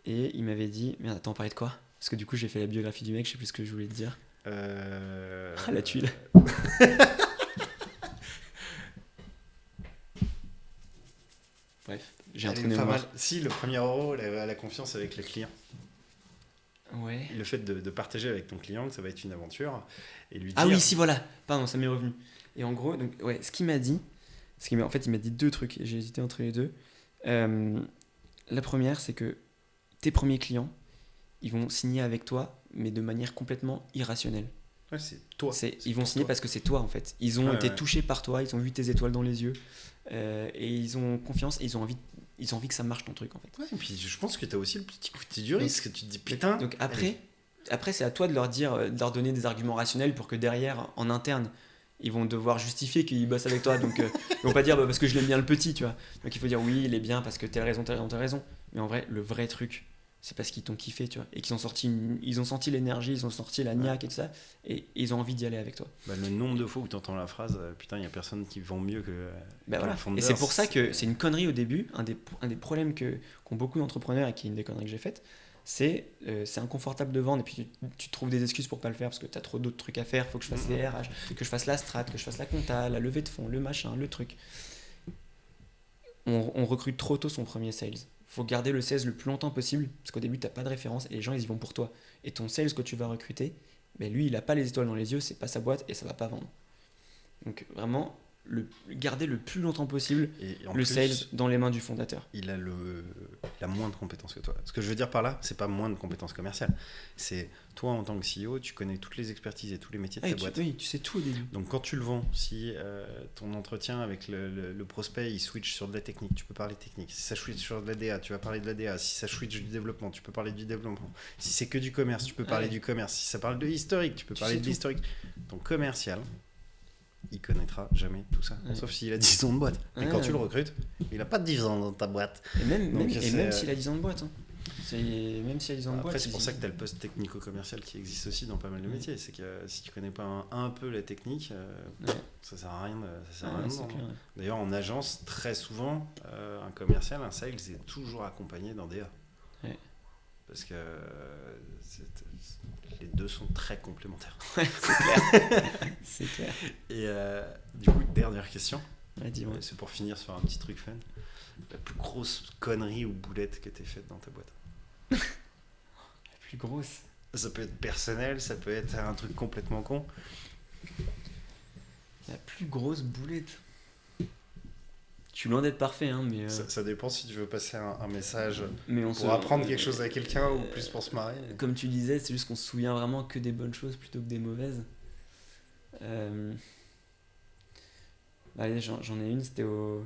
Et il m'avait dit, merde, attends, on parlait de quoi ? Parce que du coup, j'ai fait la biographie du mec, je sais plus ce que je voulais te dire. La tuile. Bref, j'ai un trou de mémoire. Si, le premier euro, la confiance avec le client. Ouais. Le fait de partager avec ton client que ça va être une aventure et lui dire... Ah oui, si, voilà. Pardon, ça m'est revenu. Et en gros, donc, ouais, ce qu'il m'a dit, en fait, il m'a dit 2 trucs et j'ai hésité entre les 2. La première, c'est que tes premiers clients, ils vont signer avec toi, mais de manière complètement irrationnelle. Ouais, c'est toi. Ils vont signer parce que c'est toi, en fait. Ils ont été touchés par toi, ils ont vu tes étoiles dans les yeux, et ils ont confiance, et ils ont envie que ça marche ton truc, en fait. Ouais, et puis je pense que tu as aussi le petit côté du risque. Tu te dis, putain... Donc après, c'est à toi de leur donner des arguments rationnels pour que derrière, en interne, ils vont devoir justifier qu'ils bossent avec toi. Donc, ils vont pas dire parce que je l'aime bien le petit, tu vois. Donc il faut dire oui, il est bien parce que telle raison. Mais en vrai, le vrai truc, c'est parce qu'ils t'ont kiffé, tu vois. Et qu'ils ils ont senti l'énergie, ils ont sorti la niaque et tout ça. Et ils ont envie d'y aller avec toi. Le nombre de fois où tu entends la phrase, putain, il y a personne qui vend mieux que voilà. Et c'est pour ça que c'est une connerie au début. Un des problèmes qu'ont beaucoup d'entrepreneurs et qui est une des conneries que j'ai faites, c'est inconfortable de vendre et puis tu trouves des excuses pour pas le faire parce que tu as trop d'autres trucs à faire, faut que je fasse les RH, que je fasse la strat, que je fasse la compta, la levée de fonds, le machin, le truc. On recrute trop tôt son premier sales. Faut garder le sales le plus longtemps possible parce qu'au début, tu n'as pas de référence et les gens, ils y vont pour toi. Et ton sales que tu vas recruter, ben lui, il n'a pas les étoiles dans les yeux, c'est pas sa boîte et ça va pas vendre. Donc vraiment, garder le plus longtemps possible Et en le plus, sales dans les mains du fondateur. Il a moins de compétences que toi. Ce que je veux dire par là, c'est pas moins de compétences commerciales. C'est toi en tant que CEO, tu connais toutes les expertises et tous les métiers de ta boîte. Oui, tu sais tout au début. Donc quand tu le vends, si ton entretien avec le prospect, il switch sur de la technique, tu peux parler technique. Si ça switch sur de la DA, tu vas parler de la DA. Si ça switch du développement, tu peux parler du développement. Si c'est que du commerce, tu peux parler du commerce. Si ça parle de historique, tu peux parler de l'historique. Ton commercial, il connaîtra jamais tout ça, sauf s'il a 10 ans de boîte. Et quand tu le recrutes, il a pas 10 ans dans ta boîte. Et même s'il a 10 ans de boîte. Hein. Même s'il a 10 ans de boîte. Après, c'est pour ça que tu as le poste technico-commercial qui existe aussi dans pas mal de métiers. C'est que si tu connais pas un peu la technique, ça sert à rien de vendre. D'ailleurs, en agence, très souvent, un commercial, un sales est toujours accompagné d'un DA. Ouais. Parce que les deux sont très complémentaires. Ouais, c'est clair. C'est clair. Et du coup, dernière question. Ouais, dis-moi. C'est pour finir sur un petit truc fun. La plus grosse connerie ou boulette que tu aies faite dans ta boîte. La plus grosse. Ça peut être personnel, ça peut être un truc complètement con. La plus grosse boulette. Je suis loin d'être parfait, hein, mais... Ça dépend si tu veux passer un message pour apprendre quelque chose à quelqu'un ou plus pour se marrer. Comme tu disais, c'est juste qu'on se souvient vraiment que des bonnes choses plutôt que des mauvaises. Allez, j'en ai une, c'était au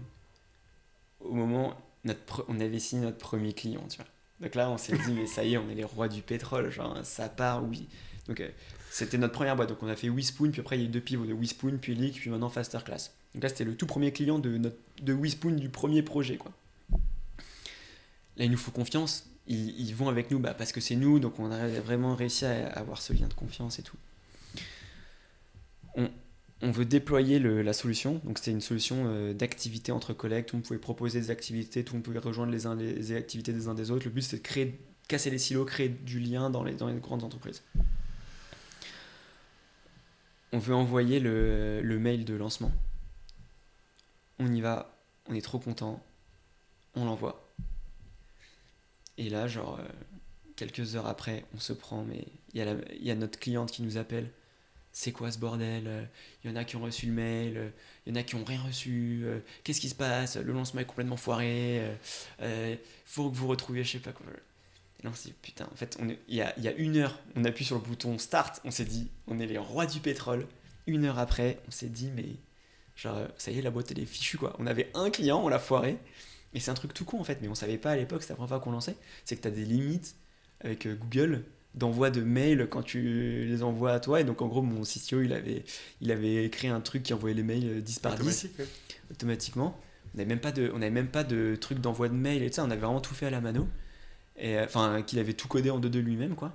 moment où on avait signé notre premier client, tu vois. Donc là, on s'est dit, mais ça y est, on est les rois du pétrole, genre ça part, oui. Donc c'était notre première boîte, donc on a fait Witherspoon, puis après il y a eu 2 pivots de Witherspoon, puis Leak, puis maintenant Fasterclass. Donc là, c'était le tout premier client de Witherspoon du premier projet, quoi. Là, il nous faut confiance. Ils vont avec nous parce que c'est nous, donc on a vraiment réussi à avoir ce lien de confiance et tout. On veut déployer la solution. Donc c'était une solution d'activité entre collègues. Tout le monde pouvait proposer des activités, tout le monde pouvait rejoindre les activités des uns des autres. Le but, c'était de casser les silos, créer du lien dans les grandes entreprises. On veut envoyer le mail de lancement. On y va, on est trop content, on l'envoie. Et là, quelques heures après, on se prend, mais il y a notre cliente qui nous appelle. C'est quoi ce bordel ? Il y en a qui ont reçu le mail, il y en a qui n'ont rien reçu. Qu'est-ce qui se passe ? Le lancement est complètement foiré. Faut que vous retrouviez, je sais pas quoi. Et là, on s'est dit, putain, en fait, il y a 1 heure, on appuie sur le bouton start, on s'est dit, on est les rois du pétrole. 1 heure après, on s'est dit, mais ça y est, la boîte elle est fichue, quoi. On avait un client, on l'a foiré. Et c'est un truc tout con en fait, mais on savait pas à l'époque, c'était la première fois qu'on lançait. C'est que tu as des limites avec Google d'envoi de mails quand tu les envoies à toi. Et donc en gros, mon CTO, il avait créé un truc qui envoyait les mails 10 par 10 automatiquement. On n'avait même pas de truc d'envoi de mail et tout ça, on avait vraiment tout fait à la mano. Enfin, qu'il avait tout codé en 2.2 lui-même, quoi.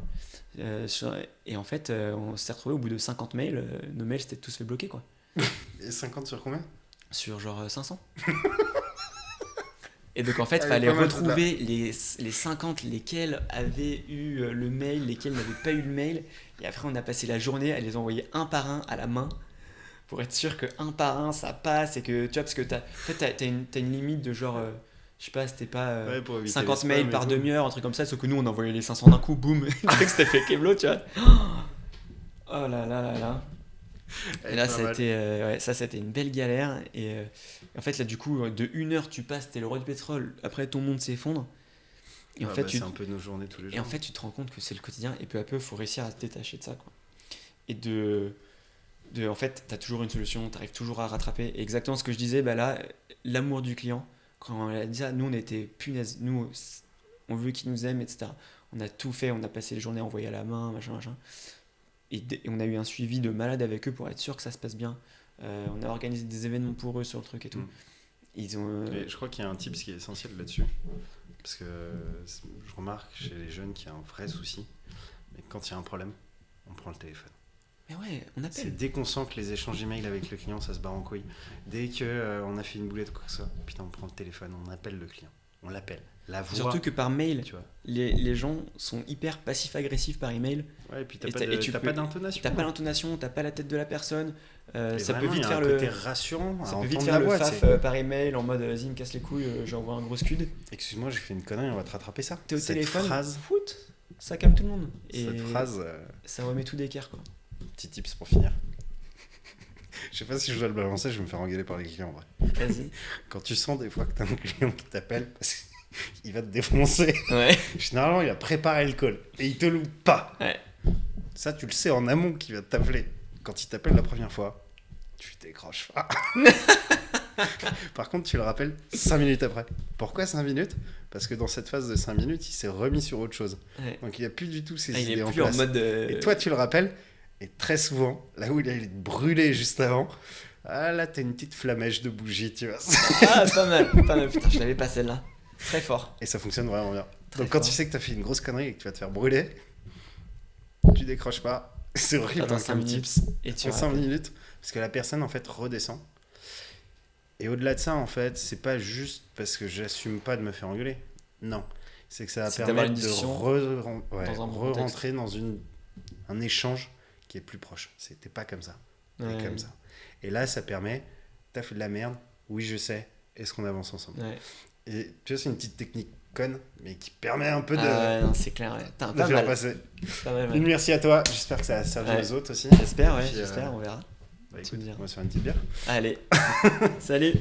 Et en fait, on s'est retrouvé au bout de 50 mails, nos mails s'étaient tous fait bloquer, quoi. Et 50 sur combien ? Sur 500. Et donc en fait, il fallait retrouver les 50 lesquels avaient eu le mail, lesquels n'avaient pas eu le mail. Et après, on a passé la journée à les envoyer un par un à la main pour être sûr que un par un ça passe. Et que tu vois, parce que t'as une limite de je sais pas, c'était pas 50 mails par demi-heure, un truc comme ça. Sauf que nous, on envoyait les 500 d'un coup, boum. Le truc c'était fait Keblo, tu vois. Oh là là là là. Et là, c'était une belle galère. Et en fait, là, du coup, de 1 heure, tu passes, t'es le roi du pétrole. Après, ton monde s'effondre. Et en fait, c'est un peu nos journées tous les jours. Et en fait, tu te rends compte que c'est le quotidien. Et peu à peu, il faut réussir à se détacher de ça, quoi. Et en fait, t'as toujours une solution, t'arrives toujours à rattraper. Et exactement ce que je disais, là, l'amour du client. Quand on a dit ça, nous, on était punaise. Nous, on veut qu'il nous aime, etc. On a tout fait. On a passé les journées à envoyer à la main, machin. Et on a eu un suivi de malade avec eux pour être sûr que ça se passe bien. On a organisé des événements pour eux sur le truc et tout. Ils ont, Et je crois qu'il y a un tip qui est essentiel là-dessus. Parce que je remarque chez les jeunes qu'il y a un vrai souci. Mais quand il y a un problème, on prend le téléphone. Mais ouais, on appelle. C'est dès qu'on sent que les échanges email avec le client, ça se barre en couille. Dès qu'on a fait une boulette ou quoi que ce soit, putain, on prend le téléphone, on appelle le client. on l'appelle. La voix. Surtout que par mail, tu vois. les gens sont hyper passifs-agressifs par email. Ouais, et puis Et t'as pas d'intonation. T'as pas l'intonation, t'as pas la tête de la personne. Ça peut vite il y a faire un côté rassurant. Ça à peut vite entendre faire la le voix, faf c'est- par email en mode vas-y, me casse les couilles, j'envoie un gros scud. Excuse-moi, j'ai fait une connerie, on va te rattraper ça. T'es au Cette téléphone, phrase, foot, ça calme tout le monde. Et cette phrase, ça remet tout d'équerre quoi. petit tips pour finir. Je sais pas si je dois le balancer, je vais me faire engueuler par les clients en vrai. Vas-y. Quand tu sens des fois que t'as un client qui t'appelle parce qu'il va te défoncer, Ouais. généralement il a préparé le call et il te loupe pas. Ouais. Ça, tu le sais en amont qu'il va t'appeler. Quand il t'appelle la première fois, tu décroches pas. Par contre, tu le rappelles 5 minutes après. Pourquoi 5 minutes ? Parce que dans cette phase de 5 minutes, il s'est remis sur autre chose. Ouais. Donc il a plus du tout ses Ah, il idées est en plus en place. mode. Et toi, tu le rappelles, et très souvent, là où il a brûlé juste avant, ah là, t'as une petite flamèche de bougie, tu vois. Ah, pas mal, pas mal. Putain, je l'avais pas celle-là. Très fort. Et ça fonctionne vraiment bien. Très Donc quand fort. tu sais que t'as fait une grosse connerie et que tu vas te faire brûler, tu décroches pas. C'est horrible Attends hein, 5 comme minutes. tips. Et tu En 5 rappelles. minutes, parce que la personne en fait redescend. Et au-delà de ça, en fait, c'est pas juste parce que j'assume pas de me faire engueuler. Non. C'est que ça va C'est d'avoir permettre une de discussion dans un bon re-rentrer dans un échange qui est plus proche. C'était pas comme ça. Ouais. Et comme ça. Et là, ça permet, t'as fait de la merde, oui, je sais, est-ce qu'on avance ensemble ? Ouais. Et tu vois, c'est une petite technique conne, mais qui permet un peu de, Ah ouais, non, c'est clair. Ouais. Putain, de pas faire mal. passer. Pas mal, ouais. Une merci à toi, j'espère que ça a servi Ouais. aux autres aussi. J'espère, ouais, Puis, j'espère, on verra. Bah, Tu écoute, me diras. on va se faire une petite bière. Allez, salut.